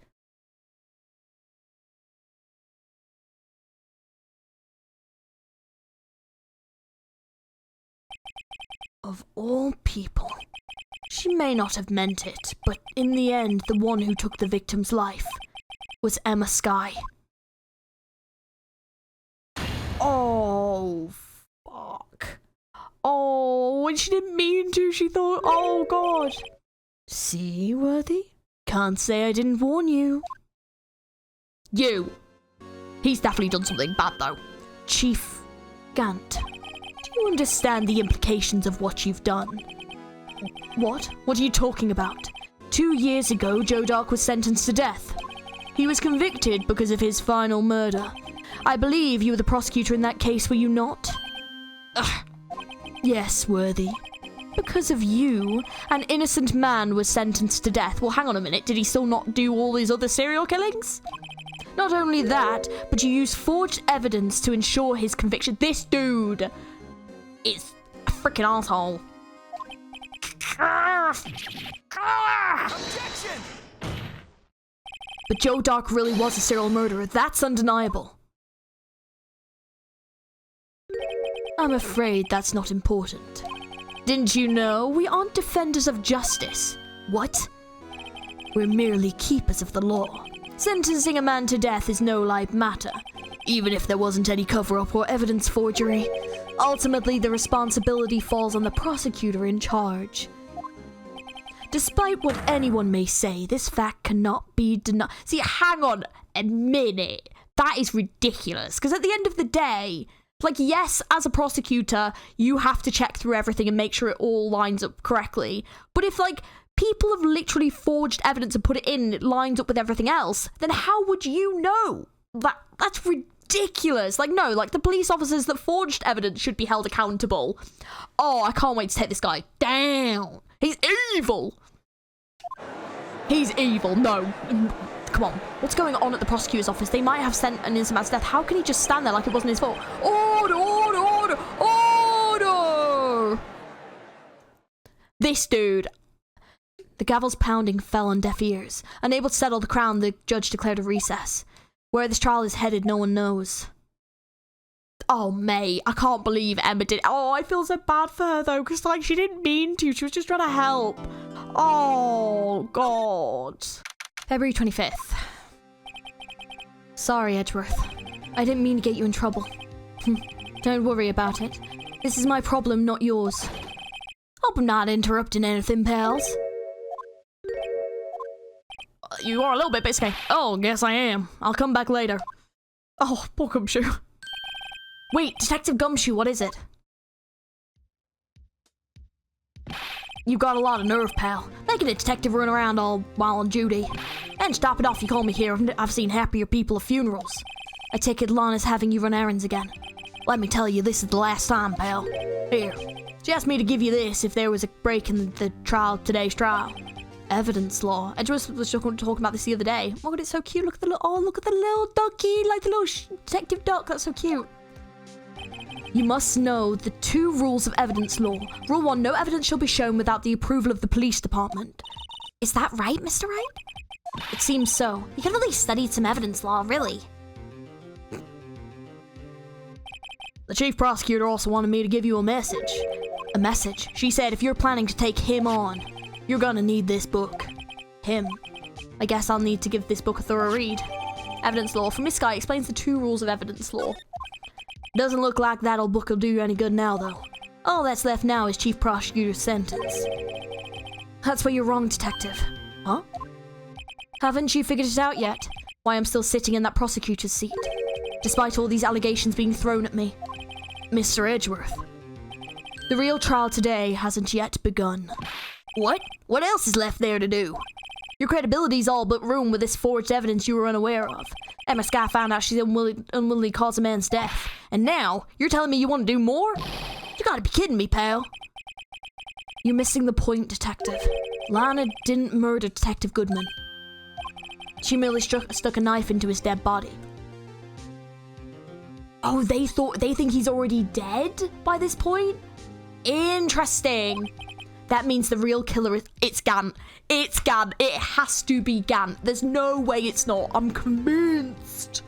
Of all people. She may not have meant it, but in the end, the one who took the victim's life was Emma Skye. Oh, fuck. Oh, and she didn't mean to. She thought, oh, God. See, Worthy? Can't say I didn't warn you. You. He's definitely done something bad, though. Chief Gant, do you understand the implications of what you've done? What? What are you talking about? 2 years ago, Joe Dark was sentenced to death. He was convicted because of his final murder. I believe you were the prosecutor in that case, were you not? Ugh. Yes, Worthy. Because of you, an innocent man was sentenced to death. Well, hang on a minute. Did he still not do all these other serial killings? Not only that, but you used forged evidence to ensure his conviction. This dude is a freaking asshole. Objection! But Joe Dark really was a serial murderer. That's undeniable. I'm afraid that's not important. Didn't you know we aren't defenders of justice? What? We're merely keepers of the law. Sentencing a man to death is no light matter, even if there wasn't any cover-up or evidence forgery. Ultimately, the responsibility falls on the prosecutor in charge. Despite what anyone may say, this fact cannot be denied. See, hang on a minute. That is ridiculous. Because at the end of the day, like, yes, as a prosecutor, you have to check through everything and make sure it all lines up correctly. But if, like, people have literally forged evidence and put it in and it lines up with everything else, then how would you know? That's ridiculous. Like, no, like, the police officers that forged evidence should be held accountable. Oh, I can't wait to take this guy down. He's evil. He's evil. No. Come on. What's going on at the prosecutor's office? They might have sent an innocent man to death. How can he just stand there like it wasn't his fault? Order, order, order, order! This dude. The gavel's pounding fell on deaf ears. Unable to settle the crown, the judge declared a recess. Where this trial is headed, no one knows. Oh, mate, I can't believe Emma did. Oh, I feel so bad for her, though, because, like, she didn't mean to. She was just trying to help. Oh, God. February 25th. Sorry, Edgeworth. I didn't mean to get you in trouble. Don't worry about it. This is my problem, not yours. Hope I'm not interrupting anything, pals. You are a little bit biscuit. Oh, guess I am. I'll come back later. Oh, poor Gumshoe. Wait, Detective Gumshoe, what is it? You've got a lot of nerve, pal. Making a detective run around all while on duty. And stop it off, you call me here. I've seen happier people at funerals. I take it Lana's having you run errands again. Let me tell you, this is the last time, pal. Here. She asked me to give you this if there was a break in the trial, today's trial. Evidence law. I just was talking about this the other day. Oh, God, it's so cute. Look at the little, oh, look at the little ducky, like the little detective duck. That's so cute. You must know the 2 rules of evidence law. Rule 1, no evidence shall be shown without the approval of the police department. Is that right, Mr. Wright? It seems so. You could have at least studied some evidence law, really. The chief prosecutor also wanted me to give you a message. A message? She said if you're planning to take him on, you're gonna need this book. Him. I guess I'll need to give this book a thorough read. Evidence law from this guy explains the 2 rules of evidence law. Doesn't look like that old book will do you any good now, though. All that's left now is chief prosecutor's sentence. That's where you're wrong, Detective. Huh? Haven't you figured it out yet? Why I'm still sitting in that prosecutor's seat? Despite all these allegations being thrown at me. Mr. Edgeworth. The real trial today hasn't yet begun. What? What else is left there to do? Your credibility's all but ruined with this forged evidence you were unaware of. Emma Sky found out she's unwillingly caused a man's death. And now, you're telling me you want to do more? You gotta be kidding me, pal. You're missing the point, Detective. Lana didn't murder Detective Goodman. She merely stuck a knife into his dead body. Oh, they think he's already dead by this point? Interesting. That means the real killer is... It's Gant. It's Gant. It has to be Gant. There's no way it's not. I'm convinced.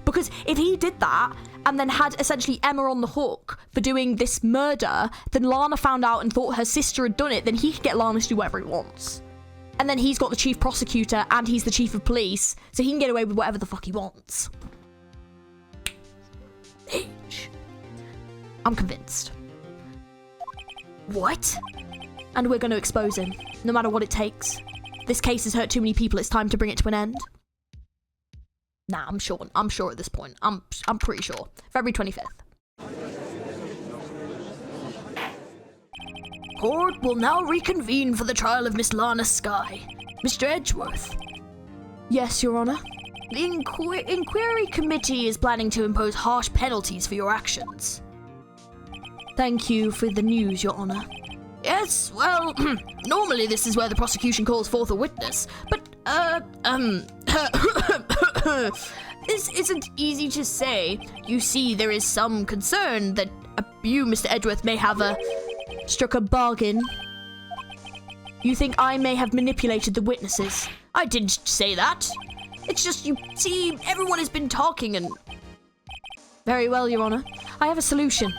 Because if he did that and then had essentially Emma on the hook for doing this murder, then Lana found out and thought her sister had done it, then he could get Lana to do whatever he wants. And then he's got the chief prosecutor and he's the chief of police, so he can get away with whatever the fuck he wants. I'm convinced. What? And we're going to expose him, no matter what it takes. This case has hurt too many people, it's time to bring it to an end. Nah, I'm sure at this point. I'm pretty sure. February 25th. Court will now reconvene for the trial of Miss Lana Skye. Mr. Edgeworth. Yes, Your Honor. The inquiry committee is planning to impose harsh penalties for your actions. Thank you for the news, Your Honor. Yes, well, normally this is where the prosecution calls forth a witness, but, this isn't easy to say. You see, there is some concern that you, Mr. Edgeworth, may have struck a bargain. You think I may have manipulated the witnesses? I didn't say that. It's just, you see, everyone has been talking and... Very well, Your Honor. I have a solution.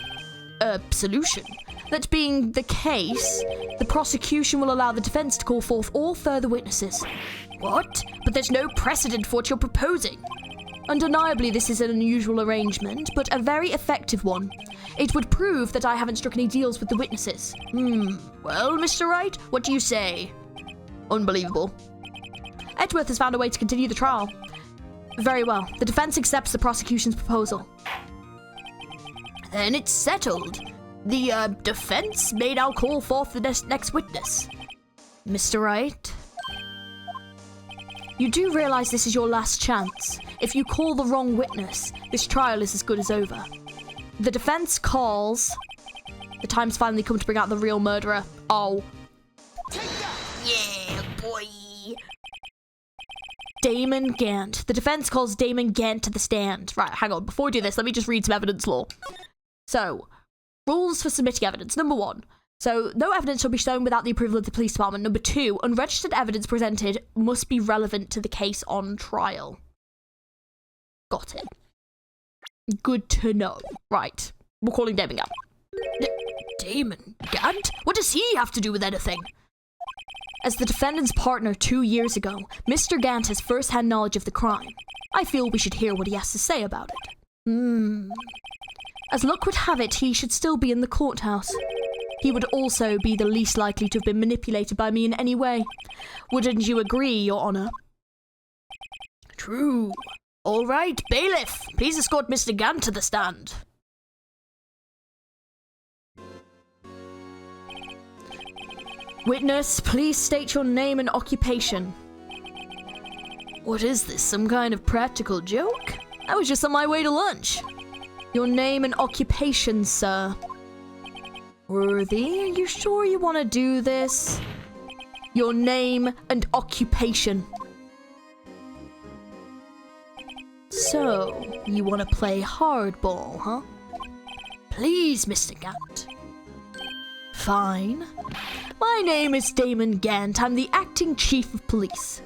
Solution? That being the case, the prosecution will allow the defense to call forth all further witnesses. What? But there's no precedent for what you're proposing. Undeniably, this is an unusual arrangement, but a very effective one. It would prove that I haven't struck any deals with the witnesses. Well, Mr. Wright, what do you say? Unbelievable. Edgeworth has found a way to continue the trial. Very well. The defense accepts the prosecution's proposal. Then it's settled. The, defense may now call forth the next witness. Mr. Wright? You do realize this is your last chance. If you call the wrong witness, this trial is as good as over. The defense calls... The time's finally come to bring out the real murderer. Oh. Yeah, boy. Damon Gant. The defense calls Damon Gant to the stand. Right, hang on. Before we do this, let me just read some evidence law. So, rules for submitting evidence. Number 1. So, no evidence shall be shown without the approval of the police department. Number 2. Unregistered evidence presented must be relevant to the case on trial. Got it. Good to know. Right. We're calling Damon Gant. Damon Gant? What does he have to do with anything? As the defendant's partner 2 years ago, Mr. Gant has first-hand knowledge of the crime. I feel we should hear what he has to say about it. As luck would have it, he should still be in the courthouse. He would also be the least likely to have been manipulated by me in any way. Wouldn't you agree, Your Honor? True. All right, bailiff, please escort Mr. Gant to the stand. Witness, please state your name and occupation. What is this, some kind of practical joke? I was just on my way to lunch. Your name and occupation, sir. Worthy, are you sure you want to do this? Your name and occupation. So, you want to play hardball, huh? Please, Mr. Gant. Fine. My name is Damon Gant. I'm the acting chief of police.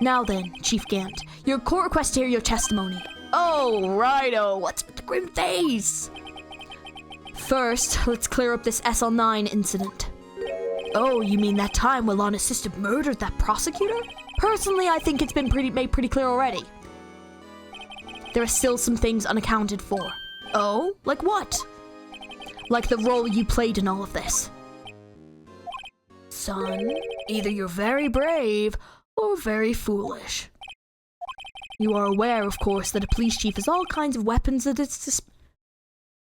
Now then, Chief Gant, your court requests to hear your testimony. Oh, righto. What's with the grim face? First, let's clear up this SL9 incident. Oh, you mean that time when Lana's sister murdered that prosecutor? Personally, I think it's been made pretty clear already. There are still some things unaccounted for. Oh? Like what? Like the role you played in all of this. Son, either you're very brave or very foolish. You are aware, of course, that a police chief has all kinds of weapons at its disposal.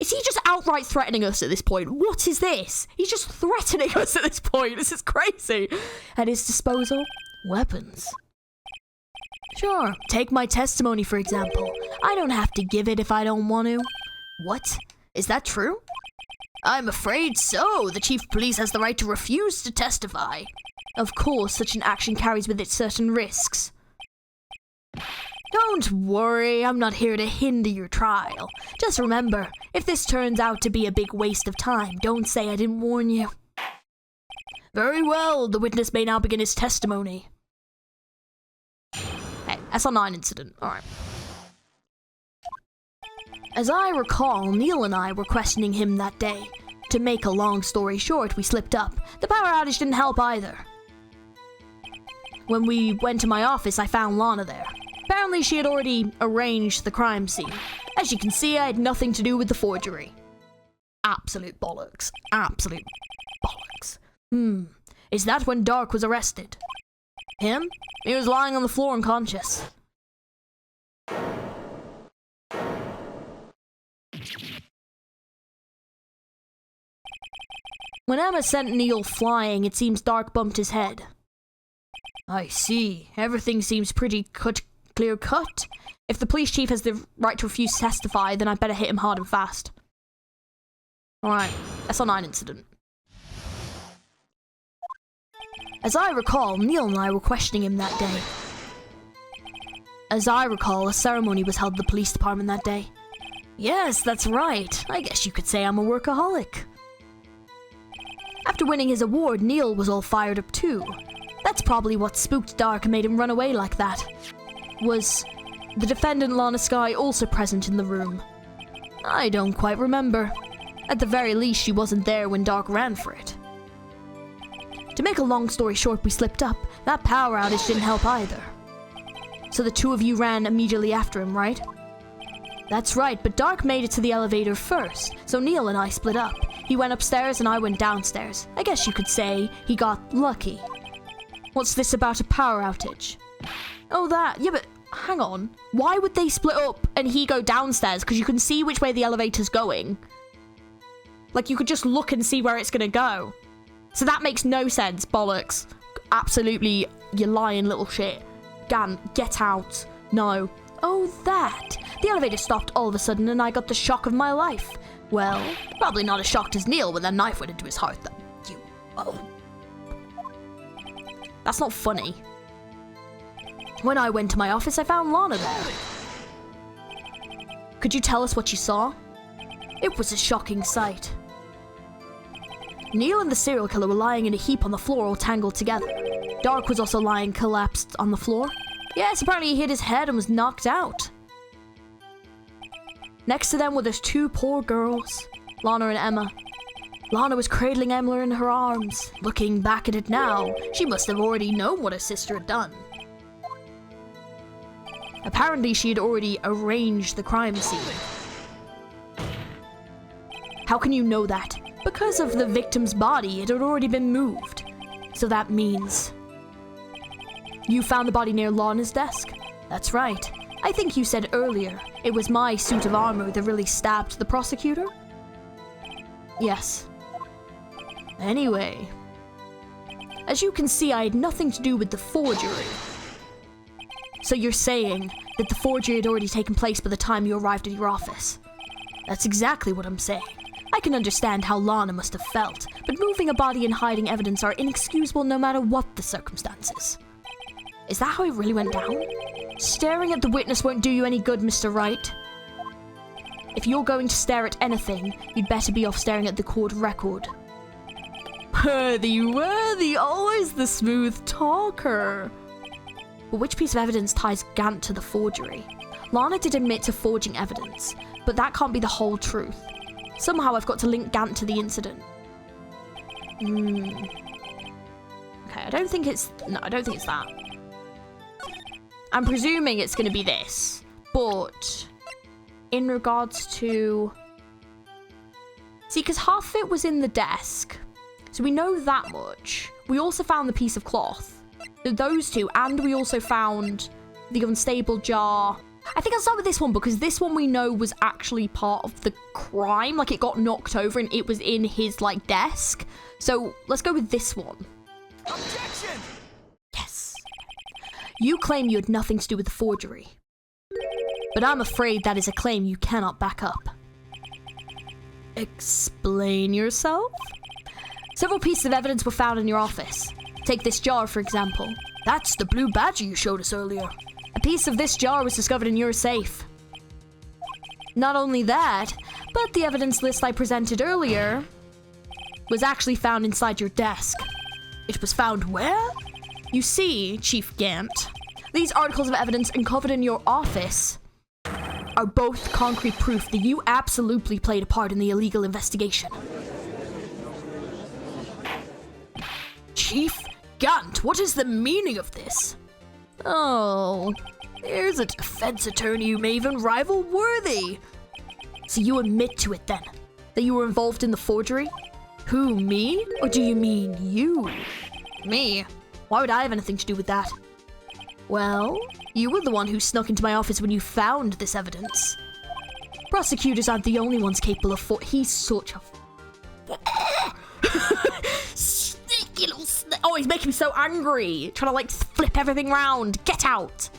Is he just outright threatening us at this point? What is this? He's just threatening us at this point. This is crazy. At his disposal, weapons. Sure, take my testimony for example. I don't have to give it if I don't want to. What? Is that true? I'm afraid so. The chief of police has the right to refuse to testify. Of course, such an action carries with it certain risks. Don't worry, I'm not here to hinder your trial. Just remember, if this turns out to be a big waste of time, don't say I didn't warn you. Very well, the witness may now begin his testimony. Hey, SL9 incident, alright. As I recall, Neil and I were questioning him that day. To make a long story short, we slipped up. The power outage didn't help either. When we went to my office, I found Lana there. Apparently she had already arranged the crime scene. As you can see, I had nothing to do with the forgery. Absolute bollocks. Absolute bollocks. Is that when Dark was arrested? Him? He was lying on the floor unconscious. When Emma sent Neil flying, it seems Dark bumped his head. I see. Everything seems pretty clear-cut. If the police chief has the right to refuse to testify, then I'd better hit him hard and fast. Alright, SL9 incident. As I recall, Neil and I were questioning him that day. As I recall, a ceremony was held at the police department that day. Yes, that's right. I guess you could say I'm a workaholic. After winning his award, Neil was all fired up too. That's probably what spooked Dark and made him run away like that. Was the defendant Lana Skye also present in the room? I don't quite remember. At the very least, she wasn't there when Dark ran for it. To make a long story short, we slipped up. That power outage didn't help either. So the two of you ran immediately after him, right? That's right, but Dark made it to the elevator first, so Neil and I split up. He went upstairs and I went downstairs. I guess you could say he got lucky. What's this about a power outage? Oh, that. Yeah, but hang on. Why would they split up and he go downstairs? Because you can see which way the elevator's going. Like, you could just look and see where it's going to go. So that makes no sense, bollocks. Absolutely, you lying little shit. Gant, get out. No. Oh, that. The elevator stopped all of a sudden and I got the shock of my life. Well, probably not as shocked as Neil when that knife went into his heart, though. You... Oh. That's not funny. When I went to my office, I found Lana there. Could you tell us what you saw? It was a shocking sight. Neil and the serial killer were lying in a heap on the floor, all tangled together. Dark was also lying collapsed on the floor. Yes, apparently he hit his head and was knocked out. Next to them were those two poor girls, Lana and Emma. Lana was cradling Emma in her arms. Looking back at it now, she must have already known what her sister had done. Apparently she had already arranged the crime scene. How can you know that? Because of the victim's body, it had already been moved. So that means... You found the body near Lana's desk? That's right. I think you said earlier it was my suit of armor that really stabbed the prosecutor? Yes. Anyway, as you can see, I had nothing to do with the forgery. So you're saying that the forgery had already taken place by the time you arrived at your office? That's exactly what I'm saying. I can understand how Lana must have felt, but moving a body and hiding evidence are inexcusable no matter what the circumstances. Is that how it really went down? Staring at the witness won't do you any good, Mr. Wright. If you're going to stare at anything, you'd better be off staring at the court record. Worthy, always the smooth talker. But which piece of evidence ties Gant to the forgery? Lana did admit to forging evidence, but that can't be the whole truth. Somehow I've got to link Gant to the incident. Okay, I don't think it's that. I'm presuming it's going to be this, but in regards to... See, because half of it was in the desk, so we know that much. We also found the piece of cloth. Those two, and we also found the unstable jar. I think I'll start with this one, because this one we know was actually part of the crime. Like, it got knocked over and it was in his, like, desk. So, let's go with this one. Objection! Yes. You claim you had nothing to do with the forgery. But I'm afraid that is a claim you cannot back up. Explain yourself? Several pieces of evidence were found in your office. Take this jar, for example. That's the blue badger you showed us earlier. A piece of this jar was discovered in your safe. Not only that, but the evidence list I presented earlier was actually found inside your desk. It was found where? You see, Chief Gant, these articles of evidence uncovered in your office are both concrete proof that you absolutely played a part in the illegal investigation. Chief Gant, what is the meaning of this? Oh, there's a defense attorney who may even rival Worthy. So you admit to it then, that you were involved in the forgery? Who, me? Or do you mean you? Me? Why would I have anything to do with that? Well, You were the one who snuck into my office when you found this evidence. Prosecutors aren't the only ones capable of He's such a... Sneaky little oh, he's making me so angry. Trying to, like, flip everything round. Get out.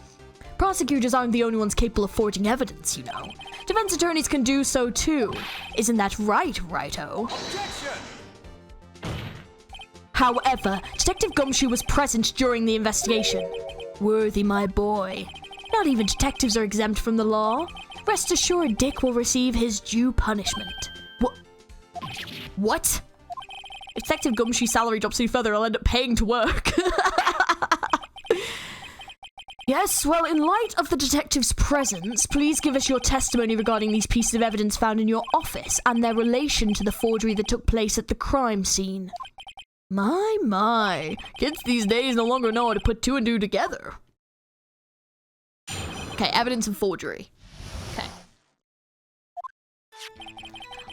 Prosecutors aren't the only ones capable of forging evidence, you know. Defense attorneys can do so, too. Isn't that right, Righto? Objection! However, Detective Gumshoe was present during the investigation. Worthy, my boy. Not even detectives are exempt from the law. Rest assured Dick will receive his due punishment. What? If Detective Gumshoe's salary drops any further, I'll end up paying to work. Yes, well, in light of the detective's presence, please give us your testimony regarding these pieces of evidence found in your office and their relation to the forgery that took place at the crime scene. My. Kids these days no longer know how to put two and two together. Okay, evidence of forgery. Okay.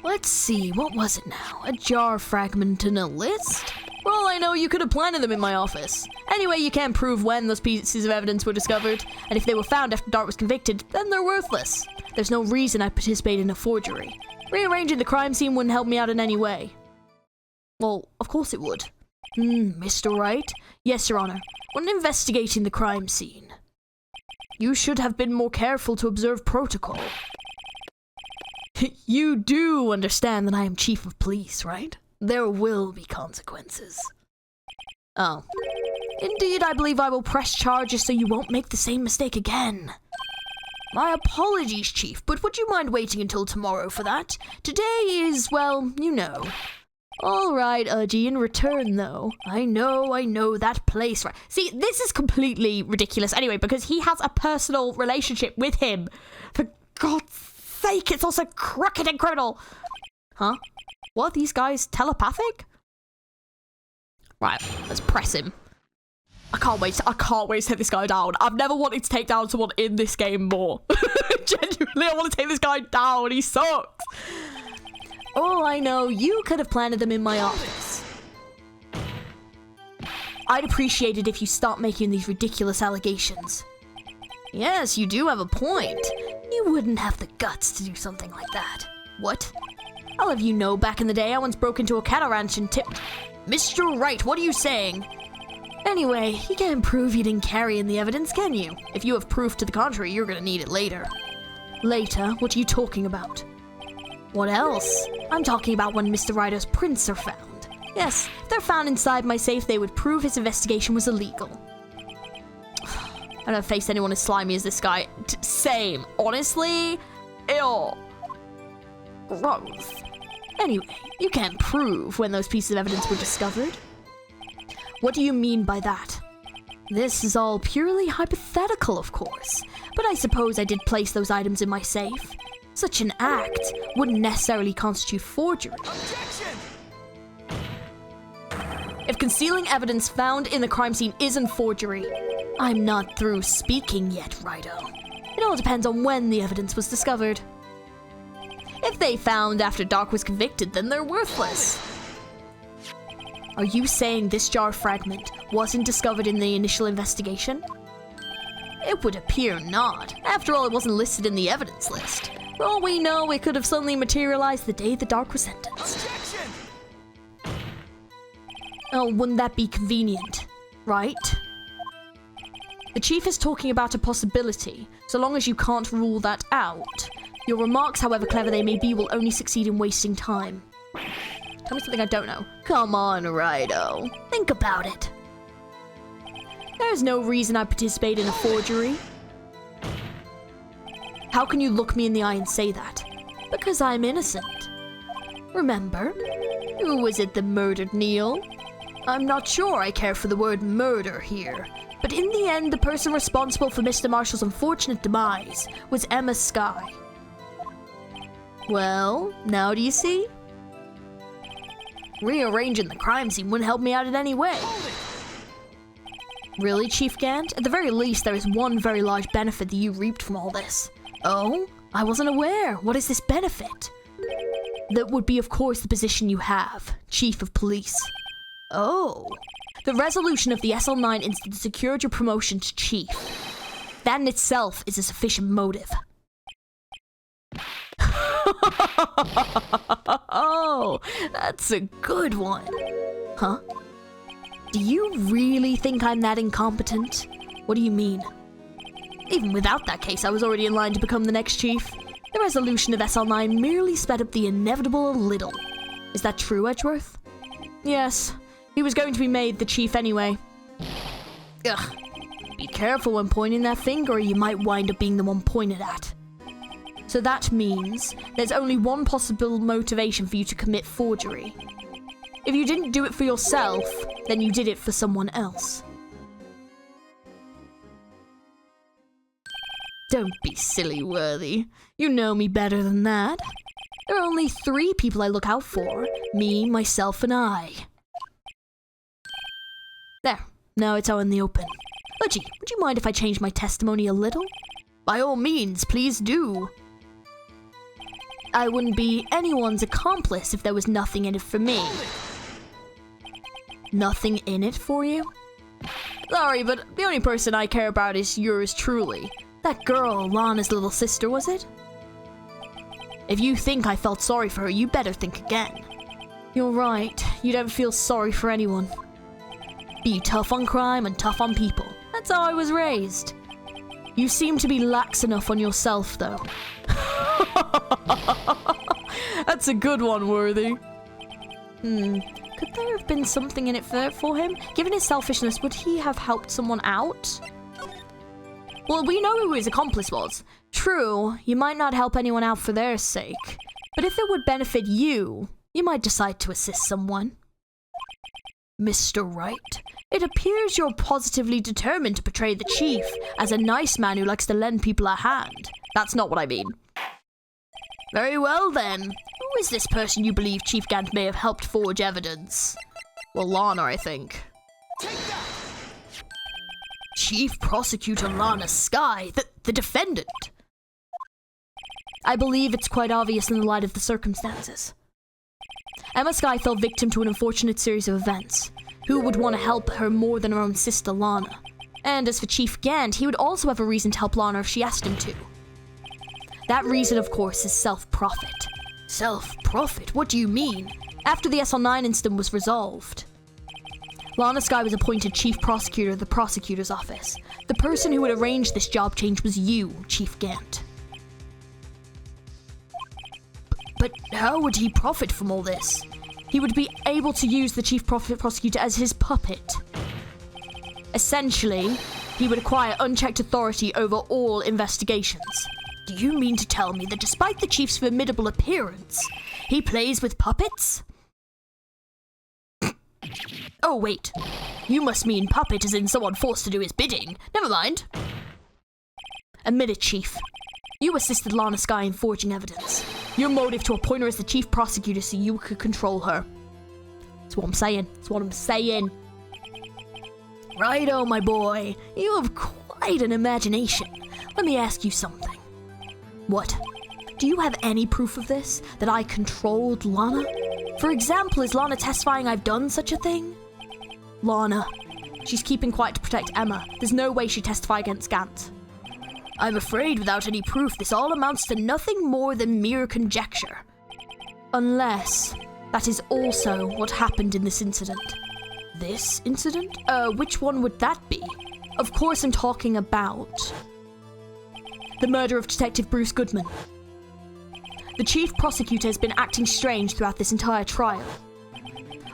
Let's see, what was it now? A jar fragment and a list? For all I know, you could have planted them in my office. Anyway, you can't prove when those pieces of evidence were discovered, and if they were found after Dart was convicted, then they're worthless. There's no reason I participated in a forgery. Rearranging the crime scene wouldn't help me out in any way. Well, of course it would. Mr. Wright? Yes, Your Honor. When investigating the crime scene, you should have been more careful to observe protocol. You do understand that I am Chief of Police, right? There will be consequences. Oh. Indeed, I believe I will press charges so you won't make the same mistake again. My apologies, Chief, but would you mind waiting until tomorrow for that? Today is, well, you know. All right, Udgy, in return, though. I know that place, right? See, this is completely ridiculous anyway, because he has a personal relationship with him. For God's sake, it's also crooked and criminal. Huh? What, these guys telepathic? Right, let's press him. I can't wait to take this guy down. I've never wanted to take down someone in this game more. Genuinely, I want to take this guy down. He sucks. Oh, I know, you could have planted them in my office. I'd appreciate it if you stop making these ridiculous allegations. Yes, you do have a point. You wouldn't have the guts to do something like that. What? I'll have you know, back in the day, I once broke into a cattle ranch and tipped... Mr. Wright, what are you saying? Anyway, you can't prove you didn't carry in the evidence, can you? If you have proof to the contrary, you're gonna need it later. Later? What are you talking about? What else? I'm talking about when Mr. Ryder's prints are found. Yes, if they're found inside my safe, they would prove his investigation was illegal. I've never faced anyone as slimy as this guy. Same. Honestly? Ew. Gross. Anyway, you can't prove when those pieces of evidence were discovered. What do you mean by that? This is all purely hypothetical, of course, but I suppose I did place those items in my safe. Such an act wouldn't necessarily constitute forgery. Objection! If concealing evidence found in the crime scene isn't forgery, I'm not through speaking yet, Righto. It all depends on when the evidence was discovered. If they found after Doc was convicted, then they're worthless. Are you saying this jar fragment wasn't discovered in the initial investigation? It would appear not. After all, it wasn't listed in the evidence list. For all we know, it could have suddenly materialized the day the Dark was sentenced. Objection! Oh, wouldn't that be convenient, right? The Chief is talking about a possibility, so long as you can't rule that out. Your remarks, however clever they may be, will only succeed in wasting time. Tell me something I don't know. Come on, Righto. Think about it. There's no reason I participate in a forgery. How can you look me in the eye and say that? Because I'm innocent. Remember? Who was it that murdered Neil? I'm not sure I care for the word murder here, but in the end, the person responsible for Mr. Marshall's unfortunate demise was Emma Skye. Well, now do you see? Rearranging the crime scene wouldn't help me out in any way. Really, Chief Gant? At the very least, there is one very large benefit that you reaped from all this. Oh? I wasn't aware. What is this benefit? That would be, of course, the position you have, Chief of Police. Oh. The resolution of the SL9 incident secured your promotion to Chief. That in itself is a sufficient motive. Oh, that's a good one. Huh? Do you really think I'm that incompetent? What do you mean? Even without that case, I was already in line to become the next chief. The resolution of SL9 merely sped up the inevitable a little. Is that true, Edgeworth? Yes. He was going to be made the chief anyway. Ugh. Be careful when pointing that finger, or you might wind up being the one pointed at. So that means there's only one possible motivation for you to commit forgery. If you didn't do it for yourself, then you did it for someone else. Don't be silly, Worthy. You know me better than that. There are only 3 people I look out for. Me, myself, and I. There. Now it's out in the open. Udgy, would you mind if I change my testimony a little? By all means, please do. I wouldn't be anyone's accomplice if there was nothing in it for me. Nothing in it for you? Sorry, but the only person I care about is yours truly. That girl, Lana's little sister, was it? If you think I felt sorry for her, you better think again. You're right. You don't feel sorry for anyone. Be tough on crime and tough on people. That's how I was raised. You seem to be lax enough on yourself, though. That's a good one, Worthy. Could there have been something in it for him? Given his selfishness, would he have helped someone out? Well, we know who his accomplice was. True, you might not help anyone out for their sake. But if it would benefit you, you might decide to assist someone. Mr. Wright, it appears you're positively determined to portray the chief as a nice man who likes to lend people a hand. That's not what I mean. Very well then. Who is this person you believe Chief Gant may have helped forge evidence? Well, Lana, I think. Take that! Chief Prosecutor Lana Skye, the defendant. I believe it's quite obvious in the light of the circumstances. Emma Skye fell victim to an unfortunate series of events. Who would want to help her more than her own sister Lana? And as for Chief Gant, he would also have a reason to help Lana if she asked him to. That reason, of course, is self-profit. Self-profit? What do you mean? After the SL9 incident was resolved, Lana Skye was appointed Chief Prosecutor of the Prosecutor's Office. The person who would arrange this job change was you, Chief Gant. But how would he profit from all this? He would be able to use the Chief Prosecutor as his puppet. Essentially, he would acquire unchecked authority over all investigations. Do you mean to tell me that despite the Chief's formidable appearance, he plays with puppets? Oh, wait. You must mean puppet as in someone forced to do his bidding. Never mind. Admit it, Chief. You assisted Lana Skye in forging evidence. Your motive to appoint her as the Chief Prosecutor so you could control her. That's what I'm saying. That's what I'm saying. Righto, my boy. You have quite an imagination. Let me ask you something. What? Do you have any proof of this? That I controlled Lana? For example, is Lana testifying I've done such a thing? Lana. She's keeping quiet to protect Emma. There's no way she'd testify against Gant. I'm afraid without any proof, this all amounts to nothing more than mere conjecture. Unless that is also what happened in this incident. This incident? Which one would that be? Of course I'm talking about the murder of Detective Bruce Goodman. The Chief Prosecutor has been acting strange throughout this entire trial.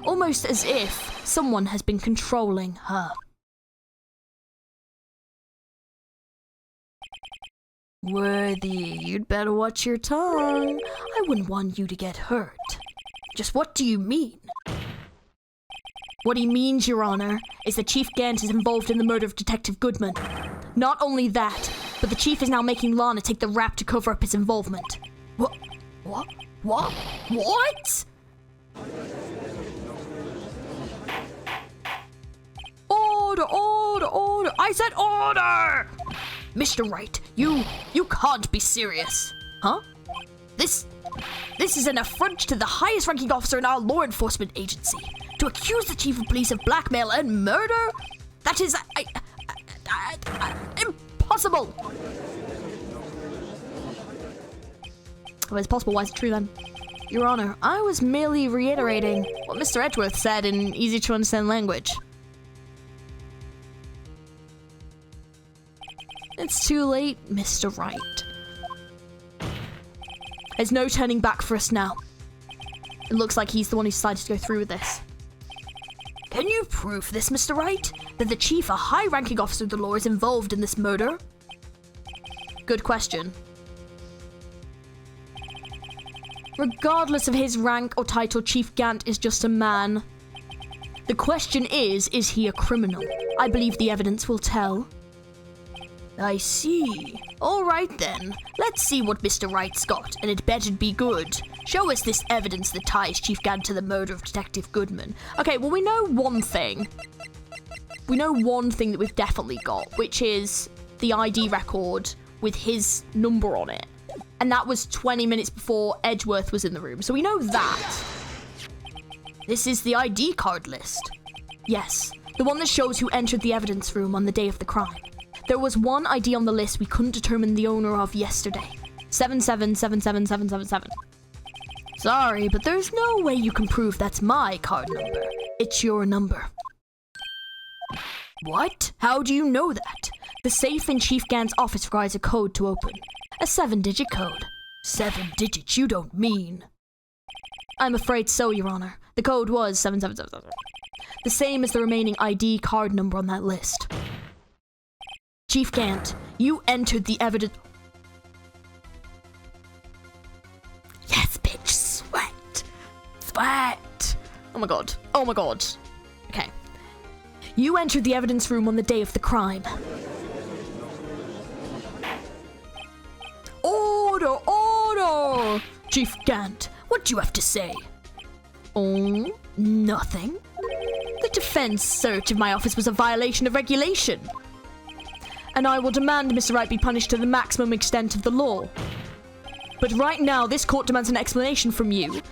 Almost as if someone has been controlling her. Worthy, you'd better watch your tongue. I wouldn't want you to get hurt. Just what do you mean? What he means, Your Honor, is that Chief Gant is involved in the murder of Detective Goodman. Not only that, but the Chief is now making Lana take the rap to cover up his involvement. What? Order! I said order! Mr. Wright, you can't be serious. Huh? This is an affront to the highest ranking officer in our law enforcement agency. To accuse the Chief of Police of blackmail and murder? That is, impossible! possible? Well, it's possible. Why is it true then? Your Honor, I was merely reiterating what Mr. Edgeworth said in easy-to-understand language. It's too late, Mr. Wright. There's no turning back for us now. It looks like he's the one who decided to go through with this. Can you prove this, Mr. Wright? That the chief, a high-ranking officer of the law, is involved in this murder? Good question. Regardless of his rank or title, Chief Gant is just a man. The question is he a criminal? I believe the evidence will tell. I see. All right then. Let's see what Mr. Wright's got, and it better be good. Show us this evidence that ties Chief Gant to the murder of Detective Goodman. Okay, well, we know one thing. We know one thing that we've definitely got, which is the ID record with his number on it. And that was 20 minutes before Edgeworth was in the room. So we know that. This is the ID card list. Yes, the one that shows who entered the evidence room on the day of the crime. There was one ID on the list we couldn't determine the owner of yesterday. 7777777. Sorry, but there's no way you can prove that's my card number. It's your number. What? How do you know that? The safe in Chief Gant's office requires a code to open. A 7-digit code. 7 digits, you don't mean. I'm afraid so, Your Honor. The code was 7777. The same as the remaining ID card number on that list. Chief Gant, you entered the evidence... Yes, bitch, sweat. Sweat. Oh my god. Oh my god. Okay. You entered the evidence room on the day of the crime. Order, order! Chief Gant, what do you have to say? Oh, nothing. The defense search of my office was a violation of regulation. And I will demand Mr. Wright be punished to the maximum extent of the law. But right now, this court demands an explanation from you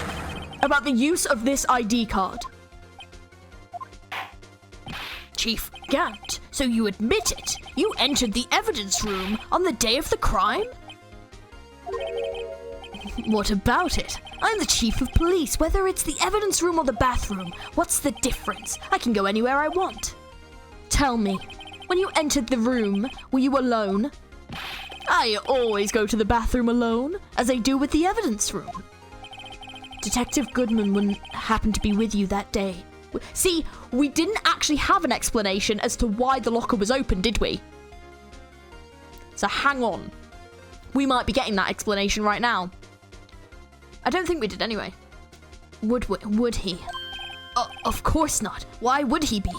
about the use of this ID card. Chief Gant, so you admit it? You entered the evidence room on the day of the crime? What about it? I'm the chief of police. Whether it's the evidence room or the bathroom, what's the difference? I can go anywhere I want. Tell me, when you entered the room, were you alone? I always go to the bathroom alone, as I do with the evidence room. Detective Goodman wouldn't happen to be with you that day. See, we didn't actually have an explanation as to why the locker was open, did we? So hang on. We might be getting that explanation right now. I don't think we did anyway. Would he? Of course not. Why would he be?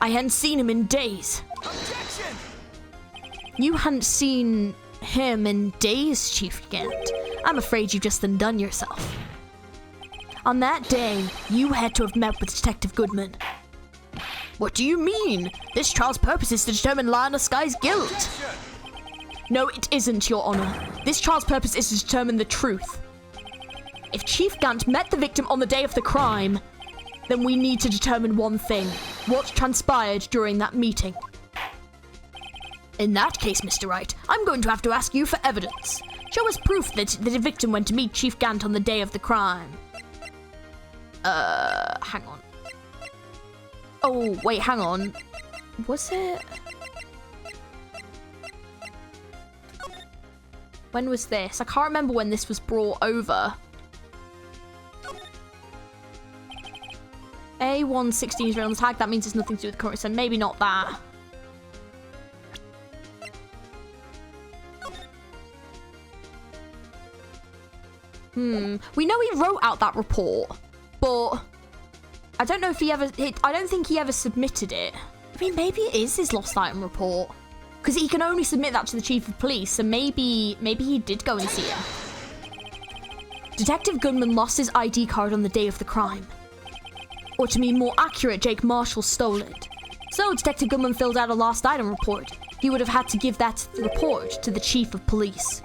I hadn't seen him in days. Objection! You hadn't seen him in days, Chief Gant. I'm afraid you've just undone yourself. On that day, you had to have met with Detective Goodman. What do you mean? This trial's purpose is to determine Lionel Sky's guilt. Objection! No, it isn't, Your Honor. This trial's purpose is to determine the truth. If Chief Gant met the victim on the day of the crime, then we need to determine one thing. What transpired during that meeting? In that case, Mr. Wright, I'm going to have to ask you for evidence. Show us proof that the victim went to meet Chief Gant on the day of the crime. Hang on. Oh, wait, hang on. Was it... When was this? I can't remember when this was brought over. A116 is on the tag. That means it's nothing to do with the current, so maybe not that. We know he wrote out that report, but I don't know if he ever... I don't think he ever submitted it. I mean, maybe it is his lost item report. Because he can only submit that to the chief of police, so maybe he did go and see him. Detective Goodman lost his ID card on the day of the crime. Or to be more accurate, Jake Marshall stole it. So Detective Goodman filled out a lost item report. He would have had to give that report to the chief of police.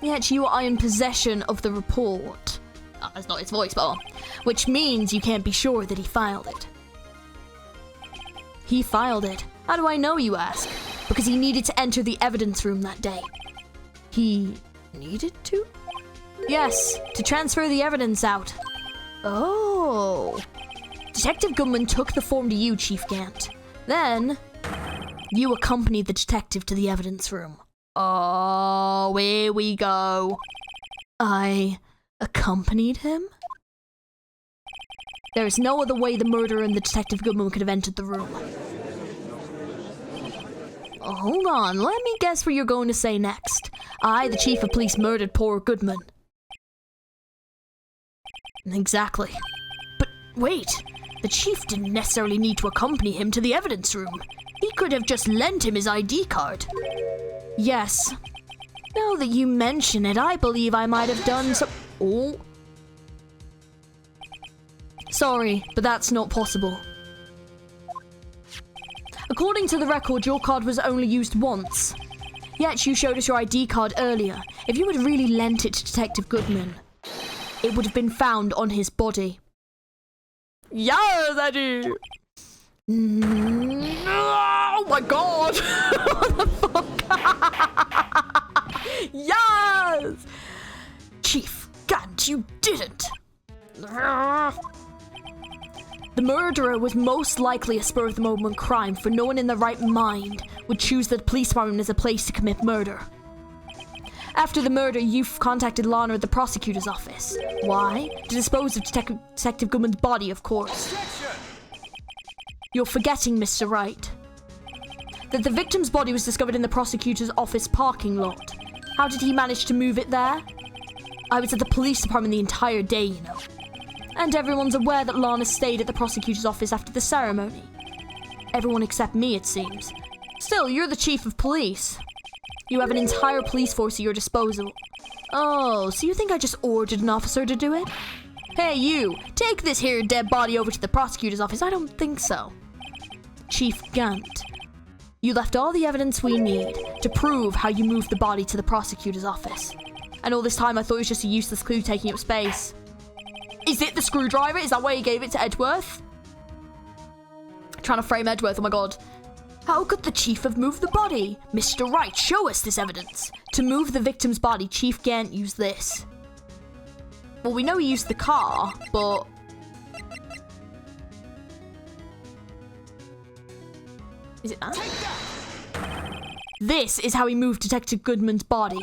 Yet you are in possession of the report. Oh, that's not his voice, but... Which means you can't be sure that he filed it. He filed it. How do I know, you ask? because he needed to enter the evidence room that day. He needed to? Yes, to transfer the evidence out. Oh. Detective Goodman took the form to you, Chief Gant. Then, you accompanied the detective to the evidence room. Oh, here we go. I accompanied him? There is no other way the murderer and the Detective Goodman could have entered the room. Hold on, let me guess what you're going to say next. I, the Chief of Police, murdered poor Goodman. Exactly. But wait, the Chief didn't necessarily need to accompany him to the evidence room. He could have just lent him his ID card. Yes. Now that you mention it, I believe I might have done so. Oh. Sorry, but that's not possible. According to the record, your card was only used once. Yet you showed us your ID card earlier. If you had really lent it to Detective Goodman, it would have been found on his body. Yes, I do. Oh my god! What the fuck? Yes! Chief Gant, you didn't! The murderer was most likely a spur-of-the-moment crime, for no one in their right mind would choose the police department as a place to commit murder. After the murder, you've contacted Lana at the prosecutor's office. Why? To dispose of Detective Goodman's body, of course. Objection! You're forgetting, Mr. Wright, that the victim's body was discovered in the prosecutor's office parking lot. How did he manage to move it there? I was at the police department the entire day, you know. And everyone's aware that Lana stayed at the prosecutor's office after the ceremony. Everyone except me, it seems. Still, you're the chief of police. You have an entire police force at your disposal. Oh, so you think I just ordered an officer to do it? Hey, you, take this here dead body over to the prosecutor's office. I don't think so. Chief Gant, you left all the evidence we need to prove how you moved the body to the prosecutor's office. And all this time I thought it was just a useless clue taking up space. Is it the screwdriver? Is that why you gave it to Edgeworth? Trying to frame Edgeworth, oh my god. How could the chief have moved the body? Mr. Wright, show us this evidence. To move the victim's body, Chief Gant used this. Well, we know he used the car, but... Is it that? This is how he moved Detective Goodman's body.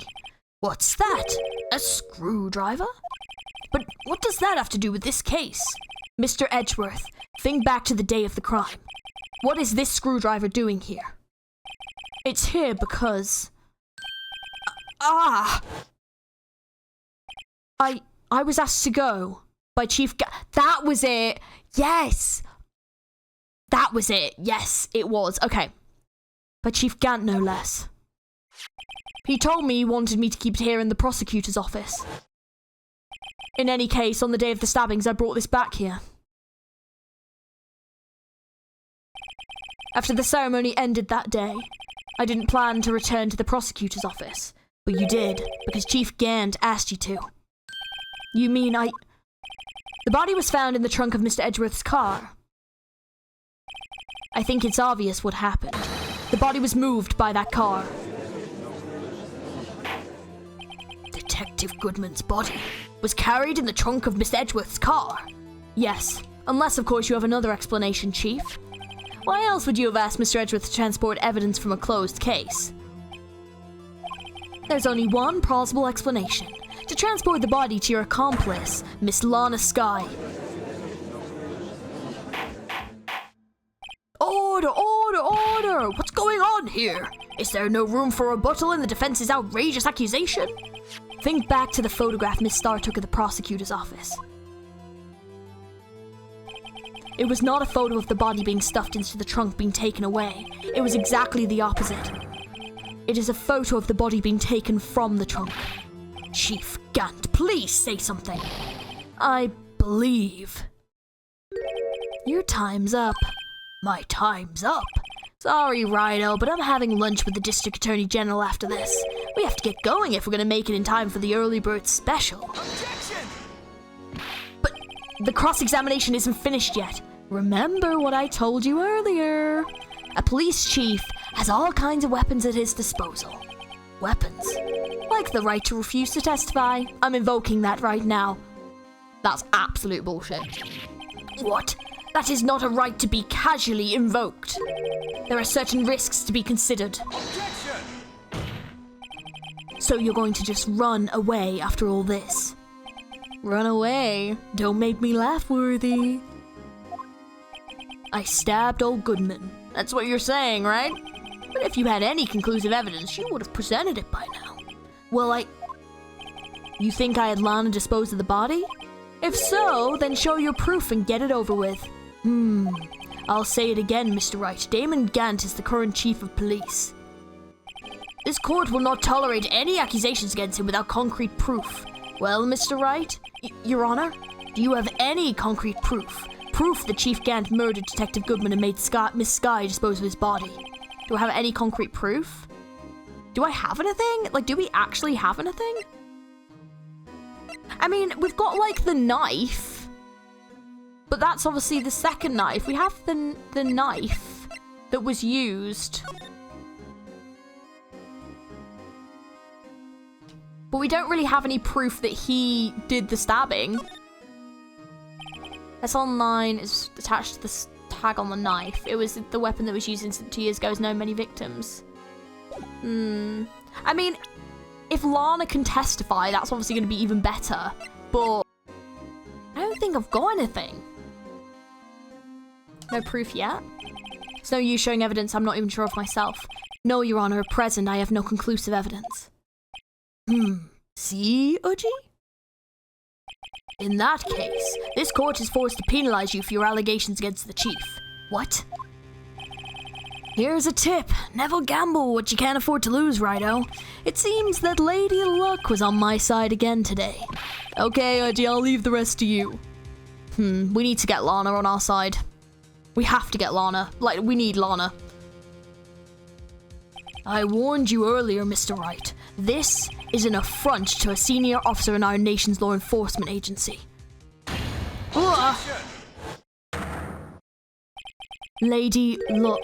What's that? A screwdriver? But what does that have to do with this case? Mr. Edgeworth, think back to the day of the crime. What is this screwdriver doing here? It's here because... I was asked to go by Chief That was it! Yes! That was it. Yes, it was. Okay. By Chief Gant, no less. He told me he wanted me to keep it here in the prosecutor's office. In any case, on the day of the stabbings, I brought this back here. After the ceremony ended that day, I didn't plan to return to the prosecutor's office, but you did, because Chief Gant asked you to. You mean The body was found in the trunk of Mr. Edgeworth's car. I think it's obvious what happened. The body was moved by that car. Detective Goodman's body was carried in the trunk of Mr. Edgeworth's car. Yes, unless of course you have another explanation, Chief. Why else would you have asked Mr. Edgeworth to transport evidence from a closed case? There's only one plausible explanation. To transport the body to your accomplice, Miss Lana Skye. Order, order, order! What's going on here? Is there no room for rebuttal in the defense's outrageous accusation? Think back to the photograph Miss Starr took at the prosecutor's office. It was not a photo of the body being stuffed into the trunk being taken away. It was exactly the opposite. It is a photo of the body being taken from the trunk. Chief Gant, please say something. I believe. Your time's up. My time's up. Sorry, Rhino, but I'm having lunch with the District Attorney General after this. We have to get going if we're gonna make it in time for the early bird special. Objection! But the cross-examination isn't finished yet. Remember what I told you earlier. A police chief has all kinds of weapons at his disposal. Weapons? Like the right to refuse to testify. I'm invoking that right now. That's absolute bullshit. What? That is not a right to be casually invoked. There are certain risks to be considered. Objection! So you're going to just run away after all this? Run away? Don't make me laugh, Worthy. I stabbed old Goodman. That's what you're saying, right? But if you had any conclusive evidence, you would have presented it by now. Well, You think I had Lana dispose of the body? If so, then show your proof and get it over with. I'll say it again, Mr. Wright. Damon Gant is the current chief of police. This court will not tolerate any accusations against him without concrete proof. Well, Mr. Wright, Your Honor, do you have any concrete proof? Proof that Chief Gant murdered Detective Goodman and made Miss Skye dispose of his body. Do I have any concrete proof? Do I have anything? Like, do we actually have anything? I mean, we've got, like, the knife. But that's obviously the second knife. We have the knife that was used. But we don't really have any proof that he did the stabbing. S9 is attached to the tag on the knife. It was the weapon that was used incident 2 years ago. Has known many victims. I mean, if Lana can testify, that's obviously going to be even better. But I don't think I've got anything. No proof yet. It's no use showing evidence I'm not even sure of myself. No, Your Honor, at present I have no conclusive evidence. See, Uji? In that case, this court is forced to penalize you for your allegations against the chief. What? Here's a tip. Never gamble what you can't afford to lose, Righto. It seems that Lady Luck was on my side again today. Okay, Uji, I'll leave the rest to you. We need to get Lana on our side. We have to get Lana. Like, we need Lana. I warned you earlier, Mr. Wright. This is an affront to a senior officer in our nation's law enforcement agency. Lady Luck,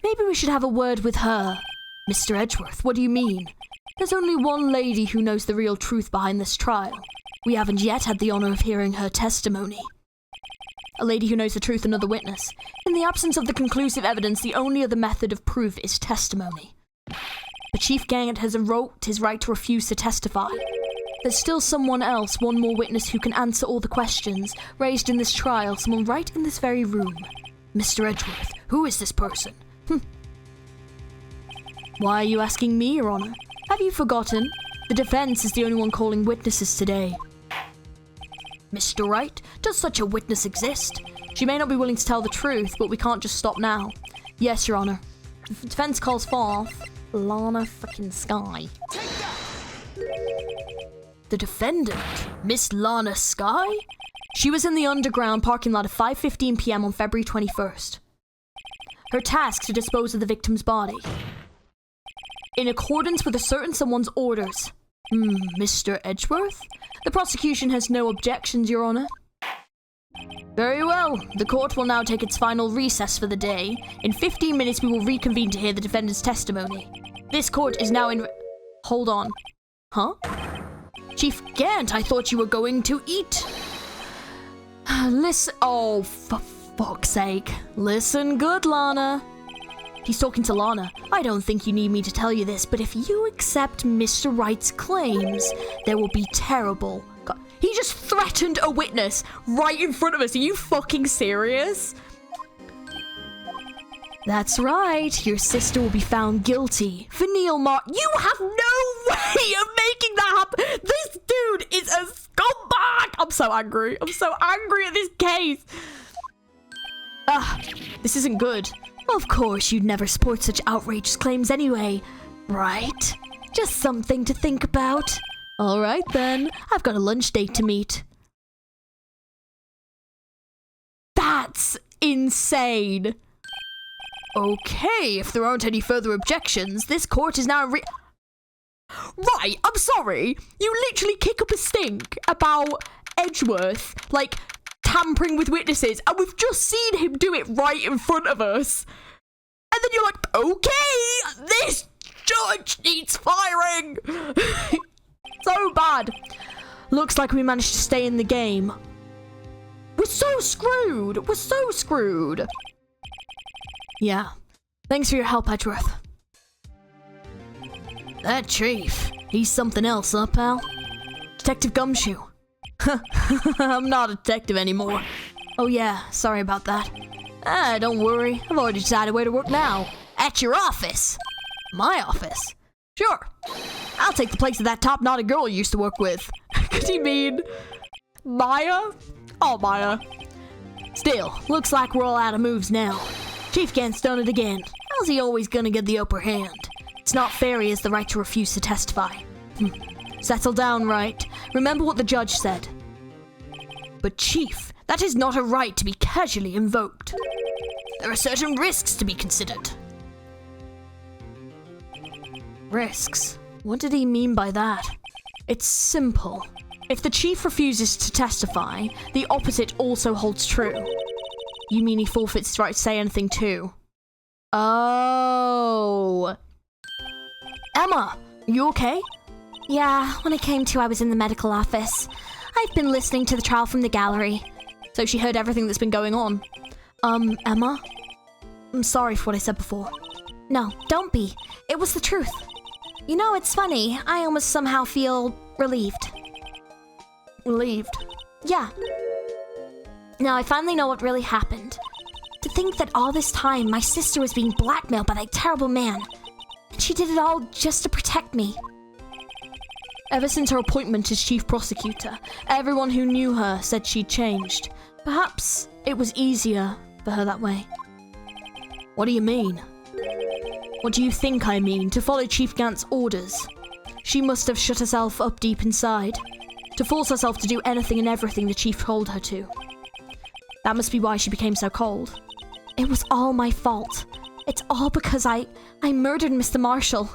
Maybe we should have a word with her. Mr. Edgeworth, what do you mean? There's only one lady who knows the real truth behind this trial. We haven't yet had the honor of hearing her testimony. A lady who knows the truth, another witness. In the absence of the conclusive evidence, the only other method of proof is testimony. But Chief Gant has invoked his right to refuse to testify. There's still someone else, one more witness who can answer all the questions raised in this trial, someone right in this very room. Mr. Edgeworth, who is this person? Why are you asking me, Your Honor? Have you forgotten? The defense is the only one calling witnesses today. Mr. Wright, does such a witness exist? She may not be willing to tell the truth, but we can't just stop now. Yes, Your Honor. The defense calls forth Lana frickin' Skye. The defendant, Miss Lana Skye? She was in the underground parking lot at 5:15 p.m. on February 21st. Her task to dispose of the victim's body. In accordance with a certain someone's orders. Mr. Edgeworth? The prosecution has no objections, Your Honor. Very well. The court will now take its final recess for the day. In 15 minutes, we will reconvene to hear the defendant's testimony. This court is now in... Hold on. Huh? Chief Gant, I thought you were going to eat. Listen... Oh, for fuck's sake. Listen good, Lana. He's talking to Lana. I don't think you need me to tell you this, but if you accept Mr. Wright's claims, there will be terrible... God, he just threatened a witness right in front of us. Are you fucking serious? That's right. Your sister will be found guilty. Vanille You have no way of making that happen. This dude is a scumbag. I'm so angry. I'm so angry at this case. This isn't good. Of course, you'd never support such outrageous claims anyway, right? Just something to think about. All right, then. I've got a lunch date to meet. That's insane. Okay, if there aren't any further objections, this court is now Right, I'm sorry. You literally kick up a stink about Edgeworth, like, tampering with witnesses, and we've just seen him do it right in front of us. And then you're like, okay, this judge needs firing. So bad. Looks like we managed to stay in the game. We're so screwed. We're so screwed. Yeah. Thanks for your help, Edgeworth. That chief, he's something else, huh, pal? Detective Gumshoe. I'm not a detective anymore. Oh yeah, sorry about that. Don't worry. I've already decided where to work now. At your office. My office? Sure. I'll take the place of that top-knotted girl you used to work with. Could he mean Maya? Oh, Maya. Still, looks like we're all out of moves now. Chief Gant's done it again. How's he always gonna get the upper hand? It's not fair he has the right to refuse to testify. Settle down, Wright. Remember what the judge said. But Chief, that is not a right to be casually invoked. There are certain risks to be considered. Risks? What did he mean by that? It's simple. If the chief refuses to testify, the opposite also holds true. You mean he forfeits his right to say anything too? Oh. Emma, you okay? Yeah, when I came to, I was in the medical office. I've been listening to the trial from the gallery. So she heard everything that's been going on. Emma? I'm sorry for what I said before. No, don't be. It was the truth. You know, it's funny. I almost somehow feel relieved. Relieved? Yeah. Now I finally know what really happened. To think that all this time my sister was being blackmailed by that terrible man. And she did it all just to protect me. Ever since her appointment as chief prosecutor, everyone who knew her said she'd changed. Perhaps it was easier for her that way. What do you mean? What do you think I mean? To follow Chief Gant's orders. She must have shut herself up deep inside. To force herself to do anything and everything the chief told her to. That must be why she became so cold. It was all my fault. It's all because I murdered Mr. Marshall.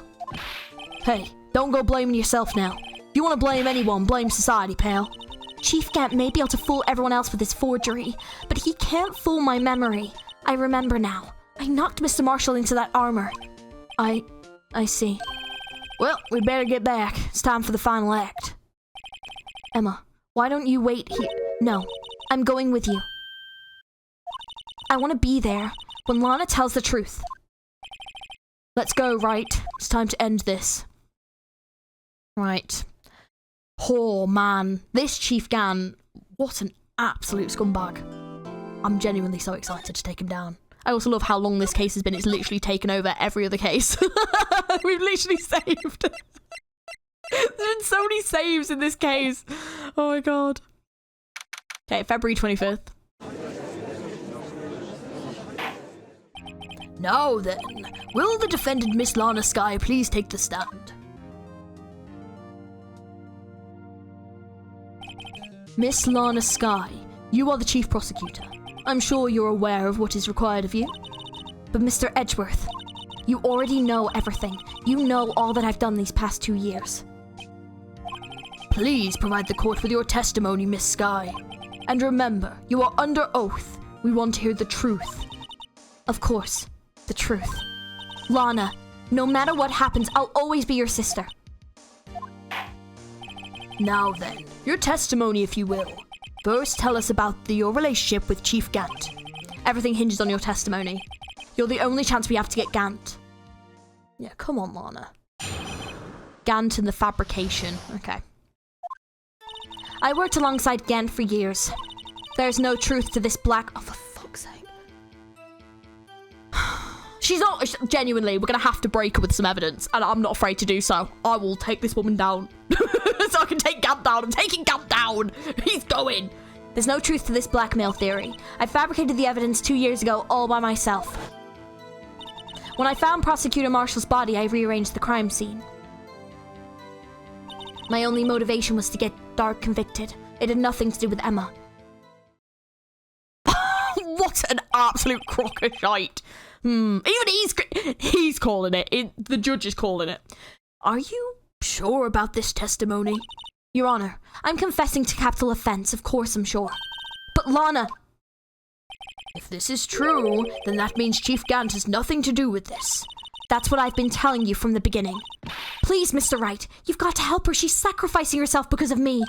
Hey, don't go blaming yourself now. If you want to blame anyone, blame society, pal. Chief Gant may be able to fool everyone else with his forgery, but he can't fool my memory. I remember now. I knocked Mr. Marshall into that armor. I see. Well, we'd better get back. It's time for the final act. Emma, why don't you wait here? No, I'm going with you. I want to be there when Lana tells the truth. Let's go, Wright. It's time to end this. Right. Oh, man. This Chief Gant, what an absolute scumbag. I'm genuinely so excited to take him down. I also love how long this case has been. It's literally taken over every other case. We've literally saved. There's been so many saves in this case. Oh my god. Okay, February 25th. Now then, will the defendant Miss Lana Skye please take the stand? Miss Lana Skye, you are the chief prosecutor. I'm sure you're aware of what is required of you. But Mr. Edgeworth, you already know everything. You know all that I've done these past 2 years. Please provide the court with your testimony, Miss Skye. And remember, you are under oath. We want to hear the truth. Of course, the truth. Lana, no matter what happens, I'll always be your sister. Now then, your testimony, if you will. First, tell us about your relationship with Chief Gant. Everything hinges on your testimony. You're the only chance we have to get Gant. Yeah, come on, Lana. Gant and the fabrication. Okay. I worked alongside Gant for years. There's no truth to this black... Oh, for fuck's sake. She's not... Genuinely, we're going to have to break her with some evidence, and I'm not afraid to do so. I will take this woman down. So I can take Gant down. I'm taking Gant down. He's going. There's no truth to this blackmail theory. I fabricated the evidence 2 years ago all by myself. When I found Prosecutor Marshall's body, I rearranged the crime scene. My only motivation was to get Dark convicted. It had nothing to do with Emma. What an absolute crock of shite. Even he's calling it. The judge is calling it. Are you sure about this testimony? Your Honor, I'm confessing to capital offense. Of course I'm sure. But Lana... If this is true, then that means Chief Gant has nothing to do with this. That's what I've been telling you from the beginning. Please, Mr. Wright, you've got to help her. She's sacrificing herself because of me.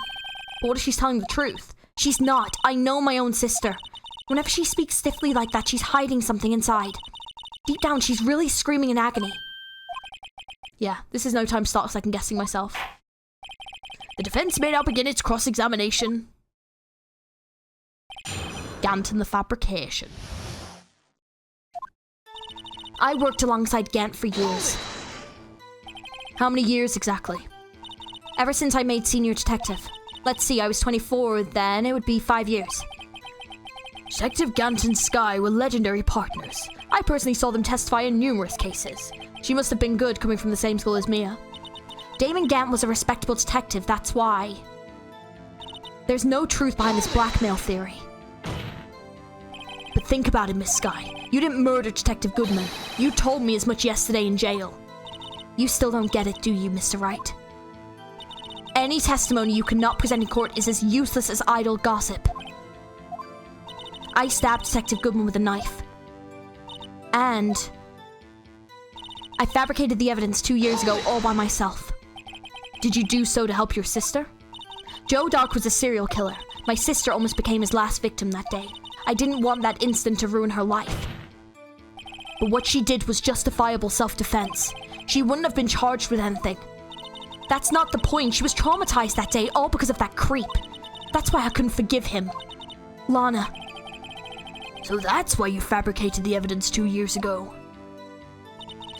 But what if she's telling the truth? She's not. I know my own sister. Whenever she speaks stiffly like that, she's hiding something inside. Deep down, she's really screaming in agony. Yeah, this is no time to start second-guessing myself. The defense may now begin its cross-examination. Gant and the fabrication. I worked alongside Gant for years. How many years exactly? Ever since I made senior detective. Let's see, I was 24 then, it would be 5 years. Detective Gant and Skye were legendary partners. I personally saw them testify in numerous cases. She must have been good coming from the same school as Mia. Damon Gant was a respectable detective, that's why. There's no truth behind this blackmail theory. But think about it, Miss Skye. You didn't murder Detective Goodman. You told me as much yesterday in jail. You still don't get it, do you, Mr. Wright? Any testimony you cannot present in court is as useless as idle gossip. I stabbed Detective Goodman with a knife. And I fabricated the evidence 2 years ago all by myself. Did you do so to help your sister? Joe Dark was a serial killer. My sister almost became his last victim that day. I didn't want that incident to ruin her life. But what she did was justifiable self-defense. She wouldn't have been charged with anything. That's not the point. She was traumatized that day, all because of that creep. That's why I couldn't forgive him. Lana. So that's why you fabricated the evidence 2 years ago.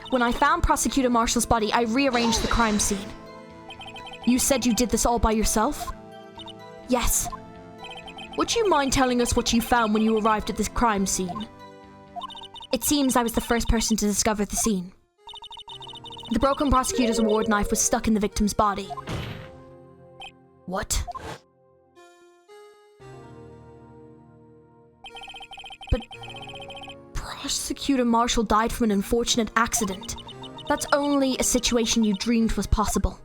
When I found Prosecutor Marshall's body, I rearranged the crime scene. You said you did this all by yourself? Yes. Would you mind telling us what you found when you arrived at this crime scene? It seems I was the first person to discover the scene. The broken prosecutor's award knife was stuck in the victim's body. What? But Prosecutor Marshall died from an unfortunate accident. That's only a situation you dreamed was possible.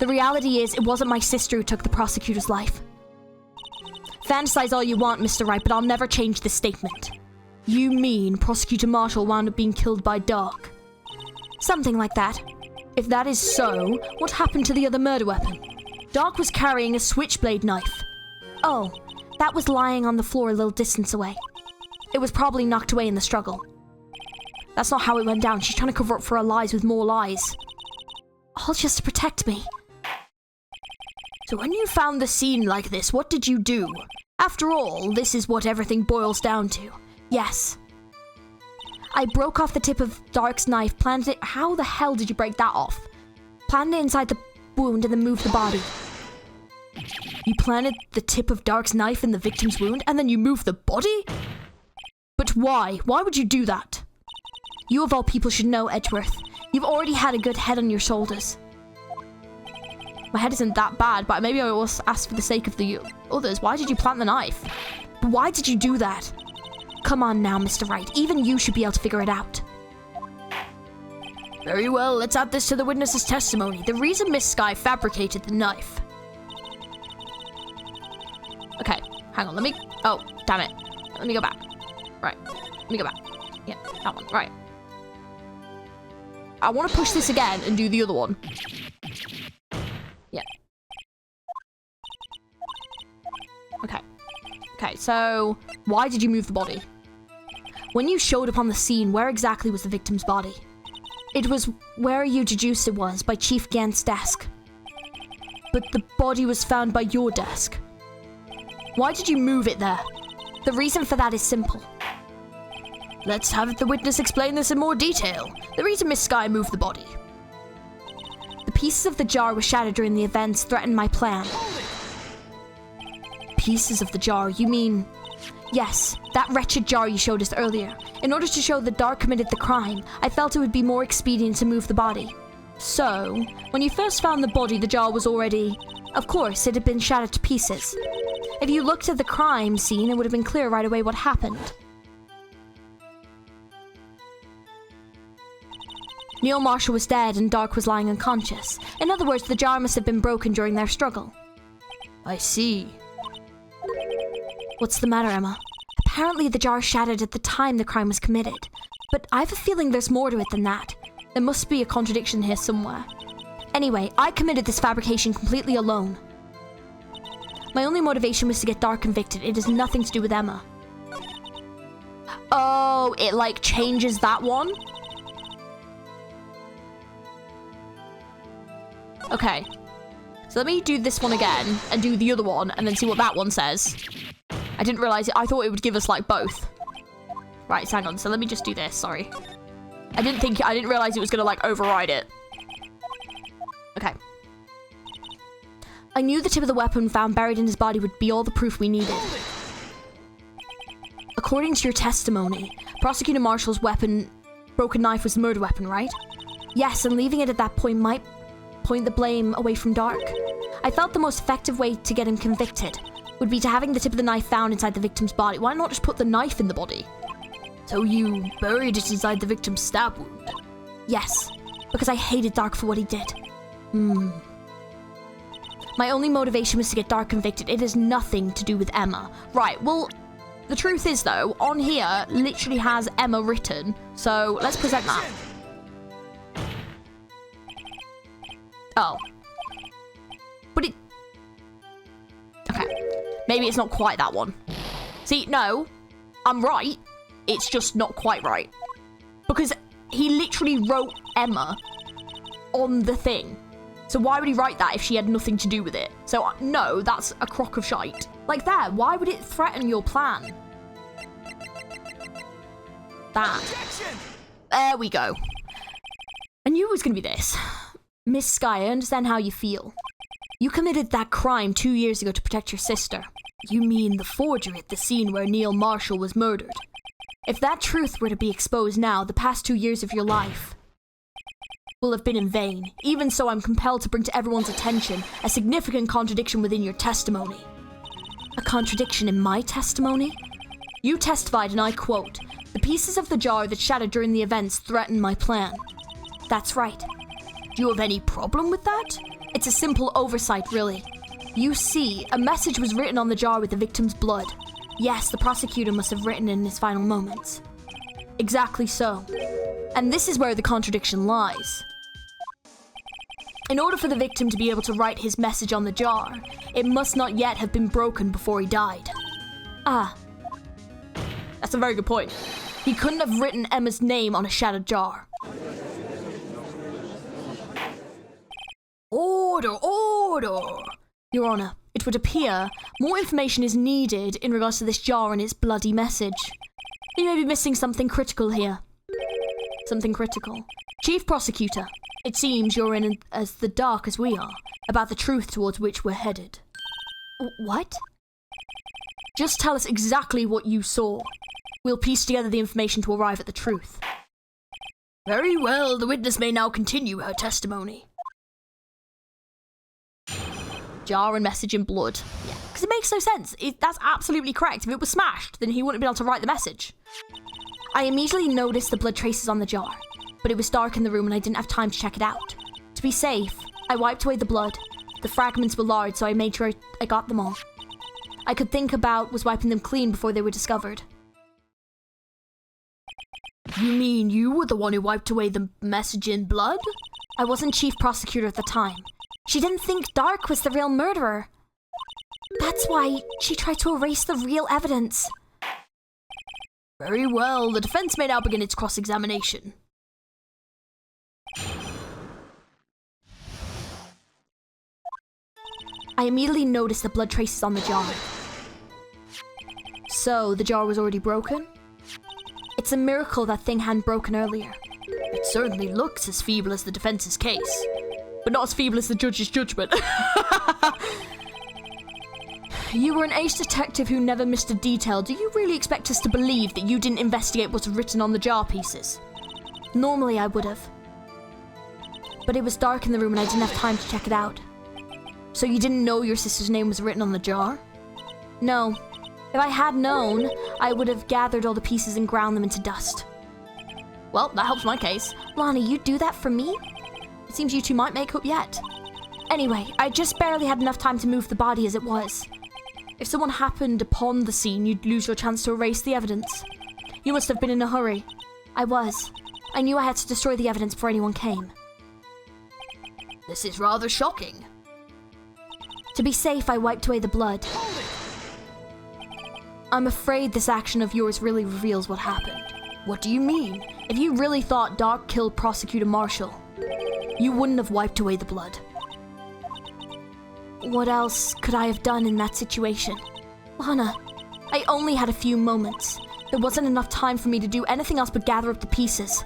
The reality is, it wasn't my sister who took the prosecutor's life. Fantasize all you want, Mr. Wright, but I'll never change this statement. You mean Prosecutor Marshall wound up being killed by Dark? Something like that. If that is so, what happened to the other murder weapon? Dark was carrying a switchblade knife. Oh, that was lying on the floor a little distance away. It was probably knocked away in the struggle. That's not how it went down. She's trying to cover up for her lies with more lies. All just to protect me. So when you found the scene like this, what did you do? After all, this is what everything boils down to. Yes. I broke off the tip of Dark's knife, planted it. How the hell did you break that off? Planted it inside the wound and then moved the body. You planted the tip of Dark's knife in the victim's wound and then you moved the body? But why? Why would you do that? You of all people should know, Edgeworth. You've already had a good head on your shoulders. My head isn't that bad, but maybe I was asked for the sake of the others. Why did you plant the knife? But why did you do that? Come on now, Mr. Wright. Even you should be able to figure it out. Very well, let's add this to the witness's testimony. The reason Miss Skye fabricated the knife. Okay, hang on, let me... Oh, damn it. Let me go back. Right, let me go back. Yeah, that one, right. I want to push this again and do the other one. Yeah. Okay. Okay, so why did you move the body? When you showed up on the scene, where exactly was the victim's body? It was where you deduced it was, by Chief Gant's desk. But the body was found by your desk. Why did you move it there? The reason for that is simple. Let's have the witness explain this in more detail. The reason Miss Skye moved the body. The pieces of the jar were shattered during the events threatened my plan. Pieces of the jar, you mean... Yes, that wretched jar you showed us earlier. In order to show that Dark committed the crime, I felt it would be more expedient to move the body. So, when you first found the body, the jar was already... Of course, it had been shattered to pieces. If you looked at the crime scene, it would have been clear right away what happened. Neil Marshall was dead and Dark was lying unconscious. In other words, the jar must have been broken during their struggle. I see. What's the matter, Emma? Apparently the jar shattered at the time the crime was committed. But I have a feeling there's more to it than that. There must be a contradiction here somewhere. Anyway, I committed this fabrication completely alone. My only motivation was to get Dark convicted. It has nothing to do with Emma. Oh, it like changes that one? Okay. So let me do this one again and do the other one and then see what that one says. I didn't realize it. I thought it would give us like both. Right, hang on. So let me just do this. Sorry. I didn't realize it was going to like override it. Okay. I knew the tip of the weapon found buried in his body would be all the proof we needed. According to your testimony, Prosecutor Marshall's broken knife was the murder weapon, right? Yes, and leaving it at that point might point the blame away from Dark. I felt the most effective way to get him convicted would be to having the tip of the knife found inside the victim's body. Why not just put the knife in the body? So you buried it inside the victim's stab wound? Yes, because I hated Dark for what he did. My only motivation was to get Dark convicted. It has nothing to do with Emma. Right, well, the truth is though, on here literally has Emma written, so let's present that. Oh. But it... Okay. Maybe it's not quite that one. See, no. I'm right. It's just not quite right. Because he literally wrote Emma on the thing. So why would he write that if she had nothing to do with it? So, no, that's a crock of shite. Like there, why would it threaten your plan? That. There we go. I knew it was going to be this. Miss Sky, I understand how you feel. You committed that crime 2 years ago to protect your sister. You mean the forgery at the scene where Neil Marshall was murdered. If that truth were to be exposed now, the past 2 years of your life will have been in vain. Even so, I'm compelled to bring to everyone's attention a significant contradiction within your testimony. A contradiction in my testimony? You testified, and I quote, "The pieces of the jar that shattered during the events threaten my plan." That's right. Do you have any problem with that? It's a simple oversight, really. You see, a message was written on the jar with the victim's blood. Yes, the prosecutor must have written it in his final moments. Exactly so. And this is where the contradiction lies. In order for the victim to be able to write his message on the jar, it must not yet have been broken before he died. Ah. That's a very good point. He couldn't have written Emma's name on a shattered jar. Order, order! Your Honor, it would appear more information is needed in regards to this jar and its bloody message. You may be missing something critical here. Something critical. Chief Prosecutor, it seems you're in as the dark as we are about the truth towards which we're headed. What? Just tell us exactly what you saw. We'll piece together the information to arrive at the truth. Very well, the witness may now continue her testimony. Jar and message in blood. Yeah, because it makes no sense. That's absolutely correct. If it was smashed, then he wouldn't have been able to write the message. I immediately noticed the blood traces on the jar, but it was dark in the room and I didn't have time to check it out. To be safe, I wiped away the blood. The fragments were large, so I made sure I got them all. I could think about was wiping them clean before they were discovered. You mean you were the one who wiped away the message in blood? I wasn't chief prosecutor at the time. She didn't think Dark was the real murderer. That's why she tried to erase the real evidence. Very well, the defense may now begin its cross-examination. I immediately noticed the blood traces on the jar. So, the jar was already broken? It's a miracle that thing hadn't broken earlier. It certainly looks as feeble as the defense's case. But not as feeble as the judge's judgment. You were an ace detective who never missed a detail. Do you really expect us to believe that you didn't investigate what's written on the jar pieces? Normally I would have. But it was dark in the room and I didn't have time to check it out. So you didn't know your sister's name was written on the jar? No. If I had known, I would have gathered all the pieces and ground them into dust. Well, that helps my case. Lonnie, you'd do that for me? It seems you two might make up yet. Anyway, I just barely had enough time to move the body as it was. If someone happened upon the scene, you'd lose your chance to erase the evidence. You must have been in a hurry. I was. I knew I had to destroy the evidence before anyone came. This is rather shocking. To be safe, I wiped away the blood. Hold it! I'm afraid this action of yours really reveals what happened. What do you mean? If you really thought Doc killed Prosecutor Marshall, you wouldn't have wiped away the blood. What else could I have done in that situation? Lana, I only had a few moments. There wasn't enough time for me to do anything else but gather up the pieces.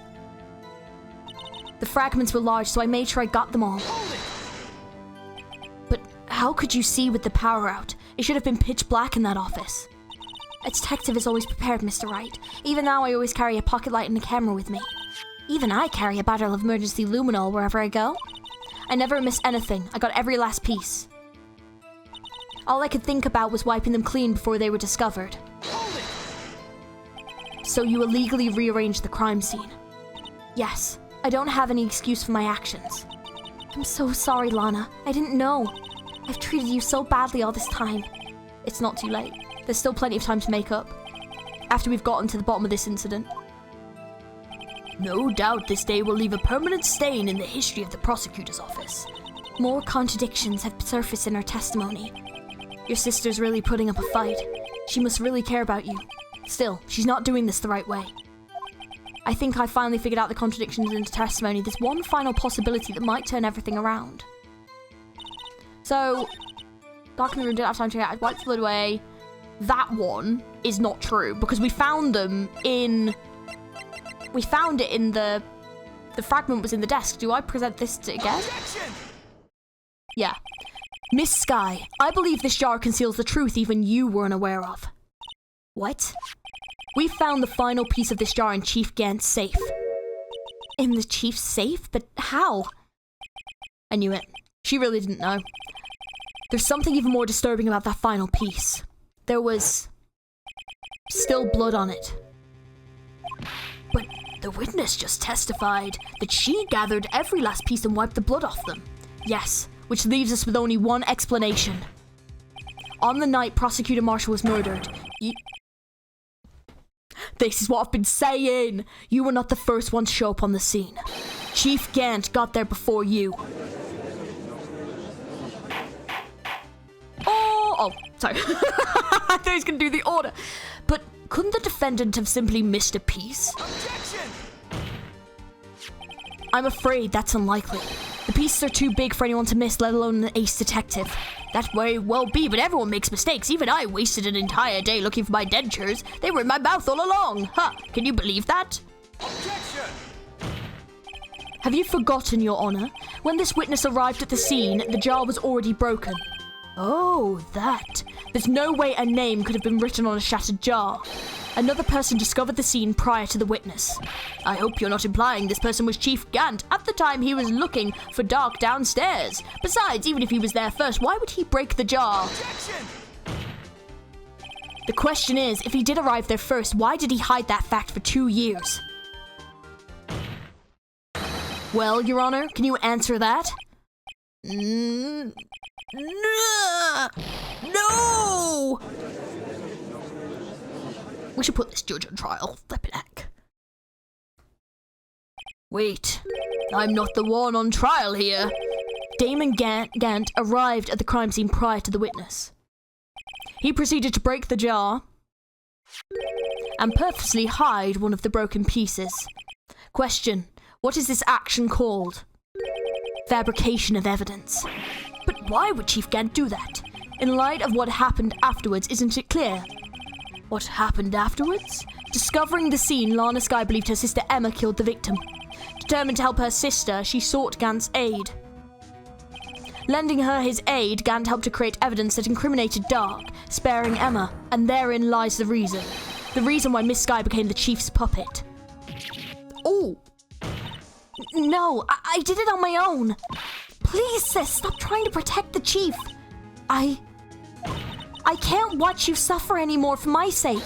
The fragments were large, so I made sure I got them all. Hold it! But how could you see with the power out? It should have been pitch black in that office. A detective is always prepared, Mr. Wright. Even now, I always carry a pocket light and a camera with me. Even I carry a bottle of emergency luminol wherever I go. I never miss anything. I got every last piece. All I could think about was wiping them clean before they were discovered. Hold it! So you illegally rearranged the crime scene? Yes. I don't have any excuse for my actions. I'm so sorry, Lana. I didn't know. I've treated you so badly all this time. It's not too late. There's still plenty of time to make up. After we've gotten to the bottom of this incident. No doubt this day will leave a permanent stain in the history of the prosecutor's office. More contradictions have surfaced in her testimony. Your sister's really putting up a fight. She must really care about you. Still, she's not doing this the right way. I think I finally figured out the contradictions in the testimony. There's one final possibility that might turn everything around. So, Dark in the room didn't have time to check out. I wiped the blood away. That one is not true because we found them in... We found it in the fragment was in the desk. Do I present this again? Objection! Yeah. Miss Sky, I believe this jar conceals the truth even you weren't aware of. What? We found the final piece of this jar in Chief Gant's safe. In the chief's safe? But how? I knew it. She really didn't know. There's something even more disturbing about that final piece. There was still blood on it. But the witness just testified that she gathered every last piece and wiped the blood off them. Yes, which leaves us with only one explanation. On the night Prosecutor Marshall was murdered, This is what I've been saying! You were not the first one to show up on the scene. Chief Gant got there before you. Oh, sorry. I thought he was going to do the order. But couldn't the defendant have simply missed a piece? Objection! I'm afraid that's unlikely. The pieces are too big for anyone to miss, let alone an ace detective. That may well be, but everyone makes mistakes. Even I wasted an entire day looking for my dentures. They were in my mouth all along. Huh, can you believe that? Objection! Have you forgotten, Your Honor? When this witness arrived at the scene, the jar was already broken. Oh, that. There's no way a name could have been written on a shattered jar. Another person discovered the scene prior to the witness. I hope you're not implying this person was Chief Gant at the time he was looking for Dark downstairs. Besides, even if he was there first, why would he break the jar? Objection! The question is, if he did arrive there first, why did he hide that fact for 2 years? Well, Your Honor, can you answer that? No! We should put this judge on trial. Flippin' heck. Wait, I'm not the one on trial here. Damon Gant arrived at the crime scene prior to the witness. He proceeded to break the jar and purposely hide one of the broken pieces. Question, what is this action called? Fabrication of evidence. But why would Chief Gant do that? In light of what happened afterwards, isn't it clear? What happened afterwards? Discovering the scene, Lana Skye believed her sister Emma killed the victim. Determined to help her sister, she sought Gant's aid. Lending her his aid, Gant helped to create evidence that incriminated Dark, sparing Emma, and therein lies the reason. The reason why Miss Skye became the Chief's puppet. Oh! No, I did it on my own. Please, sis, stop trying to protect the Chief. I can't watch you suffer anymore for my sake.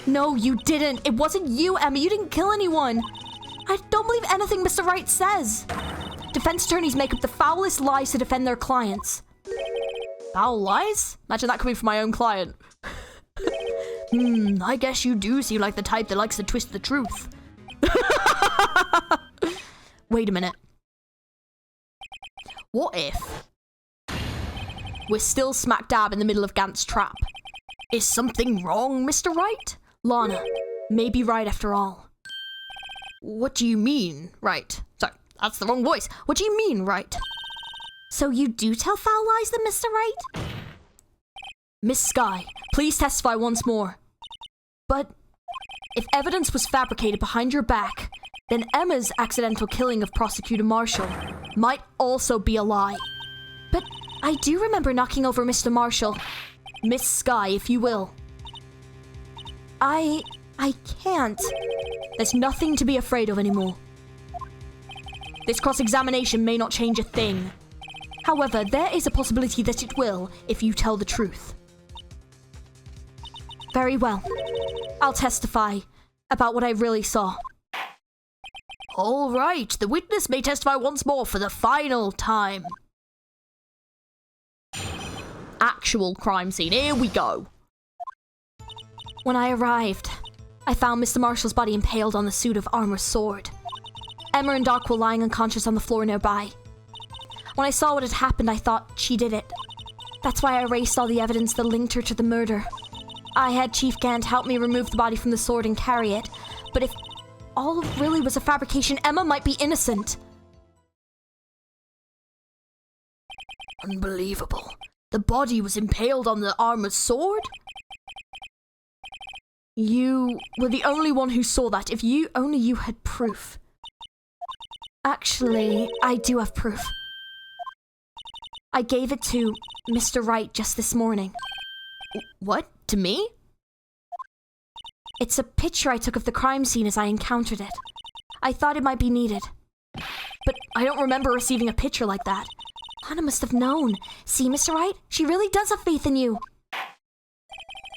No, you didn't. It wasn't you, Emma. You didn't kill anyone. I don't believe anything Mr. Wright says. Defense attorneys make up the foulest lies to defend their clients. Foul lies? Imagine that coming from my own client. I guess you do seem like the type that likes to twist the truth. Wait a minute. What if we're still smack dab in the middle of Gant's trap? Is something wrong, Mr. Wright? Lana may be right after all. What do you mean, Wright? Sorry, that's the wrong voice. What do you mean, Wright? So you do tell foul lies then, Mr. Wright? Miss Skye, please testify once more. But if evidence was fabricated behind your back, then Emma's accidental killing of Prosecutor Marshall might also be a lie. But I do remember knocking over Mr. Marshall. Miss Skye, if you will. I can't. There's nothing to be afraid of anymore. This cross-examination may not change a thing. However, there is a possibility that it will if you tell the truth. Very well. I'll testify about what I really saw. All right, the witness may testify once more for the final time. Actual crime scene, here we go. When I arrived, I found Mr. Marshall's body impaled on the suit of armor sword. Emma and Doc were lying unconscious on the floor nearby. When I saw what had happened, I thought she did it. That's why I erased all the evidence that linked her to the murder. I had Chief Gant help me remove the body from the sword and carry it. But if all really was a fabrication, Emma might be innocent. Unbelievable. The body was impaled on the armored sword? You were the only one who saw that. If you only you had proof. Actually, I do have proof. I gave it to Mr. Wright just this morning. What? To me? It's a picture I took of the crime scene as I encountered it. I thought it might be needed. But I don't remember receiving a picture like that. Lana must have known. See, Mr. Wright? She really does have faith in you.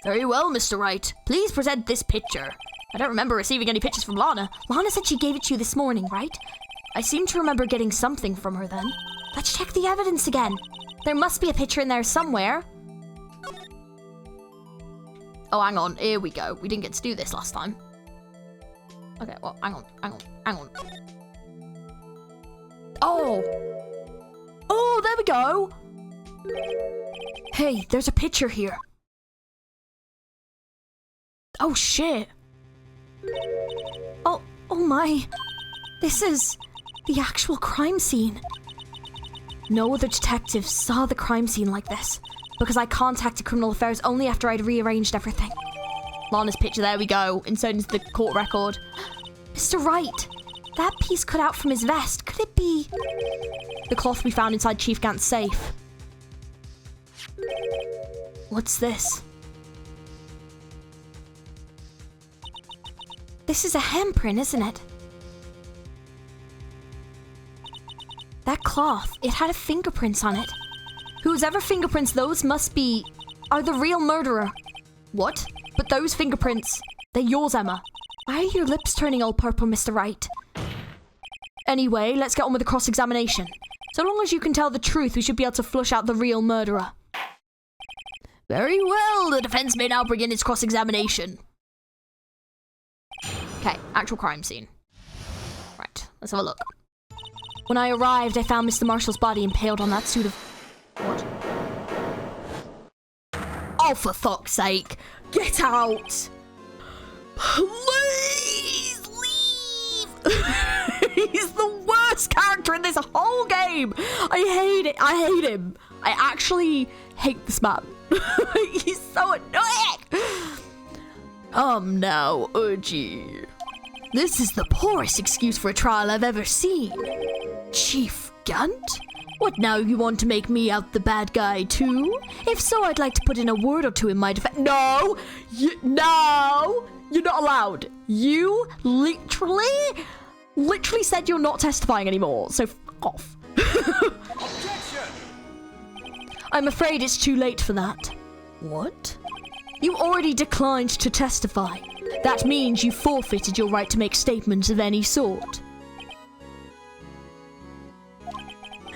Very well, Mr. Wright. Please present this picture. I don't remember receiving any pictures from Lana. Lana said she gave it to you this morning, right? I seem to remember getting something from her then. Let's check the evidence again. There must be a picture in there somewhere. Oh, hang on. Here we go. We didn't get to do this last time. Okay, well, hang on. Oh! Oh, there we go! Hey, there's a picture here. Oh, shit. Oh my. This is the actual crime scene. No other detectives saw the crime scene like this, because I contacted Criminal Affairs only after I'd rearranged everything. Lana's picture, there we go, inserted into the court record. Mr. Wright, that piece cut out from his vest, could it be the cloth we found inside Chief Gant's safe? What's this? This is a handprint, isn't it? That cloth, it had fingerprints on it. Whoever fingerprints those are the real murderer. What? But those fingerprints, they're yours, Emma. Why are your lips turning all purple, Mr. Wright? Anyway, let's get on with the cross-examination. So long as you can tell the truth, we should be able to flush out the real murderer. Very well, the defense may now begin its cross-examination. Okay, actual crime scene. Right, let's have a look. When I arrived, I found Mr. Marshall's body impaled on that suit of... What? Oh, for fuck's sake! Get out! Please leave! He's the worst character in this whole game! I hate it. I hate him. I actually hate this man. He's so annoying! Now, Urgie. This is the poorest excuse for a trial I've ever seen. Chief Gant? What now, you want to make me out the bad guy too? If so, I'd like to put in a word or two in my defense. No! No! You're not allowed. You literally said you're not testifying anymore, so fuck off. Objection! I'm afraid it's too late for that. What? You already declined to testify. That means you forfeited your right to make statements of any sort.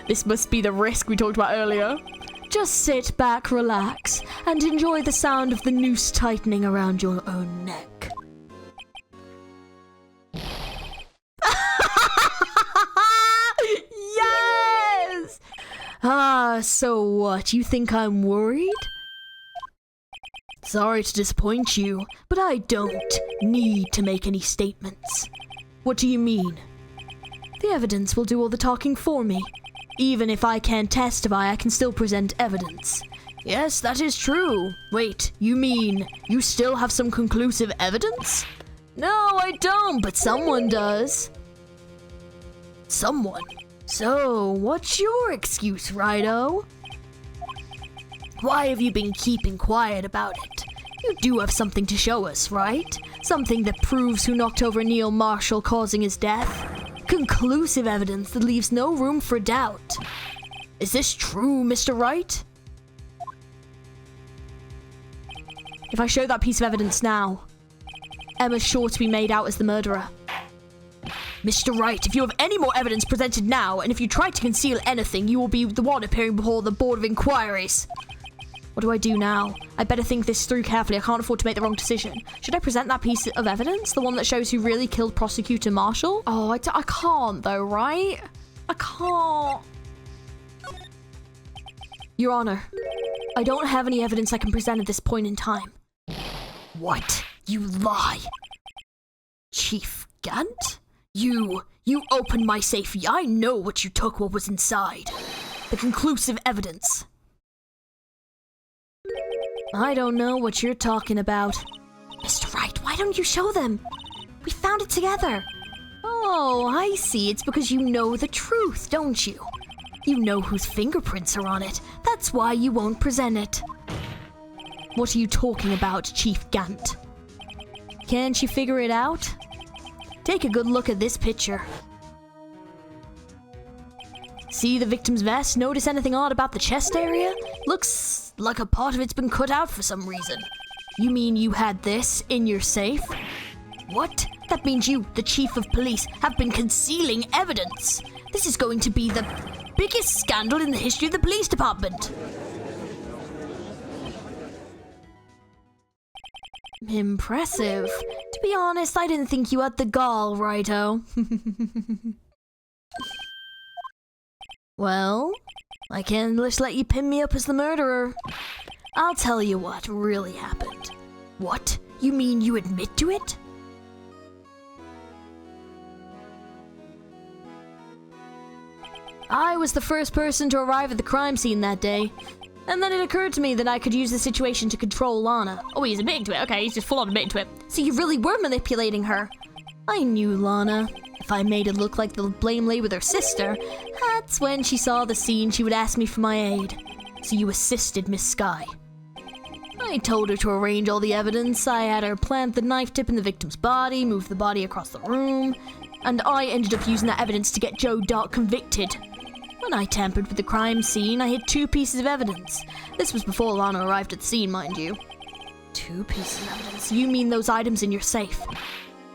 This must be the risk we talked about earlier. Just sit back, relax, and enjoy the sound of the noose tightening around your own neck. Yes! So what? You think I'm worried? Sorry to disappoint you, but I don't need to make any statements. What do you mean? The evidence will do all the talking for me. Even if I can't testify, I can still present evidence. Yes, that is true. Wait, you mean you still have some conclusive evidence? No, I don't, but someone does. Someone? So, what's your excuse, Wright-O? Why have you been keeping quiet about it? You do have something to show us, right? Something that proves who knocked over Neil Marshall, causing his death? Conclusive evidence that leaves no room for doubt. Is this true, Mr. Wright? If I show that piece of evidence now, Emma's sure to be made out as the murderer. Mr. Wright, if you have any more evidence presented now, and if you try to conceal anything, you will be the one appearing before the Board of Inquiries. What do I do now? I better think this through carefully. I can't afford to make the wrong decision. Should I present that piece of evidence? The one that shows who really killed Prosecutor Marshall? Oh, I can't though, right? I can't. Your Honor, I don't have any evidence I can present at this point in time. What? You lie. Chief Gant? You opened my safe. I know what you took, what was inside. The conclusive evidence. I don't know what you're talking about. Mr. Wright, why don't you show them? We found it together. Oh, I see. It's because you know the truth, don't you? You know whose fingerprints are on it. That's why you won't present it. What are you talking about, Chief Gant? Can't you figure it out? Take a good look at this picture. See the victim's vest? Notice anything odd about the chest area? Looks like a part of it's been cut out for some reason. You mean you had this in your safe? What? That means you, the Chief of Police, have been concealing evidence. This is going to be the biggest scandal in the history of the police department. Impressive. To be honest, I didn't think you had the gall, Wright-O. Well, I can't just let you pin me up as the murderer. I'll tell you what really happened. What? You mean you admit to it? I was the first person to arrive at the crime scene that day. And then it occurred to me that I could use the situation to control Lana. Oh, he's admitting to it. Okay, he's just full on admitting to it. So you really were manipulating her. I knew Lana. If I made it look like the blame lay with her sister, that's when she saw the scene she would ask me for my aid. So you assisted Miss Skye. I told her to arrange all the evidence. I had her plant the knife tip in the victim's body, move the body across the room, and I ended up using that evidence to get Joe Dart convicted. When I tampered with the crime scene, I hid 2 pieces of evidence. This was before Lana arrived at the scene, mind you. 2 pieces of evidence? You mean those items in your safe?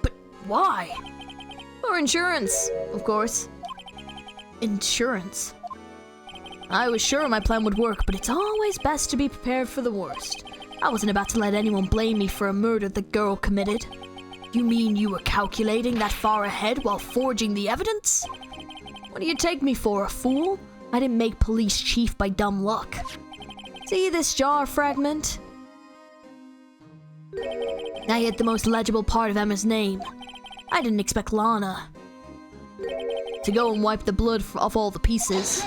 But why? For insurance, of course. Insurance? I was sure my plan would work, but it's always best to be prepared for the worst. I wasn't about to let anyone blame me for a murder the girl committed. You mean you were calculating that far ahead while forging the evidence? What do you take me for, a fool? I didn't make police chief by dumb luck. See this jar fragment? I hit the most legible part of Emma's name. I didn't expect Lana to go and wipe the blood off all the pieces.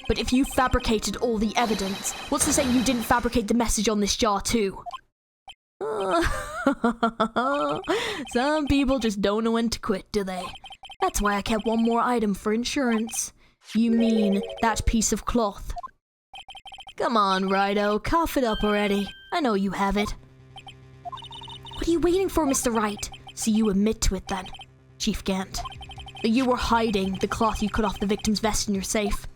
But if you fabricated all the evidence, what's to say you didn't fabricate the message on this jar too? Some people just don't know when to quit, do they? That's why I kept one more item for insurance. You mean that piece of cloth? Come on, Wright-O, cough it up already. I know you have it. What are you waiting for, Mr. Wright? So you admit to it then, Chief Gant, that you were hiding the cloth you cut off the victim's vest in your safe.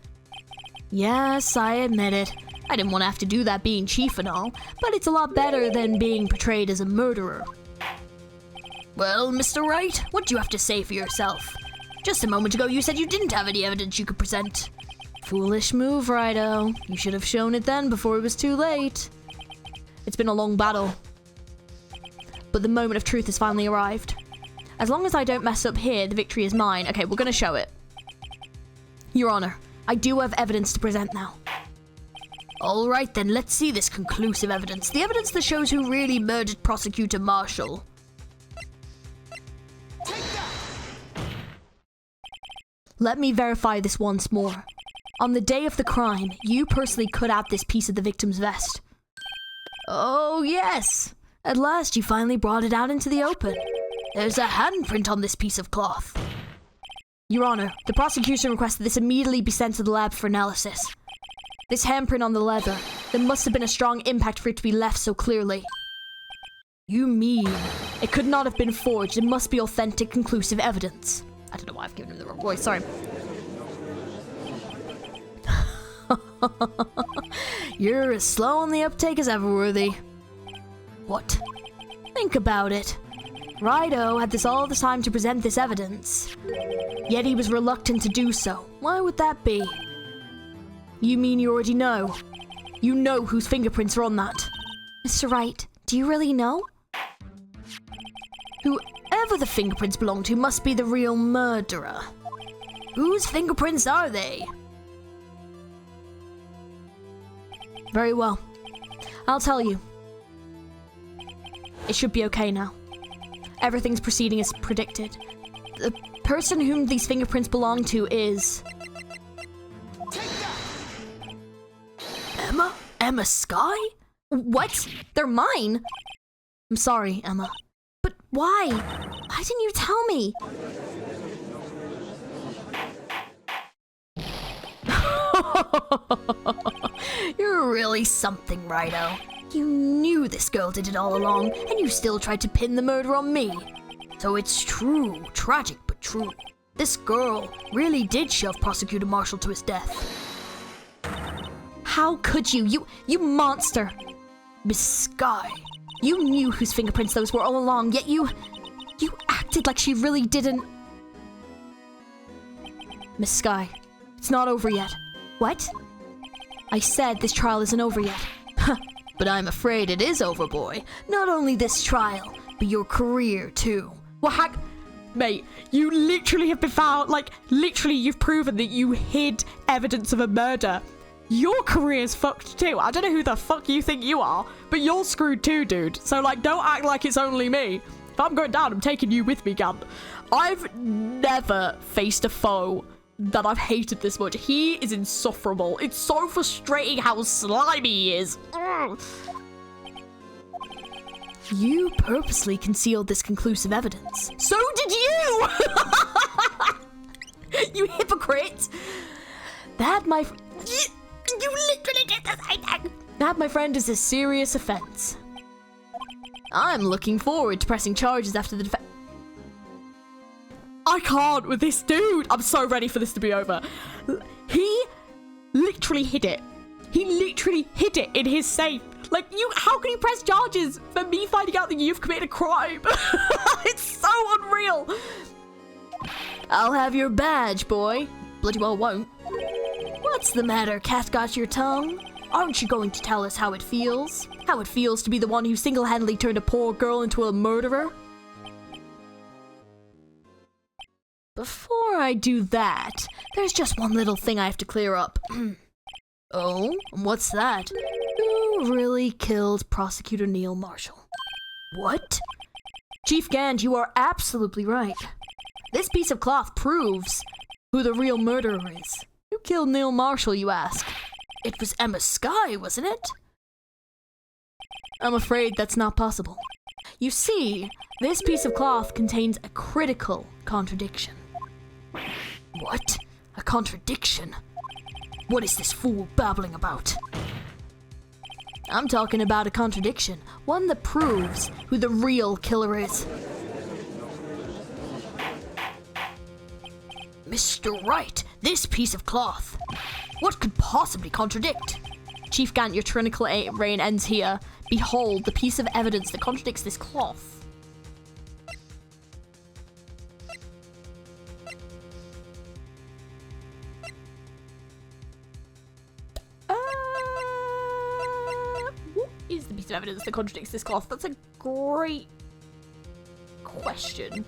Yes, I admit it. I didn't want to have to do that being chief and all, but it's a lot better than being portrayed as a murderer. Well, Mr. Wright, what do you have to say for yourself? Just a moment ago you said you didn't have any evidence you could present. Foolish move, Righto. You should have shown it then before it was too late. It's been a long battle, but the moment of truth has finally arrived. As long as I don't mess up here, the victory is mine. Okay, we're gonna show it. Your Honor, I do have evidence to present now. All right then, let's see this conclusive evidence. The evidence that shows who really murdered Prosecutor Marshall. Let me verify this once more. On the day of the crime, you personally cut out this piece of the victim's vest. Oh yes! At last you finally brought it out into the open. There's a handprint on this piece of cloth. Your Honor, the prosecution requests that this immediately be sent to the lab for analysis. This handprint on the leather, there must have been a strong impact for it to be left so clearly. You mean it could not have been forged? It must be authentic, conclusive evidence. I don't know why I've given him the wrong voice, sorry. You're as slow on the uptake as ever, Worthy. What? Think about it. Righto had all this time to present this evidence, yet he was reluctant to do so. Why would that be? You mean you already know? You know whose fingerprints are on that? Mr. Wright, do you really know? Whoever the fingerprints belong to must be the real murderer. Whose fingerprints are they? Very well. I'll tell you. It should be okay now. Everything's proceeding as predicted. The person whom these fingerprints belong to is... Emma? Emma Skye? What? They're mine? I'm sorry, Emma. But why? Why didn't you tell me? You're really something, Righto. You knew this girl did it all along, and you still tried to pin the murder on me. So it's true, tragic but true. This girl really did shove Prosecutor Marshall to his death. How could you? You monster! Miss Skye, you knew whose fingerprints those were all along, yet you acted like she really didn't. Miss Skye, it's not over yet. What? I said this trial isn't over yet. But I'm afraid it is over, boy. Not only this trial, but your career, too. Well, heck, mate, you literally have been found, like, literally you've proven that you hid evidence of a murder. Your career's fucked, too. I don't know who the fuck you think you are, but you're screwed too, dude. So, like, don't act like it's only me. If I'm going down, I'm taking you with me, Gant. I've never faced a foe that I've hated this much. He is insufferable. It's so frustrating how slimy he is. Ugh. You purposely concealed this conclusive evidence. So did you! You hypocrite! That, my... You literally did the same thing! That, my friend, is a serious offense. I'm looking forward to pressing charges after the defense. I can't with this dude. I'm so ready for this to be over. He literally hid it. He literally hid it in his safe. Like, how can you press charges for me finding out that you've committed a crime? It's so unreal. I'll have your badge, boy. Bloody well won't. What's the matter, cat got your tongue? Aren't you going to tell us how it feels? How it feels to be the one who single-handedly turned a poor girl into a murderer? Before I do that, there's just one little thing I have to clear up. Oh, what's that? Who really killed Prosecutor Neil Marshall? What? Chief Gand, you are absolutely right. This piece of cloth proves who the real murderer is. Who killed Neil Marshall, you ask? It was Emma Skye, wasn't it? I'm afraid that's not possible. You see, this piece of cloth contains a critical contradiction. What? A contradiction? What is this fool babbling about? I'm talking about a contradiction. One that proves who the real killer is. Mr. Wright, this piece of cloth. What could possibly contradict? Chief Gant, your tyrannical reign ends here. Behold, the piece of evidence that contradicts this cloth. is the piece of evidence that contradicts this cloth? That's a great question.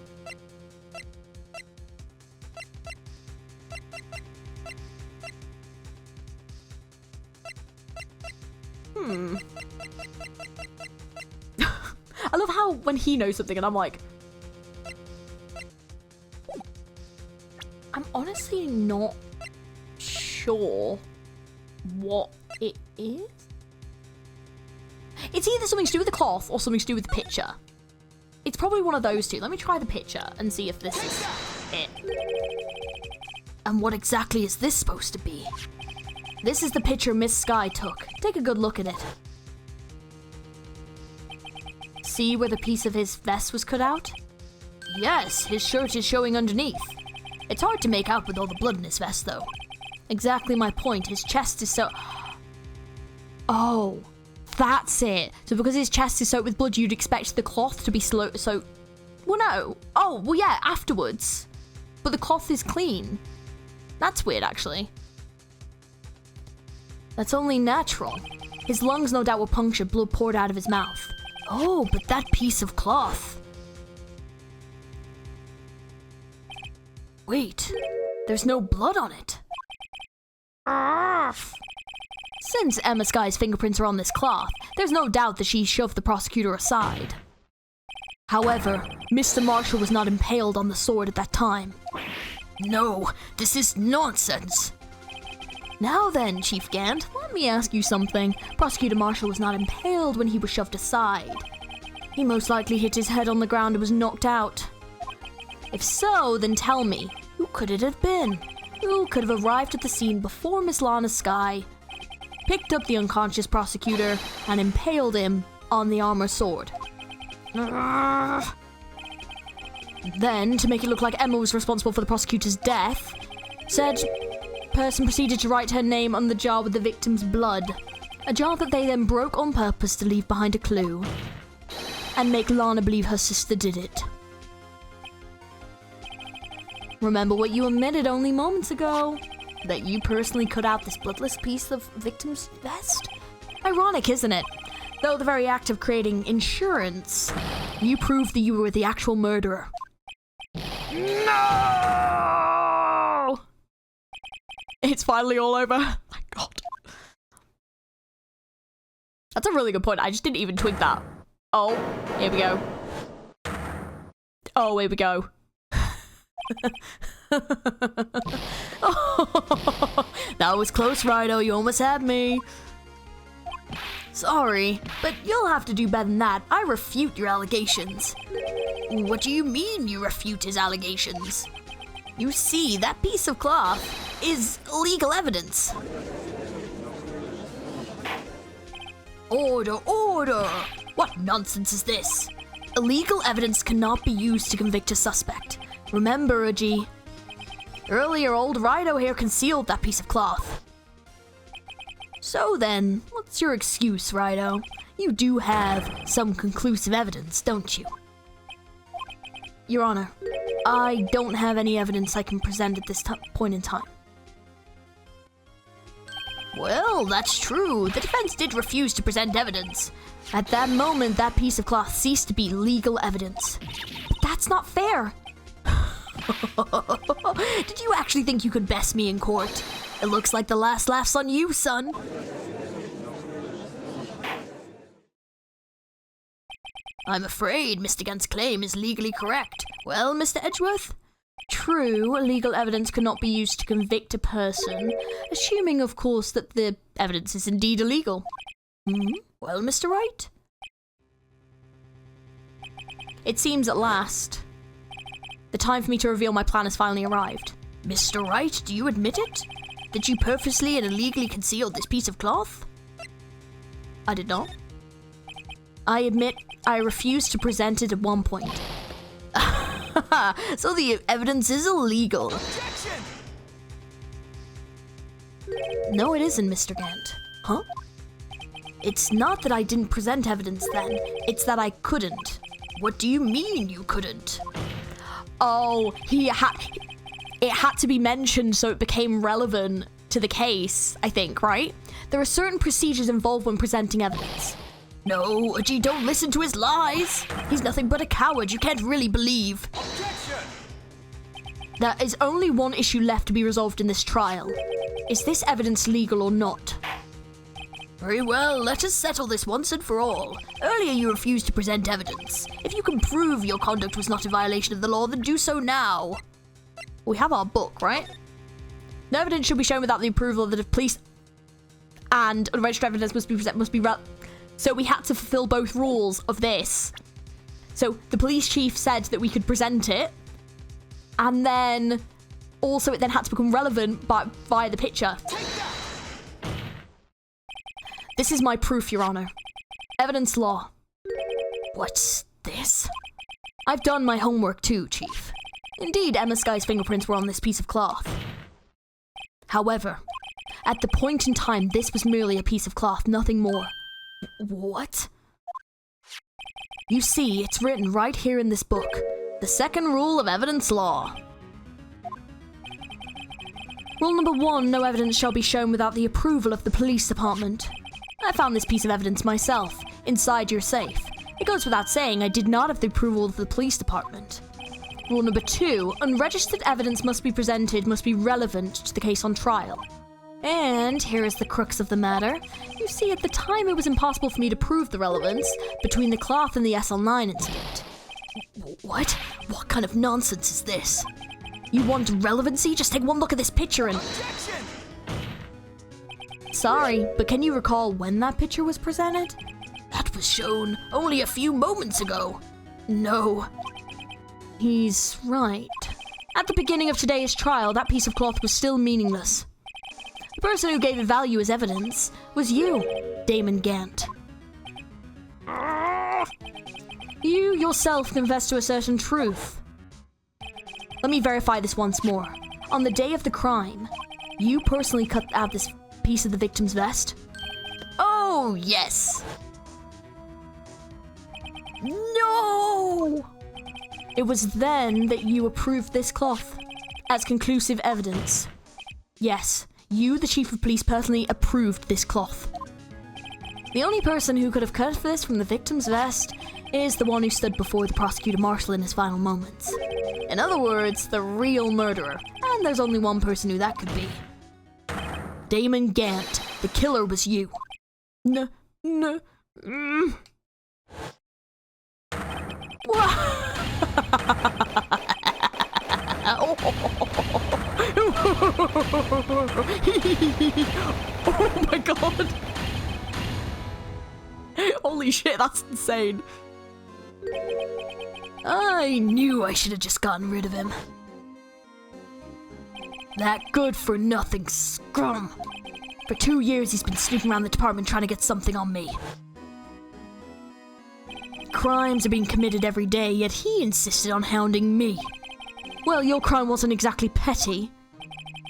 I love how when he knows something and I'm like, I'm honestly not sure what it is. It's either something to do with the cloth or something to do with the picture. It's probably one of those two. Let me try the picture and see if this is it. And what exactly is this supposed to be? This is the picture Miss Sky took. Take a good look at it. See where the piece of his vest was cut out? Yes, his shirt is showing underneath. It's hard to make out with all the blood in his vest, though. Exactly my point. His chest is so... Oh, that's it. So because his chest is soaked with blood, you'd expect the cloth to be so... Well, no. Oh, well, yeah, afterwards. But the cloth is clean. That's weird, actually. That's only natural. His lungs no doubt were punctured, blood poured out of his mouth. Oh, but that piece of cloth. Wait, there's no blood on it. Since Emma Sky's fingerprints are on this cloth, there's no doubt that she shoved the prosecutor aside. However, Mr. Marshall was not impaled on the sword at that time. No, this is nonsense. Now then, Chief Gant, let me ask you something. Prosecutor Marshall was not impaled when he was shoved aside. He most likely hit his head on the ground and was knocked out. If so, then tell me, who could it have been? Who could have arrived at the scene before Miss Lana Sky, picked up the unconscious prosecutor, and impaled him on the armor sword? Then, to make it look like Emma was responsible for the prosecutor's death, said person proceeded to write her name on the jar with the victim's blood. A jar that they then broke on purpose to leave behind a clue. And make Lana believe her sister did it. Remember what you admitted only moments ago? That you personally cut out this bloodless piece of victim's vest? Ironic, isn't it? Though the very act of creating insurance, you proved that you were the actual murderer. No! It's finally all over. My God. That's a really good point. I just didn't even twig that. Oh, here we go. Oh, here we go. Oh, that was close, Rido. You almost had me. Sorry, but you'll have to do better than that. I refute your allegations. What do you mean you refute his allegations? You see, that piece of cloth is legal evidence. Order, order! What nonsense is this? Illegal evidence cannot be used to convict a suspect. Remember, Uji. Earlier, old Rido here concealed that piece of cloth. So then, what's your excuse, Rido? You do have some conclusive evidence, don't you? Your Honor, I don't have any evidence I can present at this point in time. Well, that's true. The defense did refuse to present evidence. At that moment, that piece of cloth ceased to be legal evidence. But that's not fair. Did you actually think you could best me in court? It looks like the last laugh's on you, son. I'm afraid Mr. Gant's claim is legally correct. Well, Mr. Edgeworth? True, legal evidence cannot be used to convict a person, assuming, of course, that the evidence is indeed illegal. Well, Mr. Wright? It seems at last. The time for me to reveal my plan has finally arrived. Mr. Wright, do you admit it? That you purposely and illegally concealed this piece of cloth? I did not. I admit I refused to present it at one point. So the evidence is illegal. Objection! No, it isn't, Mr. Gant. Huh? It's not that I didn't present evidence then. It's that I couldn't. What do you mean you couldn't? Oh, it had to be mentioned so it became relevant to the case, I think, right? There are certain procedures involved when presenting evidence. No, Gee, don't listen to his lies. He's nothing but a coward you can't really believe. Objection! There is only one issue left to be resolved in this trial. Is this evidence legal or not? Very well, let us settle this once and for all. Earlier you refused to present evidence. If you can prove your conduct was not a violation of the law, then do so now. We have our book, right? No evidence should be shown without the approval of the police, and unregistered evidence must be so we had to fulfill both rules of this. So the police chief said that we could present it, and then also it then had to become relevant via the picture. This is my proof, Your Honor. Evidence law. What's this? I've done my homework too, Chief. Indeed, Emma Sky's fingerprints were on this piece of cloth. However, at the point in time, this was merely a piece of cloth, nothing more. What? You see, it's written right here in this book. The second rule of evidence law. Rule number 1, no evidence shall be shown without the approval of the police department. I found this piece of evidence myself, inside your safe. It goes without saying I did not have the approval of the police department. Rule number 2, unregistered evidence must be relevant to the case on trial. And here is the crux of the matter. You see, at the time it was impossible for me to prove the relevance between the cloth and the SL9 incident. What? What kind of nonsense is this? You want relevancy? Just take one look at this picture and... Objection! Sorry, but can you recall when that picture was presented? That was shown only a few moments ago. No. He's right. At the beginning of today's trial, that piece of cloth was still meaningless. The person who gave it value as evidence was you, Damon Gant. You yourself confessed to a certain truth. Let me verify this once more. On the day of the crime, you personally cut out this piece of the victim's vest? Oh, yes. No! It was then that you approved this cloth as conclusive evidence. Yes, you, the chief of police, personally approved this cloth. The only person who could have cut this from the victim's vest is the one who stood before the prosecutor marshal in his final moments. In other words, the real murderer. And there's only one person who that could be. Damon Gant. The killer was you. Oh my god. Holy shit, that's insane. I knew I should have just gotten rid of him. That good-for-nothing scrum. For 2 years he's been sneaking around the department trying to get something on me. Crimes are being committed every day, yet he insisted on hounding me. Well, your crime wasn't exactly petty.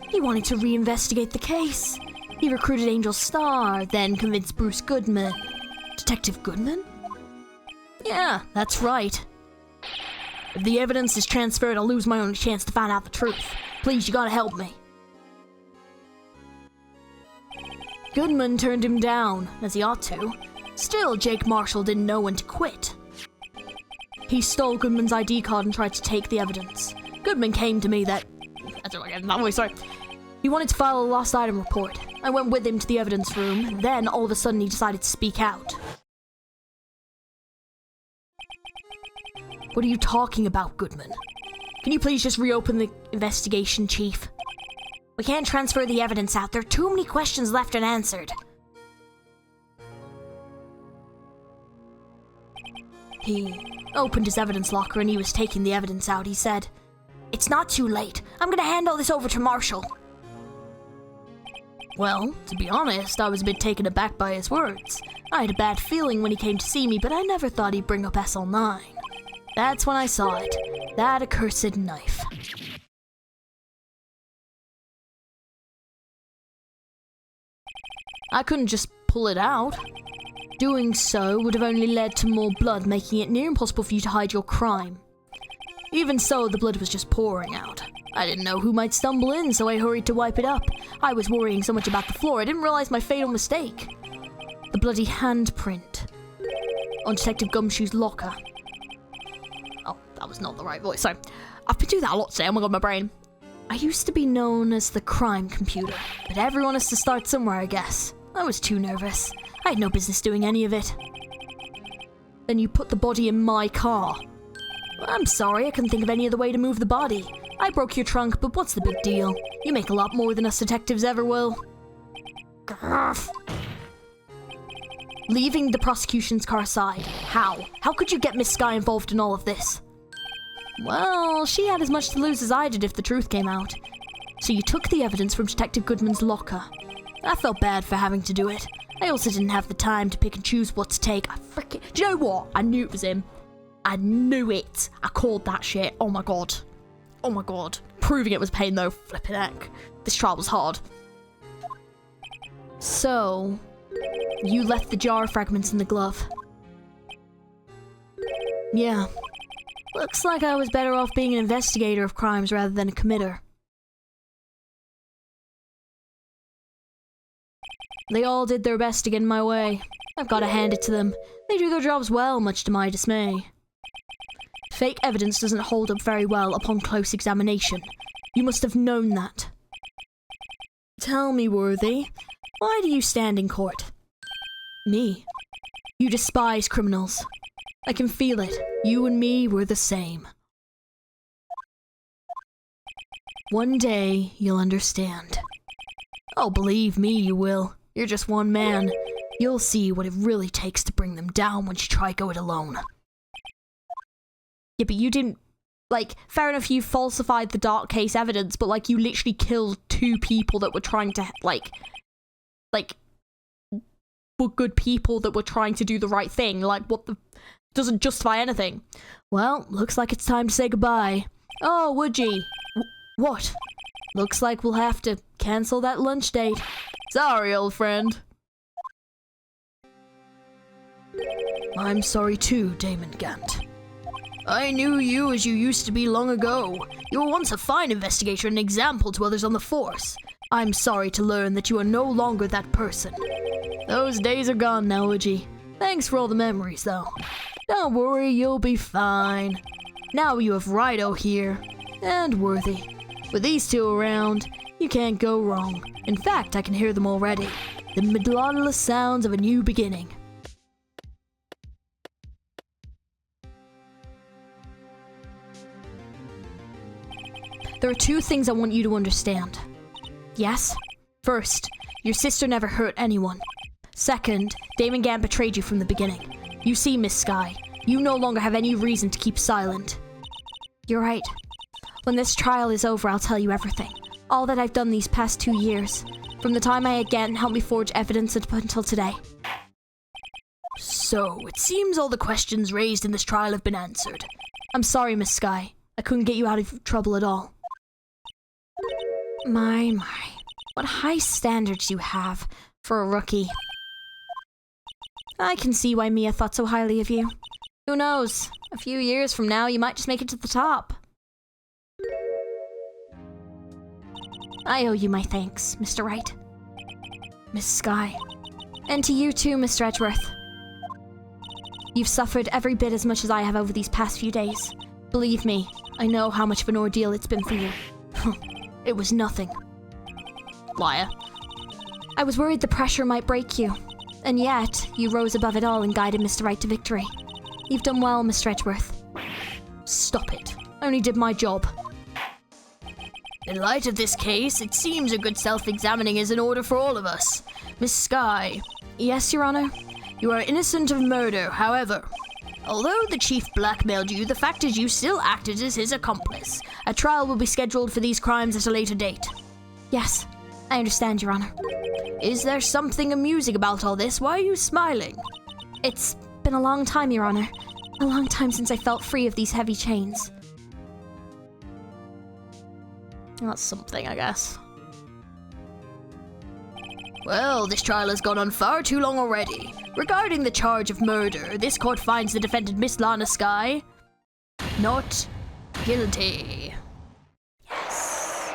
He wanted to reinvestigate the case. He recruited Angel Starr, then convinced Bruce Goodman. Detective Goodman? Yeah, that's right. If the evidence is transferred, I'll lose my only chance to find out the truth. Please, you gotta help me. Goodman turned him down, as he ought to. Still, Jake Marshall didn't know when to quit. He stole Goodman's ID card and tried to take the evidence. Goodman came to me He wanted to file a lost item report. I went with him to the evidence room, and then all of a sudden he decided to speak out. What are you talking about, Goodman? Can you please just reopen the investigation, Chief? We can't transfer the evidence out. There are too many questions left unanswered. He opened his evidence locker and he was taking the evidence out. He said, "It's not too late. I'm gonna hand all this over to Marshall." Well, to be honest, I was a bit taken aback by his words. I had a bad feeling when he came to see me, but I never thought he'd bring up SL9. That's when I saw it. That accursed knife. I couldn't just pull it out. Doing so would have only led to more blood, making it near impossible for you to hide your crime. Even so, the blood was just pouring out. I didn't know who might stumble in, so I hurried to wipe it up. I was worrying so much about the floor, I didn't realize my fatal mistake. The bloody handprint. on Detective Gumshoe's locker. Oh, that was not the right voice. Sorry. I've been doing that a lot today. Oh my god, my brain. I used to be known as the crime computer, but everyone has to start somewhere, I guess. I was too nervous. I had no business doing any of it. Then you put the body in my car. I'm sorry, I couldn't think of any other way to move the body. I broke your trunk, but what's the big deal? You make a lot more than us detectives ever will. Grrf. Leaving the prosecution's car aside, how? How could you get Miss Sky involved in all of this? Well, she had as much to lose as I did if the truth came out. So you took the evidence from Detective Goodman's locker. I felt bad for having to do it. I also didn't have the time to pick and choose what to take. Do you know what? I knew it was him. I knew it. I called that shit. Oh my god. Oh my god. Proving it was pain though. Flipping heck. This trial was hard. So, you left the jar fragments in the glove. Yeah. Looks like I was better off being an investigator of crimes rather than a committer. They all did their best to get in my way. I've got to hand it to them. They do their jobs well, much to my dismay. Fake evidence doesn't hold up very well upon close examination. You must have known that. Tell me, Worthy, why do you stand in court? Me? You despise criminals. I can feel it. You and me were the same. One day, you'll understand. Oh, believe me, you will. You're just one man. You'll see what it really takes to bring them down once you try go it alone. Yeah, but you didn't... Like, fair enough, you falsified the dark case evidence, but, like, you literally killed two people that were trying to, like, were good people that were trying to do the right thing. Like, what the... Doesn't justify anything. Well, looks like it's time to say goodbye. Oh, would ye? What? Looks like we'll have to cancel that lunch date. Sorry, old friend. I'm sorry too, Damon Gant. I knew you as you used to be long ago. You were once a fine investigator and an example to others on the force. I'm sorry to learn that you are no longer that person. Those days are gone now, Uji. Thanks for all the memories, though. Don't worry, you'll be fine. Now you have Wright here, and Worthy. With these two around, you can't go wrong. In fact, I can hear them already. The melodious sounds of a new beginning. There are two things I want you to understand. Yes? First, your sister never hurt anyone. Second, Damon Gant betrayed you from the beginning. You see, Miss Sky, you no longer have any reason to keep silent. You're right. When this trial is over, I'll tell you everything. All that I've done these past 2 years. From the time I had Gant helped me forge evidence up until today. So, it seems all the questions raised in this trial have been answered. I'm sorry, Miss Sky. I couldn't get you out of trouble at all. My. What high standards you have for a rookie. I can see why Mia thought so highly of you. Who knows? A few years from now, you might just make it to the top. I owe you my thanks, Mr. Wright. Miss Sky. And to you too, Mr. Edgeworth. You've suffered every bit as much as I have over these past few days. Believe me, I know how much of an ordeal it's been for you. It was nothing. Liar. I was worried the pressure might break you. And yet, you rose above it all and guided Mr. Wright to victory. You've done well, Mr. Edgeworth. Stop it. I only did my job. In light of this case, it seems a good self-examining is in order for all of us. Miss Sky. Yes, Your Honor? You are innocent of murder, however. Although the chief blackmailed you, the fact is you still acted as his accomplice. A trial will be scheduled for these crimes at a later date. Yes, I understand, Your Honor. Is there something amusing about all this? Why are you smiling? It's been a long time, Your Honor. A long time since I felt free of these heavy chains. That's something, I guess. Well, this trial has gone on far too long already. Regarding the charge of murder, this court finds the defendant, Miss Lana Sky, not guilty. Yes.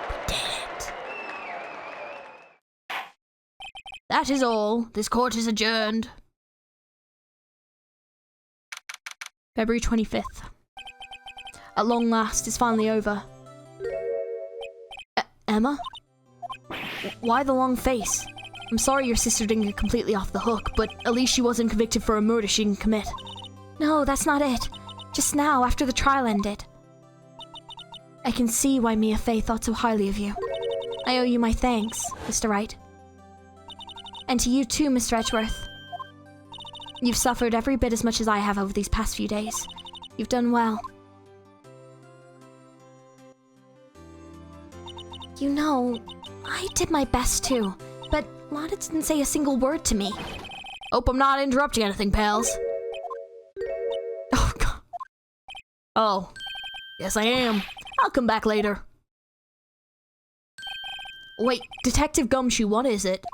We did it. That is all. This court is adjourned. February 25th. At long last, it's finally over. Emma? Why the long face? I'm sorry your sister didn't get completely off the hook, but at least she wasn't convicted for a murder she didn't commit. No, that's not it. Just now, after the trial ended. I can see why Mia Fey thought so highly of you. I owe you my thanks, Mr. Wright. And to you too, Mr. Edgeworth. You've suffered every bit as much as I have over these past few days. You've done well. You know, I did my best too, but Lana didn't say a single word to me. Hope I'm not interrupting anything, pals. Oh, God. Oh, yes I am. I'll come back later. Wait, Detective Gumshoe, what is it?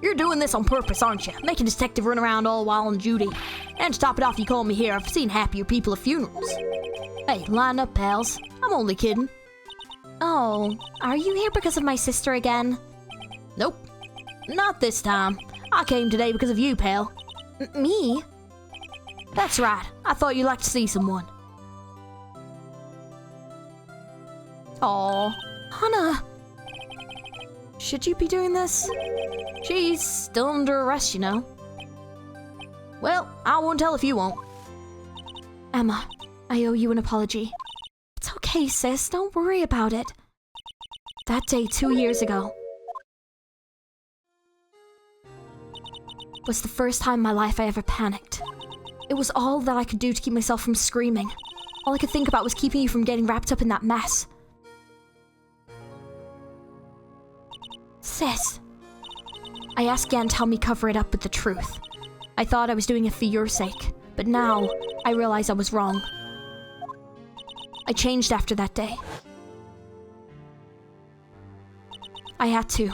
You're doing this on purpose, aren't you? Making a detective run around all wild on duty. And to top it off, you call me here. I've seen happier people at funerals. Hey, line up, pals. I'm only kidding. Oh, are you here because of my sister again? Nope. Not this time. I came today because of you, pal. Me? That's right. I thought you'd like to see someone. Aw. Hannah! Should you be doing this? She's still under arrest, you know. Well, I won't tell if you won't. Emma, I owe you an apology. It's okay, sis. Don't worry about it. That day 2 years ago was the first time in my life I ever panicked. It was all that I could do to keep myself from screaming. All I could think about was keeping you from getting wrapped up in that mess. Sis, I asked Gan to help me cover it up with the truth. I thought I was doing it for your sake, but now I realize I was wrong. I changed after that day. I had to.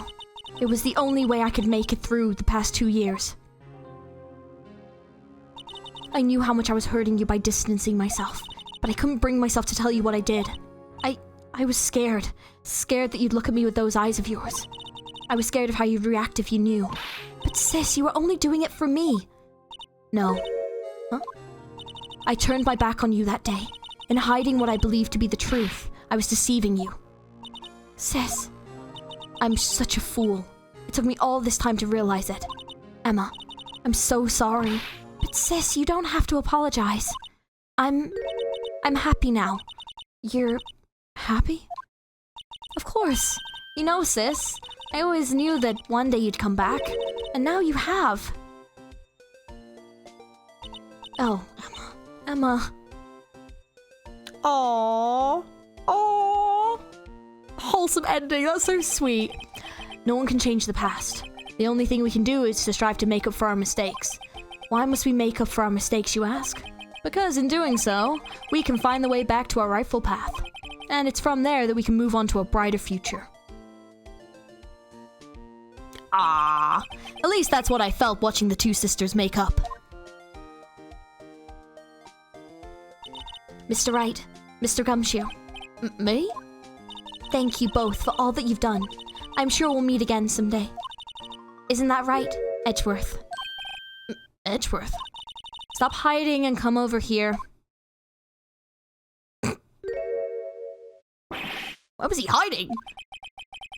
It was the only way I could make it through the past 2 years. I knew how much I was hurting you by distancing myself, but I couldn't bring myself to tell you what I did. I was scared. Scared that you'd look at me with those eyes of yours. I was scared of how you'd react if you knew. But sis, you were only doing it for me. No. Huh? I turned my back on you that day. In hiding what I believed to be the truth, I was deceiving you. Sis, I'm such a fool. It took me all this time to realize it. Emma, I'm so sorry. But sis, you don't have to apologize. I'm happy now. You're happy? Of course. You know, sis, I always knew that one day you'd come back. And now you have. Oh, Emma. Aww. Aww. Wholesome ending, that's so sweet. No one can change the past. The only thing we can do is to strive to make up for our mistakes. Why must we make up for our mistakes, you ask? Because in doing so, we can find the way back to our rightful path. And it's from there that we can move on to a brighter future. Ah, at least that's what I felt watching the two sisters make up. Mr. Wright, Mr. Gumshoe. Me? Thank you both for all that you've done. I'm sure we'll meet again someday. Isn't that right, Edgeworth? Edgeworth? Stop hiding and come over here. Why was he hiding?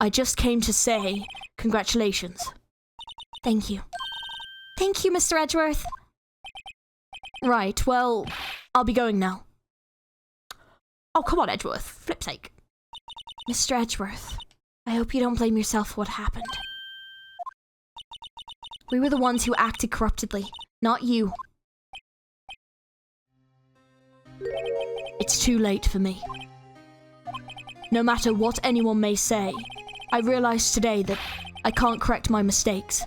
I just came to say congratulations. Thank you. Thank you, Mr. Edgeworth. Right, well, I'll be going now. Oh, come on, Edgeworth. Flip's sake. Mr. Edgeworth, I hope you don't blame yourself for what happened. We were the ones who acted corruptedly, not you. It's too late for me. No matter what anyone may say, I realized today that I can't correct my mistakes.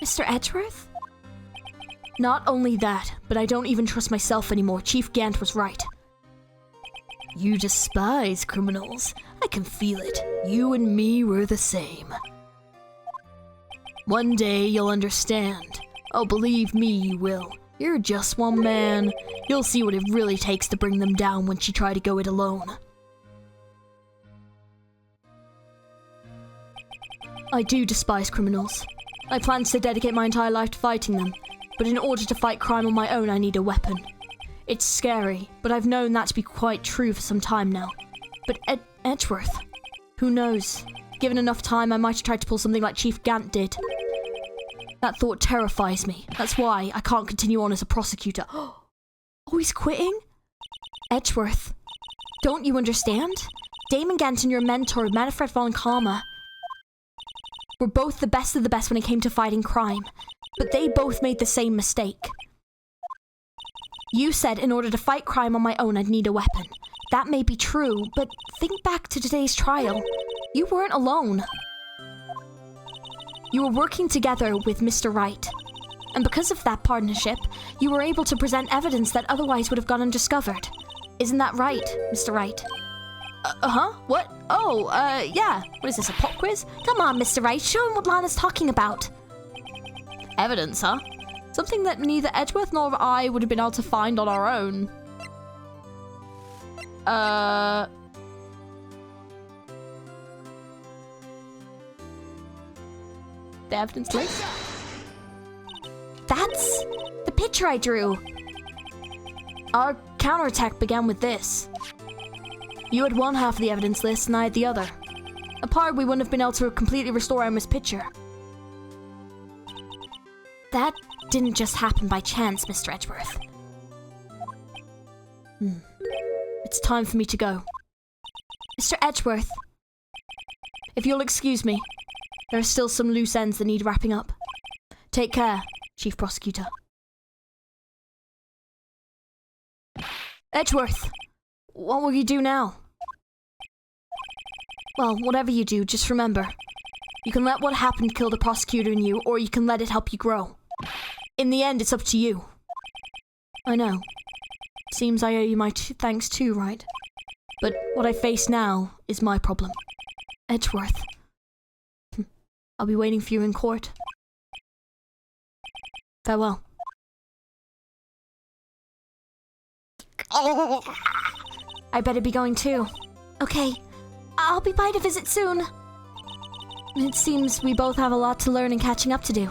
Mr. Edgeworth? Not only that, but I don't even trust myself anymore. Chief Gant was right. You despise criminals. I can feel it. You and me were the same. One day you'll understand. Oh, believe me, you will. You're just one man. You'll see what it really takes to bring them down once you try to go it alone. I do despise criminals. I plan to dedicate my entire life to fighting them. But in order to fight crime on my own, I need a weapon. It's scary, but I've known that to be quite true for some time now. But Edgeworth? Who knows? Given enough time, I might try to pull something like Chief Gant did. That thought terrifies me. That's why I can't continue on as a prosecutor. Oh, he's quitting? Edgeworth, don't you understand? Damon Gant and your mentor, Manfred von Kalma, were both the best of the best when it came to fighting crime. But they both made the same mistake. You said in order to fight crime on my own, I'd need a weapon. That may be true, but think back to today's trial. You weren't alone. You were working together with Mr. Wright. And because of that partnership, you were able to present evidence that otherwise would have gone undiscovered. Isn't that right, Mr. Wright? What? Oh, yeah. What is this, a pop quiz? Come on, Mr. Wright, show him what Lana's talking about. Evidence, huh? Something that neither Edgeworth nor I would have been able to find on our own. The evidence list? That's the picture I drew. Our counterattack began with this. You had one half of the evidence list and I had the other. Apart, we wouldn't have been able to completely restore Emma's picture. That didn't just happen by chance, Mr. Edgeworth. It's time for me to go. Mr. Edgeworth. If you'll excuse me, there are still some loose ends that need wrapping up. Take care, Chief Prosecutor. Edgeworth, what will you do now? Well, whatever you do, just remember, you can let what happened kill the prosecutor in you, or you can let it help you grow. In the end, it's up to you. I know. Seems I owe you my thanks too, right? But what I face now is my problem. Edgeworth. I'll be waiting for you in court. Farewell. I better be going too. Okay, I'll be by to visit soon. It seems we both have a lot to learn and catching up to do.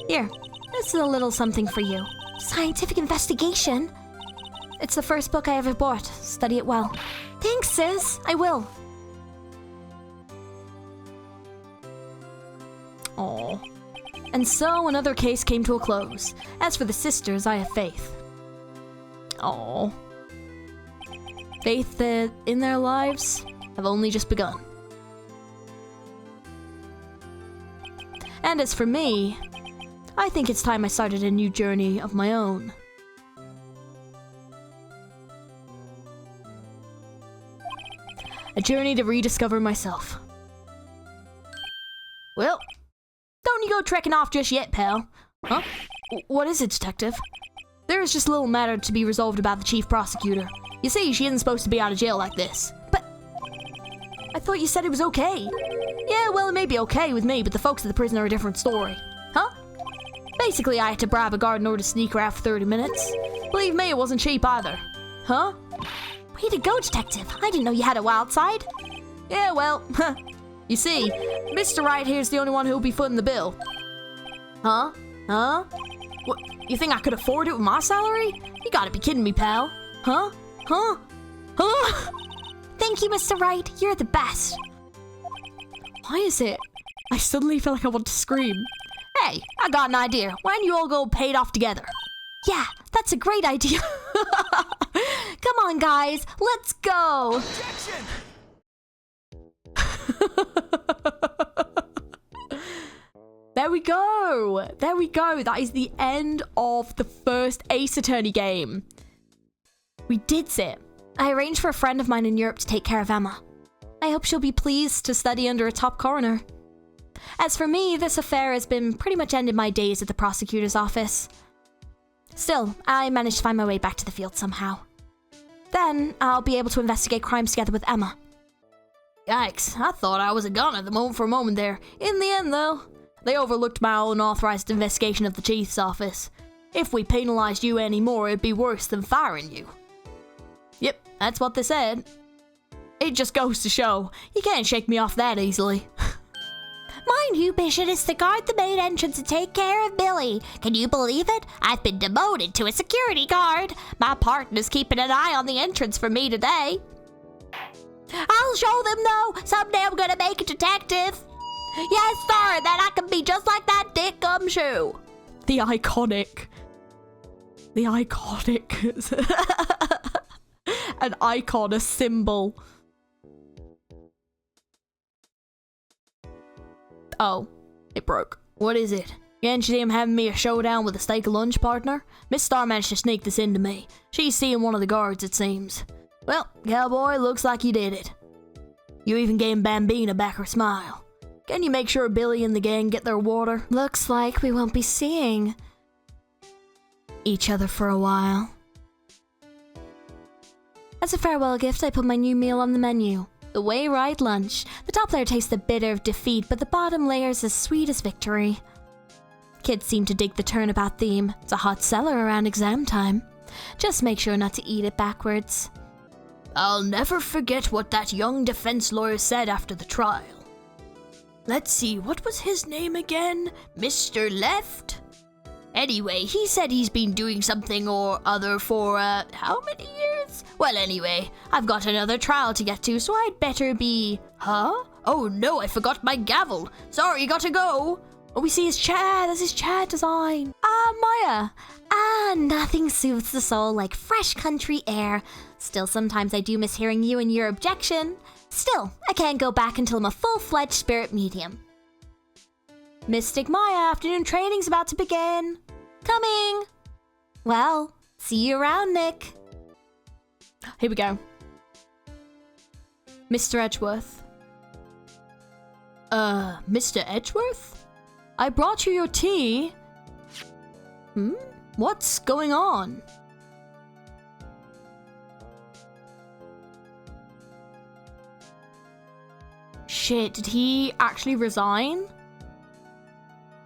Here, this is a little something for you. Scientific investigation? It's the first book I ever bought. Study it well. Thanks, sis. I will. Aww. And so another case came to a close. As for the sisters, I have faith. Aww. Faith that in their lives have only just begun. And as for me, I think it's time I started a new journey of my own. A journey to rediscover myself. Well, don't you go trekking off just yet, pal. Huh? What is it, detective? There is just a little matter to be resolved about the chief prosecutor. You see, she isn't supposed to be out of jail like this. But I thought you said it was okay. Yeah, well, it may be okay with me, but the folks at the prison are a different story. Huh? Basically, I had to bribe a guard in order to sneak her out for 30 minutes. Believe me, it wasn't cheap either. Huh? Way to go, detective. I didn't know you had a wild side. Yeah, well, you see, Mr. Wright here's the only one who'll be footing the bill. Huh? Huh? What, you think I could afford it with my salary? You gotta be kidding me, pal. Huh? Huh? Huh? Thank you, Mr. Wright. You're the best. Why is it I suddenly feel like I want to scream? Hey, I got an idea. Why don't you all go paid off together? Yeah, that's a great idea. Come on, guys. Let's go. Objection! There we go. There we go. That is the end of the first Ace Attorney game. We did it. I arranged for a friend of mine in Europe to take care of Emma. I hope she'll be pleased to study under a top coroner. As for me, this affair has been pretty much ended my days at the prosecutor's office. Still, I managed to find my way back to the field somehow. Then, I'll be able to investigate crimes together with Emma. Yikes, I thought I was a gun at the moment for a moment there. In the end, though, they overlooked my unauthorized investigation of the chief's office. If we penalized you anymore, it'd be worse than firing you. Yep, that's what they said. It just goes to show, you can't shake me off that easily. Mind new mission is to guard the main entrance and take care of Billy. Can you believe it? I've been demoted to a security guard. My partner's keeping an eye on the entrance for me today. I'll show them, though. Someday I'm gonna make a detective. Yes, sir, then I can be just like that Dick Gumshoe. The iconic. An icon, a symbol. Oh, it broke. What is it? You interested in having me a showdown with a steak lunch partner? Miss Star managed to sneak this into me. She's seeing one of the guards, it seems. Well, cowboy, looks like you did it. You even gave Bambina back her smile. Can you make sure Billy and the gang get their water? Looks like we won't be seeing each other for a while. As a farewell gift, I put my new meal on the menu. The Wright lunch. The top layer tastes the bitter of defeat, but the bottom layer's as sweet as victory. Kids seem to dig the turnabout theme. It's a hot seller around exam time. Just make sure not to eat it backwards. I'll never forget what that young defense lawyer said after the trial. Let's see, what was his name again? Mr. Left? Anyway, he said he's been doing something or other for, how many years? Well, anyway, I've got another trial to get to, so I'd better be... Huh? Oh no, I forgot my gavel. Sorry, gotta go. Oh, we see his chair. There's his chair design. Maya. Nothing soothes the soul like fresh country air. Still, sometimes I do miss hearing you and your objection. Still, I can't go back until I'm a full-fledged spirit medium. Mystic Maya, afternoon training's about to begin. Coming. Well, see you around, Nick. Here we go. Mr. Edgeworth. Mr. Edgeworth? I brought you your tea. What's going on? Shit, did he actually resign?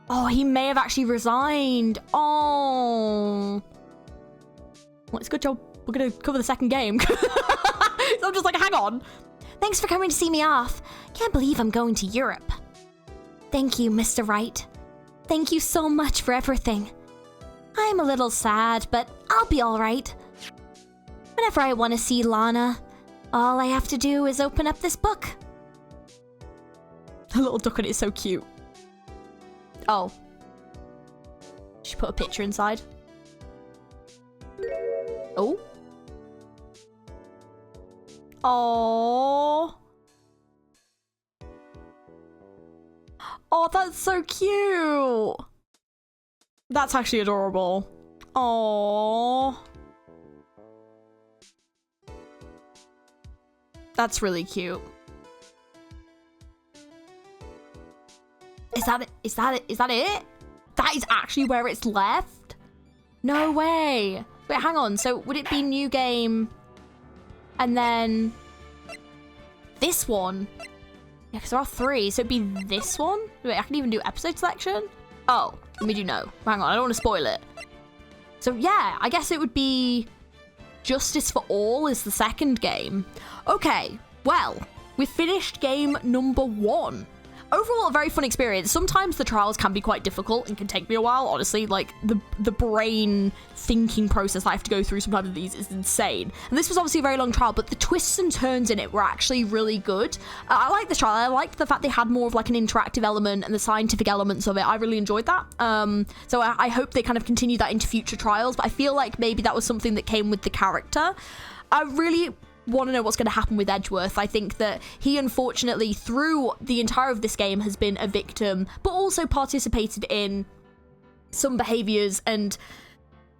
Oh, he may have actually resigned. Oh. Well, it's a good job we're gonna cover the second game. So I'm just like, hang on. Thanks for coming to see me off. Can't believe I'm going to Europe. Thank you, Mr. Wright. Thank you so much for everything. I'm a little sad, but I'll be all right. Whenever I want to see Lana, all I have to do is open up this book. The little duck on it is so cute. Oh. She put a picture inside. Oh. Oh. Oh, that's so cute. That's actually adorable. Oh. That's really cute. Is that it? Is that it? Is that it? That is actually where it's left? No way. Wait, hang on. So would it be new game and then this one? Yeah, because there are 3. So it'd be this one? Wait, I can even do episode selection? Oh, let me do no. Hang on, I don't want to spoil it. So yeah, I guess it would be Justice for All is the second game. Okay, well, we finished game number 1. Overall, a very fun experience. Sometimes the trials can be quite difficult and can take me a while. Honestly, like the brain thinking process I have to go through sometimes of these is insane. And this was obviously a very long trial, but the twists and turns in it were actually really good. I like this trial. I liked the fact they had more of like an interactive element and the scientific elements of it. I really enjoyed that. So I hope they kind of continue that into future trials, but I feel like maybe that was something that came with the character. I really want to know what's going to happen with Edgeworth. I think that he, unfortunately, through the entire of this game, has been a victim, but also participated in some behaviors and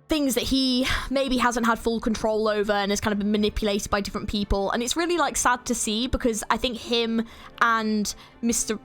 things that he maybe hasn't had full control over and has kind of been manipulated by different people. And it's really like sad to see, because I think him and Mr.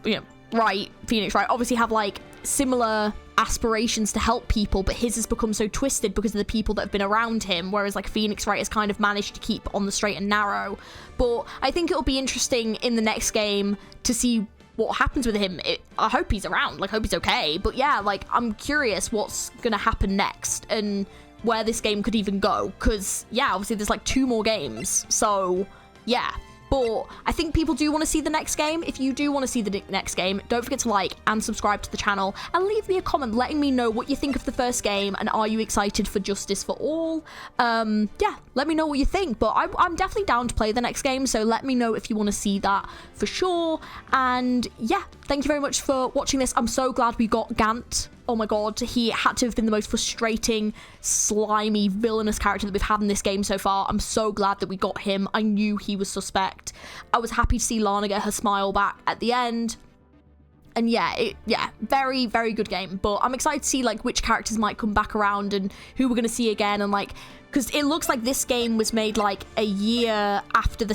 Wright, Phoenix Wright, obviously have like similar aspirations to help people, but his has become so twisted because of the people that have been around him, whereas like Phoenix Wright has kind of managed to keep on the straight and narrow. But I think it'll be interesting in the next game to see what happens with him. I hope he's around, like, I hope he's okay, but yeah, like, I'm curious what's gonna happen next and where this game could even go, because yeah, obviously there's like 2 more games, so yeah. But I think people do want to see the next game. If you do want to see the next game, don't forget to like and subscribe to the channel and leave me a comment letting me know what you think of the first game and are you excited for Justice for All. Yeah, let me know what you think, but I'm definitely down to play the next game, so let me know if you want to see that for sure. And yeah, thank you very much for watching this. I'm so glad we got Gant. Oh my god, he had to have been the most frustrating, slimy, villainous character that we've had in this game so far. I'm so glad that we got him. I knew he was suspect. I was happy to see Lana get her smile back at the end. And yeah, very, very good game. But I'm excited to see like which characters might come back around and who we're going to see again. And like, because it looks like this game was made like a year after the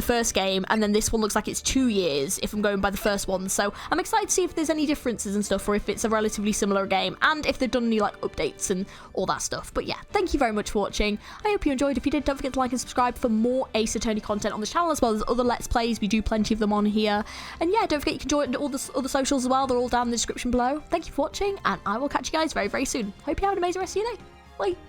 first game, and then this one looks like it's 2 years if I'm going by the first one. So I'm excited to see if there's any differences and stuff, or if it's a relatively similar game, and if they've done any like updates and all that stuff. But yeah, thank you very much for watching. I hope you enjoyed. If you did, don't forget to like and subscribe for more Ace Attorney content on the channel, as well as other Let's Plays. We do plenty of them on here. And yeah, don't forget you can join all the other socials as well. They're all down in the description below. Thank you for watching, and I will catch you guys very, very soon. Hope you have an amazing rest of your day. Bye.